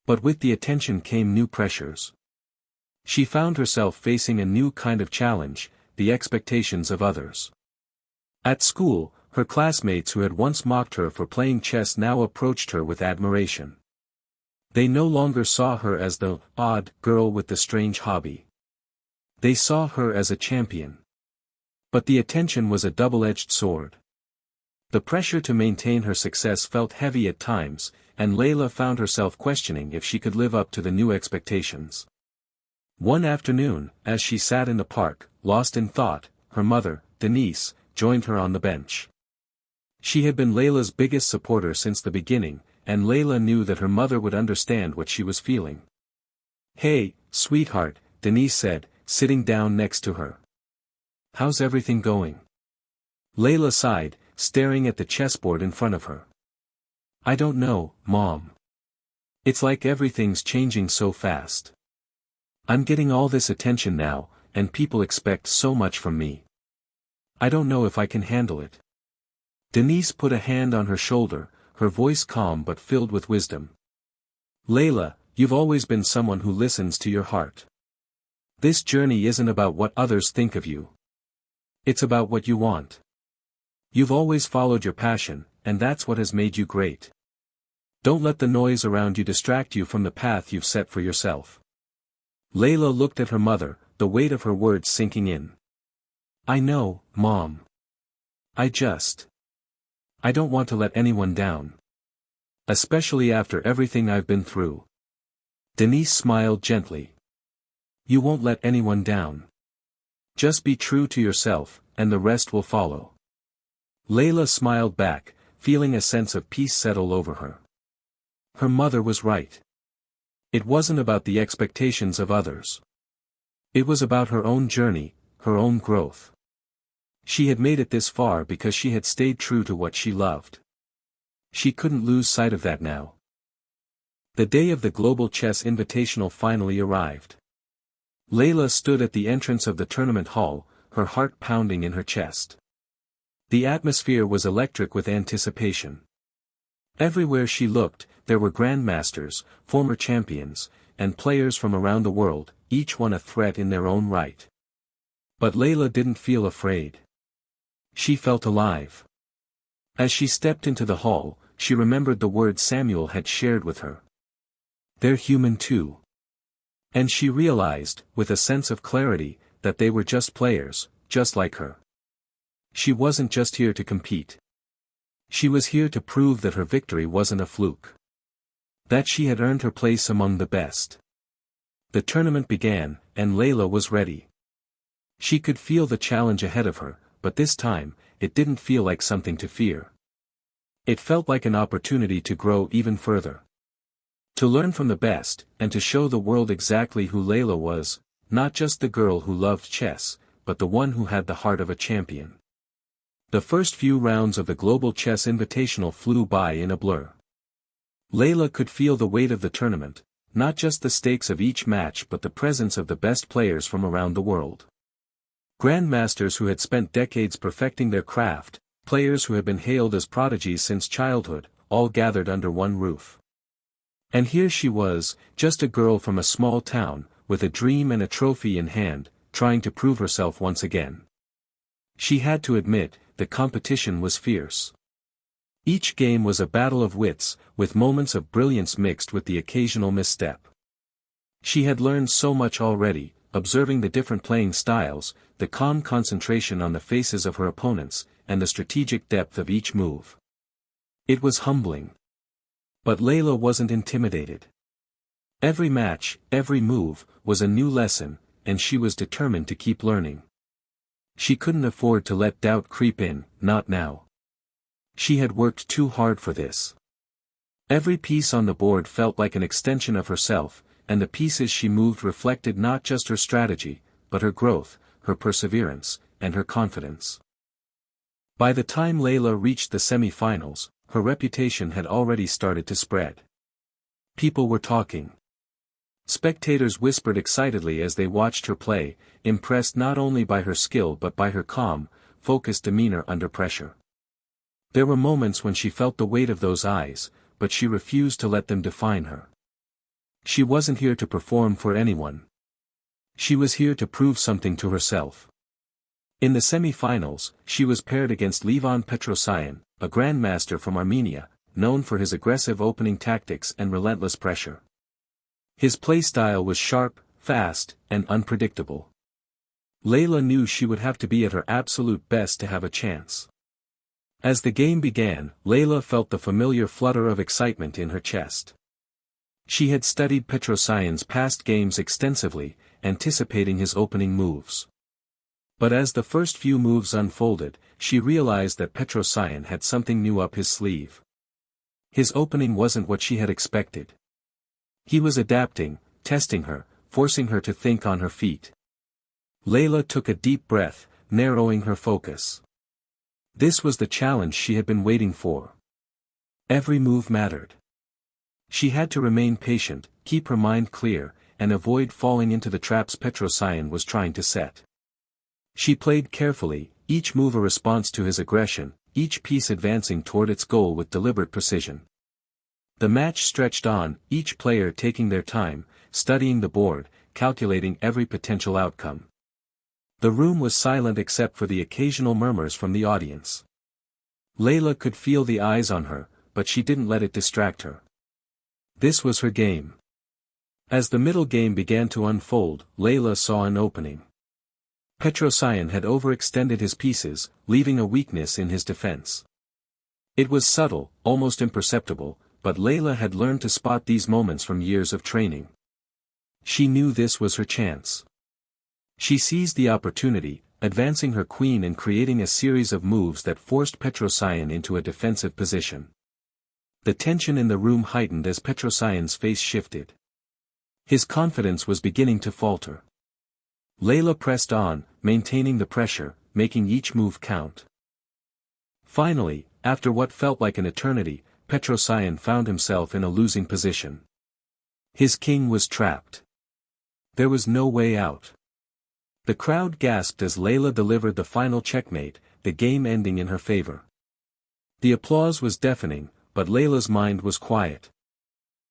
But with the attention came new pressures. She found herself facing a new kind of challenge, the expectations of others. At school, her classmates who had once mocked her for playing chess now approached her with admiration. They no longer saw her as the odd girl with the strange hobby. They saw her as a champion. But the attention was a double-edged sword. The pressure to maintain her success felt heavy at times, and Layla found herself questioning if she could live up to the new expectations. One afternoon, as she sat in the park, lost in thought, her mother, Denise, joined her on the bench. She had been Layla's biggest supporter since the beginning, and Layla knew that her mother would understand what she was feeling. "Hey, sweetheart," Denise said, sitting down next to her. "How's everything going?" Layla sighed, staring at the chessboard in front of her. "I don't know, Mom. It's like everything's changing so fast. I'm getting all this attention now, and people expect so much from me. I don't know if I can handle it." Denise put a hand on her shoulder, her voice calm but filled with wisdom. "Layla, you've always been someone who listens to your heart. This journey isn't about what others think of you. It's about what you want. You've always followed your passion, and that's what has made you great. Don't let the noise around you distract you from the path you've set for yourself. Layla looked at her mother, the weight of her words sinking in. I know, Mom. I don't want to let anyone down. Especially after everything I've been through. Denise smiled gently. You won't let anyone down. Just be true to yourself, and the rest will follow. Layla smiled back, feeling a sense of peace settle over her. Her mother was right. It wasn't about the expectations of others. It was about her own journey, her own growth. She had made it this far because she had stayed true to what she loved. She couldn't lose sight of that now. The day of the Global Chess Invitational finally arrived. Layla stood at the entrance of the tournament hall, her heart pounding in her chest. The atmosphere was electric with anticipation. Everywhere she looked, there were grandmasters, former champions, and players from around the world, each one a threat in their own right. But Layla didn't feel afraid. She felt alive. As she stepped into the hall, she remembered the words Samuel had shared with her. They're human too. And she realized, with a sense of clarity, that they were just players, just like her. She wasn't just here to compete. She was here to prove that her victory wasn't a fluke. That she had earned her place among the best. The tournament began, and Layla was ready. She could feel the challenge ahead of her, but this time, it didn't feel like something to fear. It felt like an opportunity to grow even further. To learn from the best, and to show the world exactly who Layla was, not just the girl who loved chess, but the one who had the heart of a champion. The first few rounds of the Global Chess Invitational flew by in a blur. Layla could feel the weight of the tournament, not just the stakes of each match but the presence of the best players from around the world. Grandmasters who had spent decades perfecting their craft, players who had been hailed as prodigies since childhood, all gathered under one roof. And here she was, just a girl from a small town, with a dream and a trophy in hand, trying to prove herself once again. She had to admit, the competition was fierce. Each game was a battle of wits, with moments of brilliance mixed with the occasional misstep. She had learned so much already, observing the different playing styles, the calm concentration on the faces of her opponents, and the strategic depth of each move. It was humbling. But Layla wasn't intimidated. Every match, every move, was a new lesson, and she was determined to keep learning. She couldn't afford to let doubt creep in, not now. She had worked too hard for this. Every piece on the board felt like an extension of herself, and the pieces she moved reflected not just her strategy, but her growth, her perseverance, and her confidence. By the time Layla reached the semifinals, her reputation had already started to spread. People were talking. Spectators whispered excitedly as they watched her play, impressed not only by her skill but by her calm, focused demeanor under pressure. There were moments when she felt the weight of those eyes, but she refused to let them define her. She wasn't here to perform for anyone. She was here to prove something to herself. In the semi-finals, she was paired against Levon Petrosyan, a grandmaster from Armenia, known for his aggressive opening tactics and relentless pressure. His playstyle was sharp, fast, and unpredictable. Layla knew she would have to be at her absolute best to have a chance. As the game began, Layla felt the familiar flutter of excitement in her chest. She had studied Petrosyan's past games extensively, anticipating his opening moves. But as the first few moves unfolded, she realized that Petrosyan had something new up his sleeve. His opening wasn't what she had expected. He was adapting, testing her, forcing her to think on her feet. Layla took a deep breath, narrowing her focus. This was the challenge she had been waiting for. Every move mattered. She had to remain patient, keep her mind clear, and avoid falling into the traps Petrosyan was trying to set. She played carefully, each move a response to his aggression, each piece advancing toward its goal with deliberate precision. The match stretched on, each player taking their time, studying the board, calculating every potential outcome. The room was silent except for the occasional murmurs from the audience. Layla could feel the eyes on her, but she didn't let it distract her. This was her game. As the middle game began to unfold, Layla saw an opening. Petrosian had overextended his pieces, leaving a weakness in his defense. It was subtle, almost imperceptible, but Layla had learned to spot these moments from years of training. She knew this was her chance. She seized the opportunity, advancing her queen and creating a series of moves that forced Petrosian into a defensive position. The tension in the room heightened as Petrosian's face shifted. His confidence was beginning to falter. Layla pressed on, maintaining the pressure, making each move count. Finally, after what felt like an eternity, Petrosian found himself in a losing position. His king was trapped. There was no way out. The crowd gasped as Layla delivered the final checkmate, the game ending in her favor. The applause was deafening, but Layla's mind was quiet.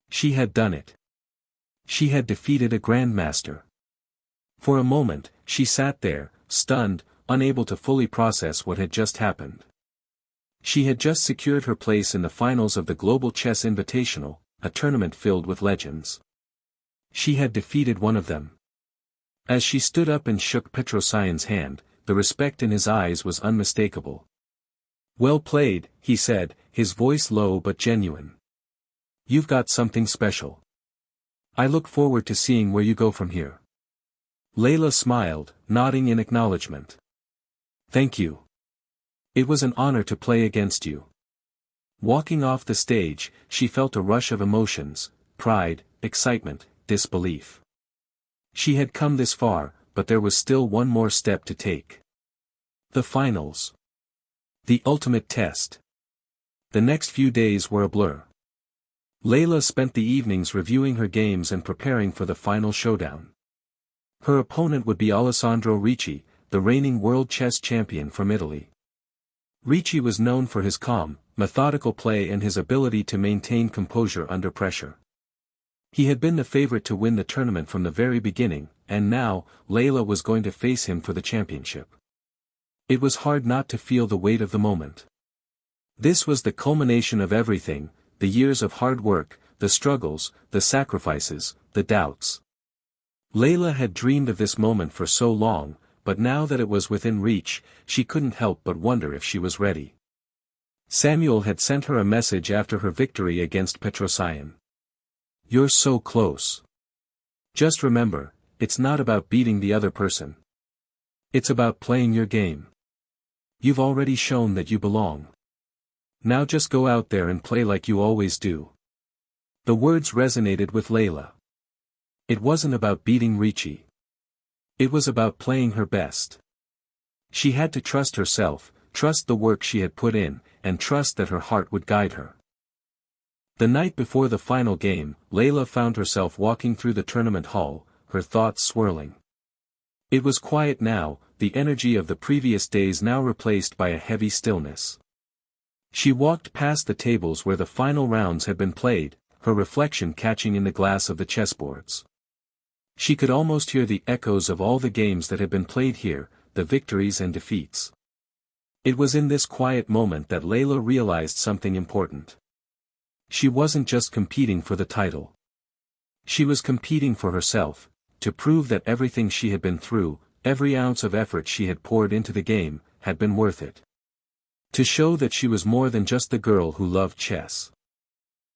She had done it. She had defeated a Grandmaster. For a moment, she sat there, stunned, unable to fully process what had just happened. She had just secured her place in the finals of the Global Chess Invitational, a tournament filled with legends. She had defeated one of them. As she stood up and shook Petrosian's hand, the respect in his eyes was unmistakable. "Well played," he said, his voice low but genuine. "You've got something special. I look forward to seeing where you go from here." Layla smiled, nodding in acknowledgement. "Thank you. It was an honor to play against you." Walking off the stage, she felt a rush of emotions: pride, excitement, disbelief. She had come this far, but there was still one more step to take. The finals. The ultimate test. The next few days were a blur. Layla spent the evenings reviewing her games and preparing for the final showdown. Her opponent would be Alessandro Ricci, the reigning world chess champion from Italy. Ricci was known for his calm, methodical play and his ability to maintain composure under pressure. He had been the favorite to win the tournament from the very beginning, and now, Layla was going to face him for the championship. It was hard not to feel the weight of the moment. This was the culmination of everything: the years of hard work, the struggles, the sacrifices, the doubts. Layla had dreamed of this moment for so long, but now that it was within reach, she couldn't help but wonder if she was ready. Samuel had sent her a message after her victory against Petrosian. "You're so close. Just remember, it's not about beating the other person. It's about playing your game. You've already shown that you belong. Now just go out there and play like you always do." The words resonated with Layla. It wasn't about beating Ricci. It was about playing her best. She had to trust herself, trust the work she had put in, and trust that her heart would guide her. The night before the final game, Layla found herself walking through the tournament hall, her thoughts swirling. It was quiet now, the energy of the previous days now replaced by a heavy stillness. She walked past the tables where the final rounds had been played, her reflection catching in the glass of the chessboards. She could almost hear the echoes of all the games that had been played here, the victories and defeats. It was in this quiet moment that Layla realized something important. She wasn't just competing for the title. She was competing for herself, to prove that everything she had been through, every ounce of effort she had poured into the game, had been worth it. To show that she was more than just the girl who loved chess.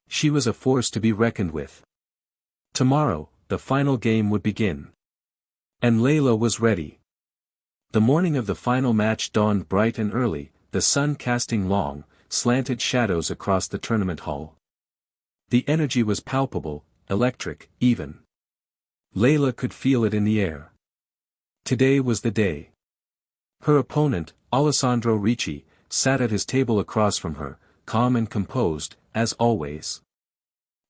She was a force to be reckoned with. Tomorrow, the final game would begin. And Layla was ready. The morning of the final match dawned bright and early, the sun casting long, slanted shadows across the tournament hall. The energy was palpable, electric, even. Layla could feel it in the air. Today was the day. Her opponent, Alessandro Ricci, sat at his table across from her, calm and composed, as always.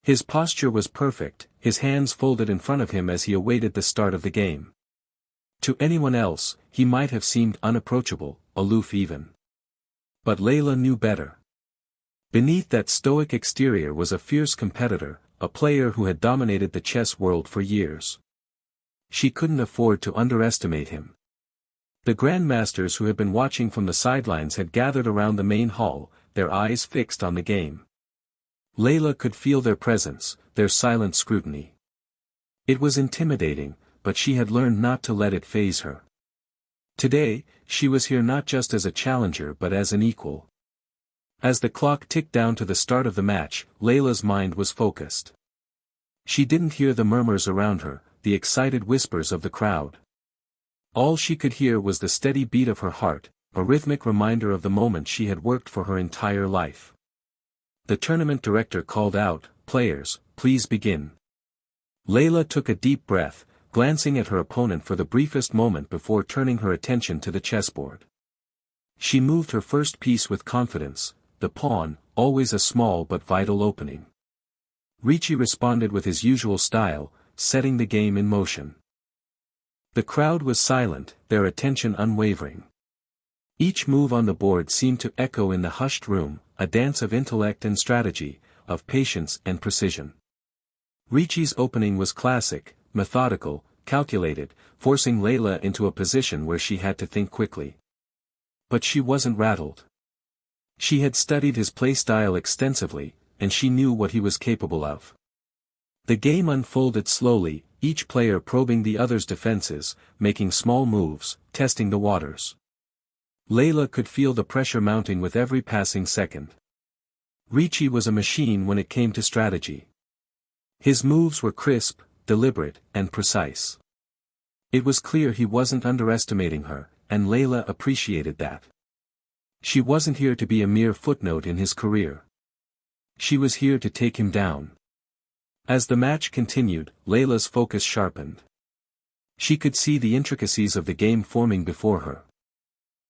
His posture was perfect, his hands folded in front of him as he awaited the start of the game. To anyone else, he might have seemed unapproachable, aloof even. But Layla knew better. Beneath that stoic exterior was a fierce competitor, a player who had dominated the chess world for years. She couldn't afford to underestimate him. The grandmasters who had been watching from the sidelines had gathered around the main hall, their eyes fixed on the game. Layla could feel their presence, their silent scrutiny. It was intimidating, but she had learned not to let it faze her. Today, she was here not just as a challenger but as an equal. As the clock ticked down to the start of the match, Layla's mind was focused. She didn't hear the murmurs around her, the excited whispers of the crowd. All she could hear was the steady beat of her heart, a rhythmic reminder of the moment she had worked for her entire life. The tournament director called out, "Players, please begin." Layla took a deep breath, glancing at her opponent for the briefest moment before turning her attention to the chessboard. She moved her first piece with confidence, the pawn, always a small but vital opening. Ricci responded with his usual style, setting the game in motion. The crowd was silent, their attention unwavering. Each move on the board seemed to echo in the hushed room, a dance of intellect and strategy, of patience and precision. Ricci's opening was classic, methodical, calculated, forcing Layla into a position where she had to think quickly. But she wasn't rattled. She had studied his playstyle extensively, and she knew what he was capable of. The game unfolded slowly, each player probing the other's defenses, making small moves, testing the waters. Layla could feel the pressure mounting with every passing second. Ricci was a machine when it came to strategy. His moves were crisp, deliberate, and precise. It was clear he wasn't underestimating her, and Layla appreciated that. She wasn't here to be a mere footnote in his career. She was here to take him down. As the match continued, Layla's focus sharpened. She could see the intricacies of the game forming before her.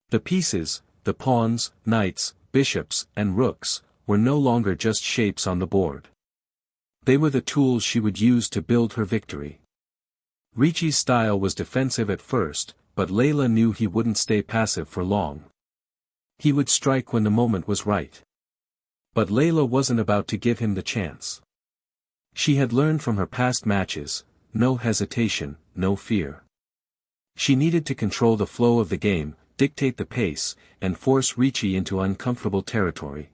The pieces, the pawns, knights, bishops, and rooks, were no longer just shapes on the board. They were the tools she would use to build her victory. Ricci's style was defensive at first, but Layla knew he wouldn't stay passive for long. He would strike when the moment was right. But Layla wasn't about to give him the chance. She had learned from her past matches, no hesitation, no fear. She needed to control the flow of the game, dictate the pace, and force Ricci into uncomfortable territory.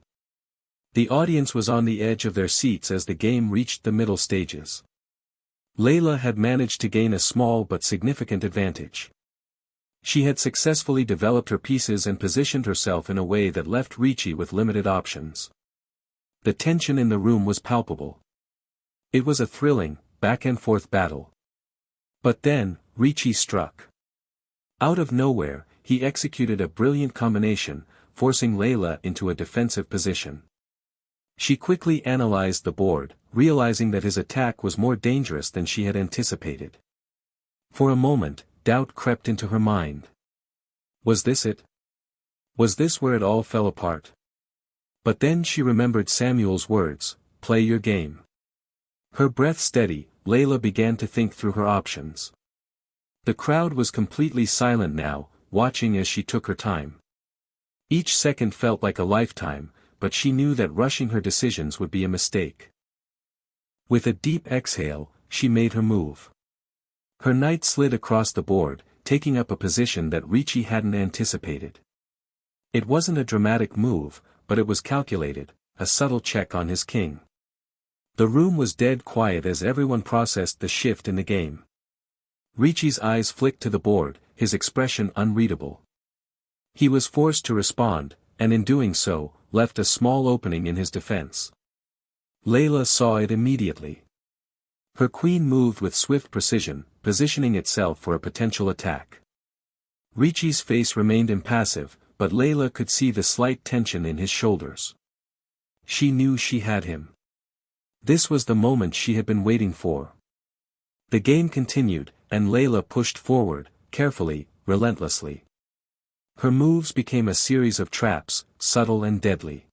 The audience was on the edge of their seats as the game reached the middle stages. Layla had managed to gain a small but significant advantage. She had successfully developed her pieces and positioned herself in a way that left Ricci with limited options. The tension in the room was palpable. It was a thrilling, back-and-forth battle. But then, Ricci struck. Out of nowhere, he executed a brilliant combination, forcing Layla into a defensive position. She quickly analyzed the board, realizing that his attack was more dangerous than she had anticipated. For a moment, doubt crept into her mind. Was this it? Was this where it all fell apart? But then she remembered Samuel's words, "Play your game." Her breath steady, Layla began to think through her options. The crowd was completely silent now, watching as she took her time. Each second felt like a lifetime, but she knew that rushing her decisions would be a mistake. With a deep exhale, she made her move. Her knight slid across the board, taking up a position that Ricci hadn't anticipated. It wasn't a dramatic move, but it was calculated, a subtle check on his king. The room was dead quiet as everyone processed the shift in the game. Ricci's eyes flicked to the board, his expression unreadable. He was forced to respond, and in doing so, left a small opening in his defense. Layla saw it immediately. Her queen moved with swift precision, positioning itself for a potential attack. Ricci's face remained impassive, but Layla could see the slight tension in his shoulders. She knew she had him. This was the moment she had been waiting for. The game continued, and Layla pushed forward, carefully, relentlessly. Her moves became a series of traps, subtle and deadly.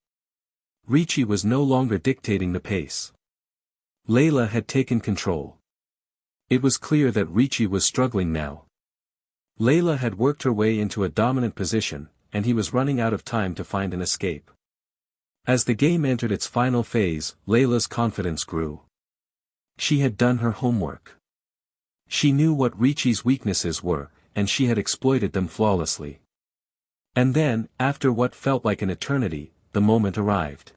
Ricci was no longer dictating the pace. Layla had taken control. It was clear that Ricci was struggling now. Layla had worked her way into a dominant position, and he was running out of time to find an escape. As the game entered its final phase, Layla's confidence grew. She had done her homework. She knew what Ricci's weaknesses were, and she had exploited them flawlessly. And then, after what felt like an eternity, the moment arrived.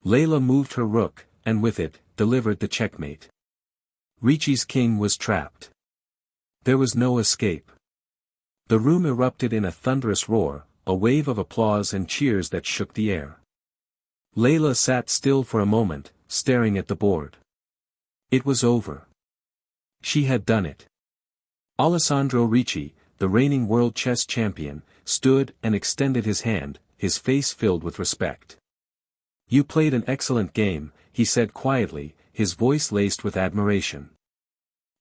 Layla moved her rook, and with it, delivered the checkmate. Ricci's king was trapped. There was no escape. There was no escape. The room erupted in a thunderous roar, a wave of applause and cheers that shook the air. Layla sat still for a moment, staring at the board. It was over. She had done it. Alessandro Ricci, the reigning world chess champion, stood and extended his hand, his face filled with respect. "You played an excellent game," he said quietly, his voice laced with admiration.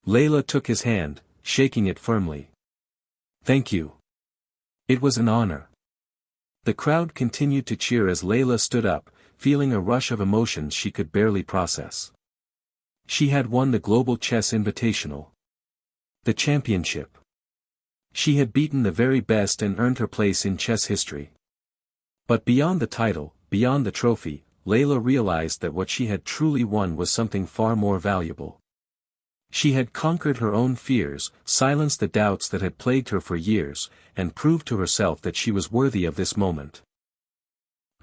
Layla took his hand, shaking it firmly. "Thank you. It was an honor." The crowd continued to cheer as Layla stood up, feeling a rush of emotions she could barely process. She had won the Global Chess Invitational. The championship. She had beaten the very best and earned her place in chess history. But beyond the title, beyond the trophy, Layla realized that what she had truly won was something far more valuable. She had conquered her own fears, silenced the doubts that had plagued her for years, and proved to herself that she was worthy of this moment.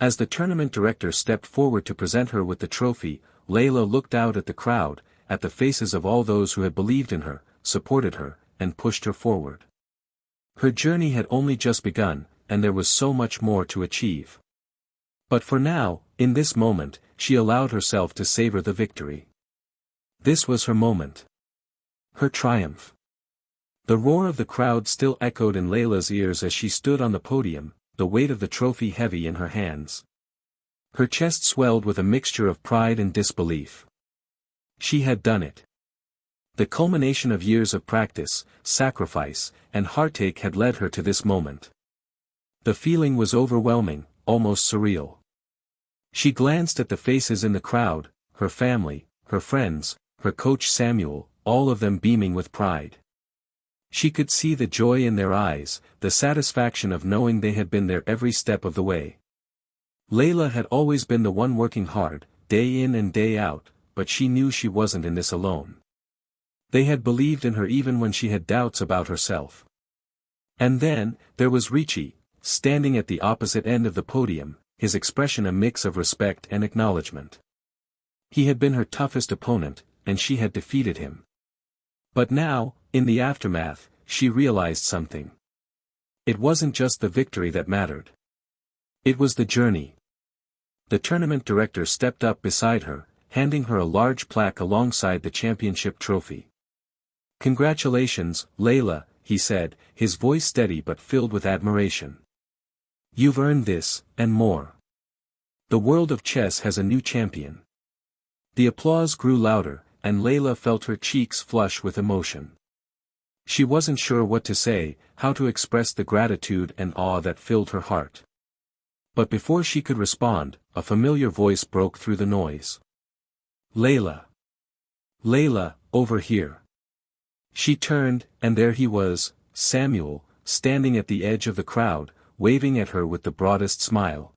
As the tournament director stepped forward to present her with the trophy, Layla looked out at the crowd, at the faces of all those who had believed in her, supported her, and pushed her forward. Her journey had only just begun, and there was so much more to achieve. But for now, in this moment, she allowed herself to savor the victory. This was her moment. Her triumph. The roar of the crowd still echoed in Layla's ears as she stood on the podium, the weight of the trophy heavy in her hands. Her chest swelled with a mixture of pride and disbelief. She had done it. The culmination of years of practice, sacrifice, and heartache had led her to this moment. The feeling was overwhelming, almost surreal. She glanced at the faces in the crowd, her family, her friends, her coach Samuel, all of them beaming with pride. She could see the joy in their eyes, the satisfaction of knowing they had been there every step of the way. Layla had always been the one working hard, day in and day out, but she knew she wasn't in this alone. They had believed in her even when she had doubts about herself. And then, there was Ricci, standing at the opposite end of the podium, his expression a mix of respect and acknowledgement. He had been her toughest opponent, and she had defeated him. But now, in the aftermath, she realized something. It wasn't just the victory that mattered. It was the journey. The tournament director stepped up beside her, handing her a large plaque alongside the championship trophy. "Congratulations, Layla," he said, his voice steady but filled with admiration. "You've earned this, and more. The world of chess has a new champion." The applause grew louder, and Layla felt her cheeks flush with emotion. She wasn't sure what to say, how to express the gratitude and awe that filled her heart. But before she could respond, a familiar voice broke through the noise. "Layla! Layla, over here!" She turned, and there he was, Samuel, standing at the edge of the crowd, waving at her with the broadest smile.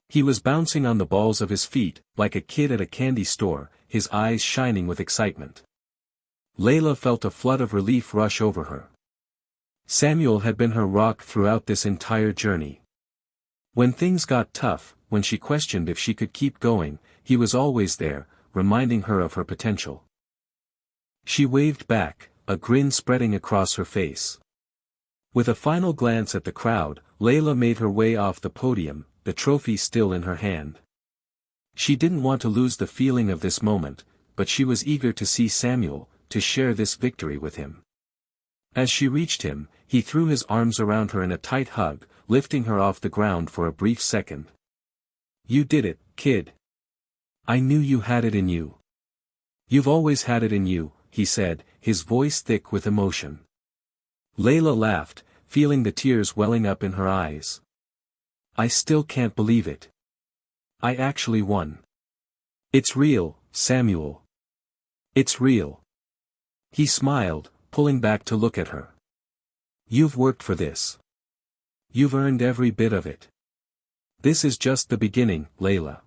He was bouncing on the balls of his feet, like a kid at a candy store, his eyes shining with excitement. Layla felt a flood of relief rush over her. Samuel had been her rock throughout this entire journey. When things got tough, when she questioned if she could keep going, he was always there, reminding her of her potential. She waved back, a grin spreading across her face. With a final glance at the crowd, Layla made her way off the podium, the trophy still in her hand. She didn't want to lose the feeling of this moment, but she was eager to see Samuel, to share this victory with him. As she reached him, he threw his arms around her in a tight hug, lifting her off the ground for a brief second. "You did it, kid. I knew you had it in you. You've always had it in you," he said, his voice thick with emotion. Layla laughed, feeling the tears welling up in her eyes. "I still can't believe it. I actually won. It's real, Samuel. It's real." He smiled, pulling back to look at her. "You've worked for this. You've earned every bit of it. This is just the beginning, Layla.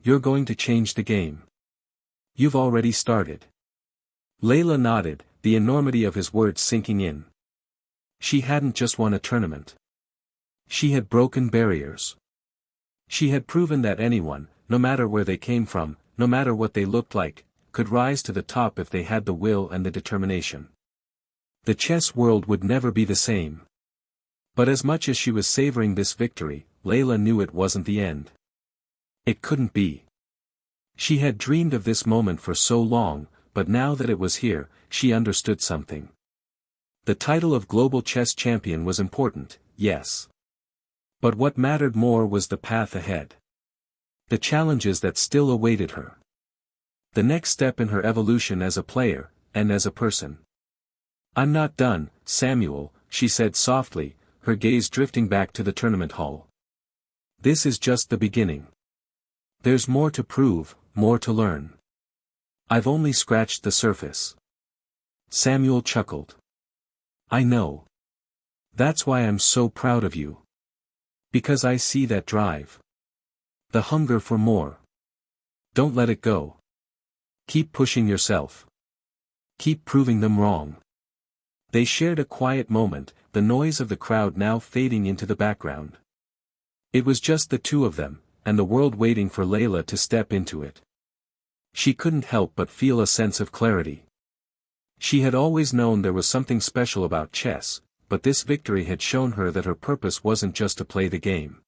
You're going to change the game. You've already started." Layla nodded, the enormity of his words sinking in. She hadn't just won a tournament. She had broken barriers. She had proven that anyone, no matter where they came from, no matter what they looked like, could rise to the top if they had the will and the determination. The chess world would never be the same. But as much as she was savoring this victory, Layla knew it wasn't the end. It couldn't be. She had dreamed of this moment for so long, but now that it was here, she understood something. The title of global chess champion was important, yes. But what mattered more was the path ahead. The challenges that still awaited her. The next step in her evolution as a player, and as a person. "I'm not done, Samuel," she said softly, her gaze drifting back to the tournament hall. "This is just the beginning. There's more to prove, more to learn. I've only scratched the surface." Samuel chuckled. "I know. That's why I'm so proud of you. Because I see that drive. The hunger for more. Don't let it go. Keep pushing yourself. Keep proving them wrong." They shared a quiet moment, the noise of the crowd now fading into the background. It was just the two of them, and the world waiting for Layla to step into it. She couldn't help but feel a sense of clarity. She had always known there was something special about chess, but this victory had shown her that her purpose wasn't just to play the game.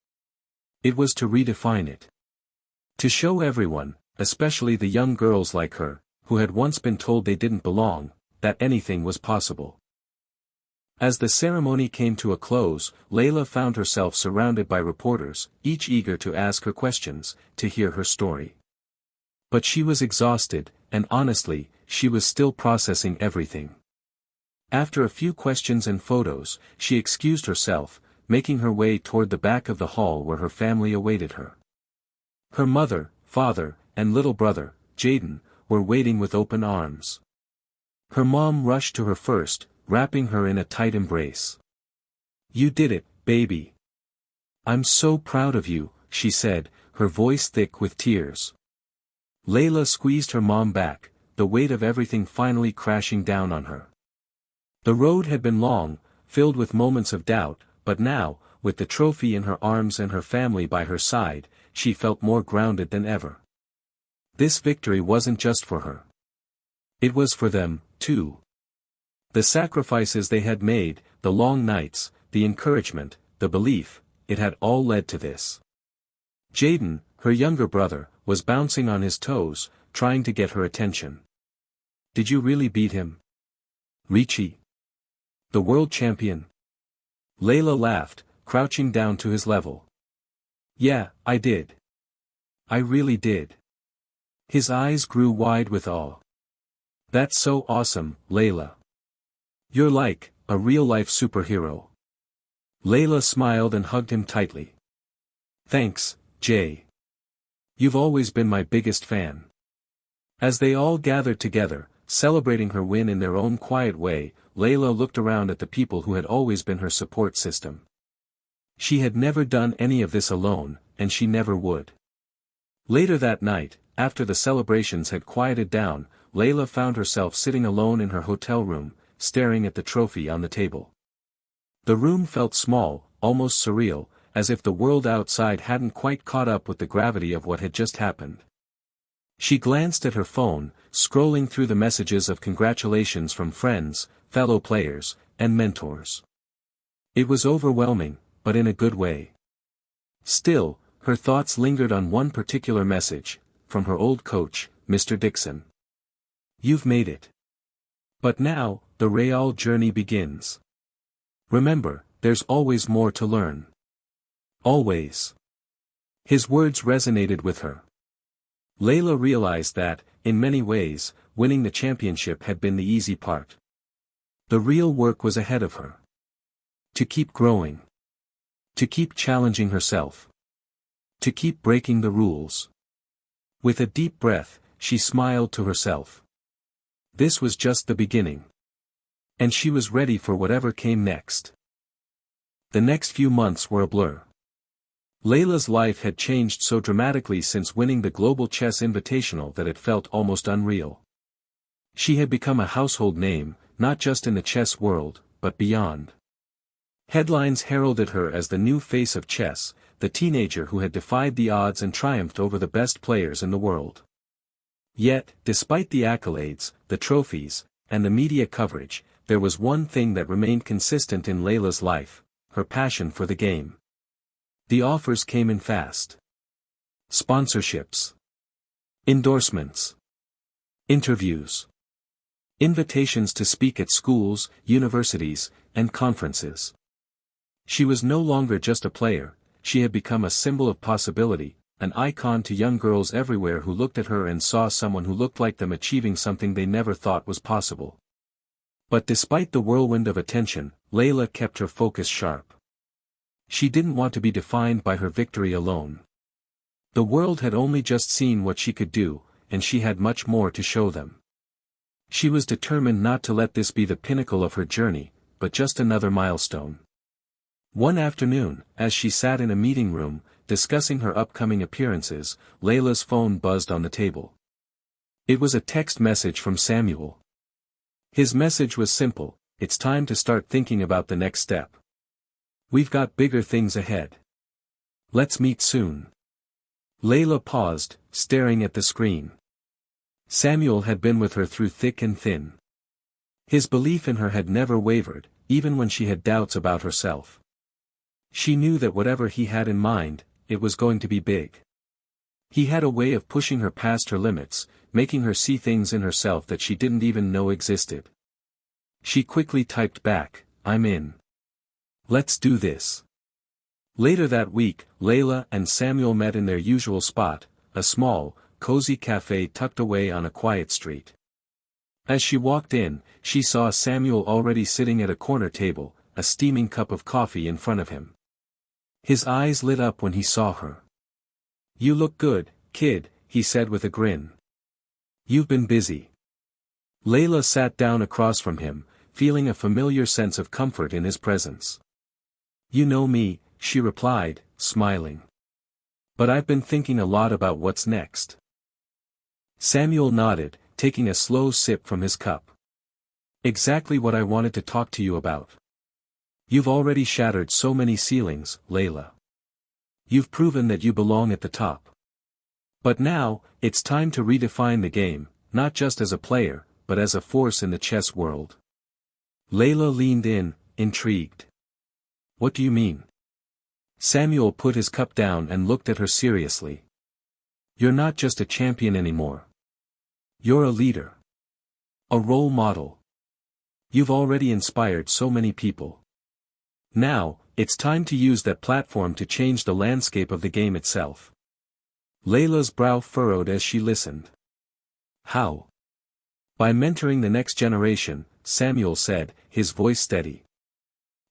It was to redefine it. To show everyone, especially the young girls like her, who had once been told they didn't belong, that anything was possible. As the ceremony came to a close, Layla found herself surrounded by reporters, each eager to ask her questions, to hear her story. But she was exhausted, and honestly, she was still processing everything. After a few questions and photos, she excused herself, making her way toward the back of the hall where her family awaited her. Her mother, father, and little brother, Jaden, were waiting with open arms. Her mom rushed to her first, wrapping her in a tight embrace. "You did it, baby. I'm so proud of you," she said, her voice thick with tears. Layla squeezed her mom back, the weight of everything finally crashing down on her. The road had been long, filled with moments of doubt, but now, with the trophy in her arms and her family by her side, she felt more grounded than ever. This victory wasn't just for her. It was for them, too. The sacrifices they had made, the long nights, the encouragement, the belief, it had all led to this. Jaden, her younger brother, was bouncing on his toes, trying to get her attention. "Did you really beat him? Richie? The world champion?" Layla laughed, crouching down to his level. "Yeah, I did. I really did." His eyes grew wide with awe. "That's so awesome, Layla. You're like a real-life superhero." Layla smiled and hugged him tightly. "Thanks, Jay. You've always been my biggest fan." As they all gathered together, celebrating her win in their own quiet way, Layla looked around at the people who had always been her support system. She had never done any of this alone, and she never would. Later that night, after the celebrations had quieted down, Layla found herself sitting alone in her hotel room, staring at the trophy on the table. The room felt small, almost surreal, as if the world outside hadn't quite caught up with the gravity of what had just happened. She glanced at her phone, scrolling through the messages of congratulations from friends, fellow players, and mentors. It was overwhelming, but in a good way. Still, her thoughts lingered on one particular message, from her old coach, Mr. Dixon. "You've made it. But now, the real journey begins. Remember, there's always more to learn. Always." His words resonated with her. Layla realized that, in many ways, winning the championship had been the easy part. The real work was ahead of her. To keep growing. To keep challenging herself. To keep breaking the rules. With a deep breath, she smiled to herself. This was just the beginning. And she was ready for whatever came next. The next few months were a blur. Layla's life had changed so dramatically since winning the Global Chess Invitational that it felt almost unreal. She had become a household name, not just in the chess world, but beyond. Headlines heralded her as the new face of chess, the teenager who had defied the odds and triumphed over the best players in the world. Yet, despite the accolades, the trophies, and the media coverage, there was one thing that remained consistent in Layla's life: her passion for the game. The offers came in fast. Sponsorships. Endorsements. Interviews. Invitations to speak at schools, universities, and conferences. She was no longer just a player, she had become a symbol of possibility, an icon to young girls everywhere who looked at her and saw someone who looked like them achieving something they never thought was possible. But despite the whirlwind of attention, Layla kept her focus sharp. She didn't want to be defined by her victory alone. The world had only just seen what she could do, and she had much more to show them. She was determined not to let this be the pinnacle of her journey, but just another milestone. One afternoon, as she sat in a meeting room, discussing her upcoming appearances, Layla's phone buzzed on the table. It was a text message from Samuel. His message was simple: "It's time to start thinking about the next step. We've got bigger things ahead. Let's meet soon." Layla paused, staring at the screen. Samuel had been with her through thick and thin. His belief in her had never wavered, even when she had doubts about herself. She knew that whatever he had in mind, it was going to be big. He had a way of pushing her past her limits, making her see things in herself that she didn't even know existed. She quickly typed back, "I'm in. Let's do this." Later that week, Layla and Samuel met in their usual spot, a small, cozy cafe tucked away on a quiet street. As she walked in, she saw Samuel already sitting at a corner table, a steaming cup of coffee in front of him. His eyes lit up when he saw her. "You look good, kid," he said with a grin. "You've been busy." Layla sat down across from him, feeling a familiar sense of comfort in his presence. "You know me," she replied, smiling. "But I've been thinking a lot about what's next." Samuel nodded, taking a slow sip from his cup. "Exactly what I wanted to talk to you about. You've already shattered so many ceilings, Layla. You've proven that you belong at the top. But now, it's time to redefine the game, not just as a player, but as a force in the chess world." Layla leaned in, intrigued. "What do you mean?" Samuel put his cup down and looked at her seriously. "You're not just a champion anymore. You're a leader. A role model. You've already inspired so many people. Now, it's time to use that platform to change the landscape of the game itself." Layla's brow furrowed as she listened. "How?" "By mentoring the next generation," Samuel said, his voice steady.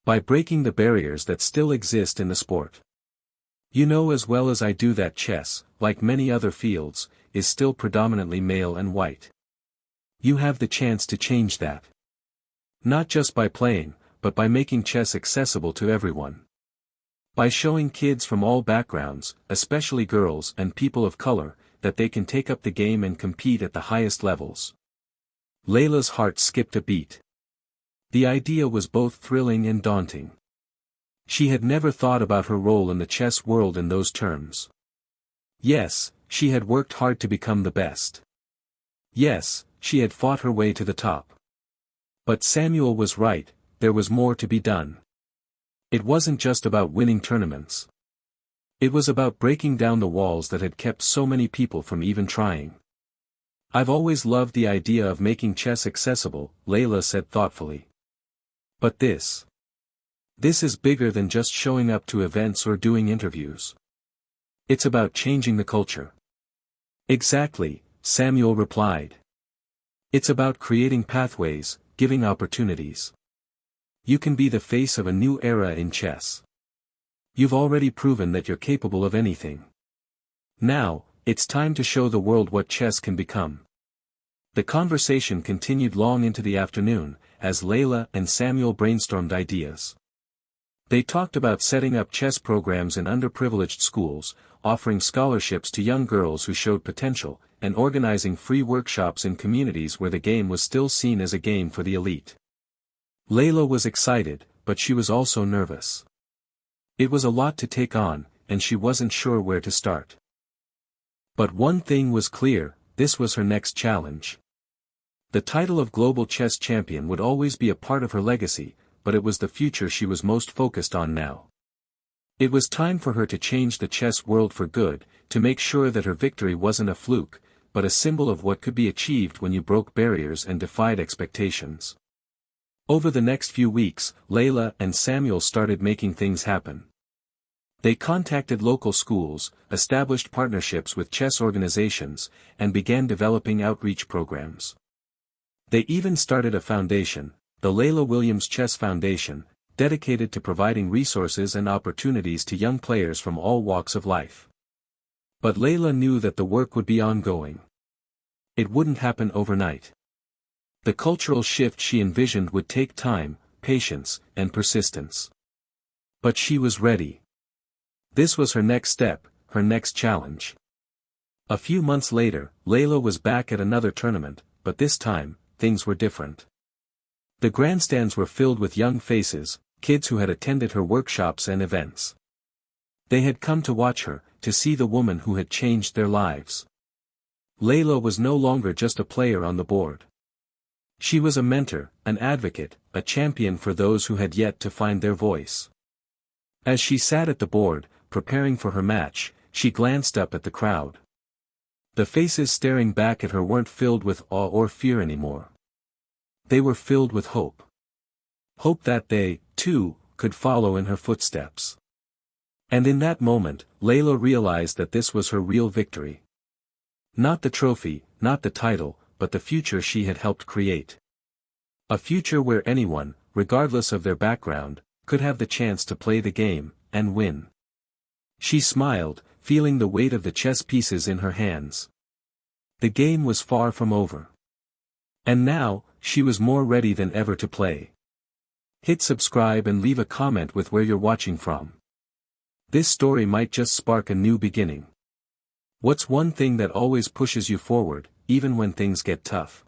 "By breaking the barriers that still exist in the sport. You know as well as I do that chess, like many other fields, is still predominantly male and white. You have the chance to change that. Not just by playing, but by making chess accessible to everyone. By showing kids from all backgrounds, especially girls and people of color, that they can take up the game and compete at the highest levels." Layla's heart skipped a beat. The idea was both thrilling and daunting. She had never thought about her role in the chess world in those terms. Yes, she had worked hard to become the best. Yes, she had fought her way to the top. But Samuel was right, there was more to be done. It wasn't just about winning tournaments. It was about breaking down the walls that had kept so many people from even trying. "I've always loved the idea of making chess accessible," Layla said thoughtfully. "But this is bigger than just showing up to events or doing interviews. It's about changing the culture." "Exactly," Samuel replied. "It's about creating pathways, giving opportunities. You can be the face of a new era in chess. You've already proven that you're capable of anything. Now, it's time to show the world what chess can become." The conversation continued long into the afternoon, as Layla and Samuel brainstormed ideas. They talked about setting up chess programs in underprivileged schools, offering scholarships to young girls who showed potential, and organizing free workshops in communities where the game was still seen as a game for the elite. Layla was excited, but she was also nervous. It was a lot to take on, and she wasn't sure where to start. But one thing was clear, this was her next challenge. The title of global chess champion would always be a part of her legacy, but it was the future she was most focused on now. It was time for her to change the chess world for good, to make sure that her victory wasn't a fluke, but a symbol of what could be achieved when you broke barriers and defied expectations. Over the next few weeks, Layla and Samuel started making things happen. They contacted local schools, established partnerships with chess organizations, and began developing outreach programs. They even started a foundation, the Layla Williams Chess Foundation, dedicated to providing resources and opportunities to young players from all walks of life. But Layla knew that the work would be ongoing. It wouldn't happen overnight. The cultural shift she envisioned would take time, patience, and persistence. But she was ready. This was her next step, her next challenge. A few months later, Layla was back at another tournament, but this time, things were different. The grandstands were filled with young faces, kids who had attended her workshops and events. They had come to watch her, to see the woman who had changed their lives. Layla was no longer just a player on the board. She was a mentor, an advocate, a champion for those who had yet to find their voice. As she sat at the board, preparing for her match, she glanced up at the crowd. The faces staring back at her weren't filled with awe or fear anymore. They were filled with hope. Hope that they, too, could follow in her footsteps. And in that moment, Layla realized that this was her real victory. Not the trophy, not the title, but the future she had helped create. A future where anyone, regardless of their background, could have the chance to play the game, and win. She smiled, feeling the weight of the chess pieces in her hands. The game was far from over. And now, she was more ready than ever to play. Hit subscribe and leave a comment with where you're watching from. This story might just spark a new beginning. What's one thing that always pushes you forward, even when things get tough?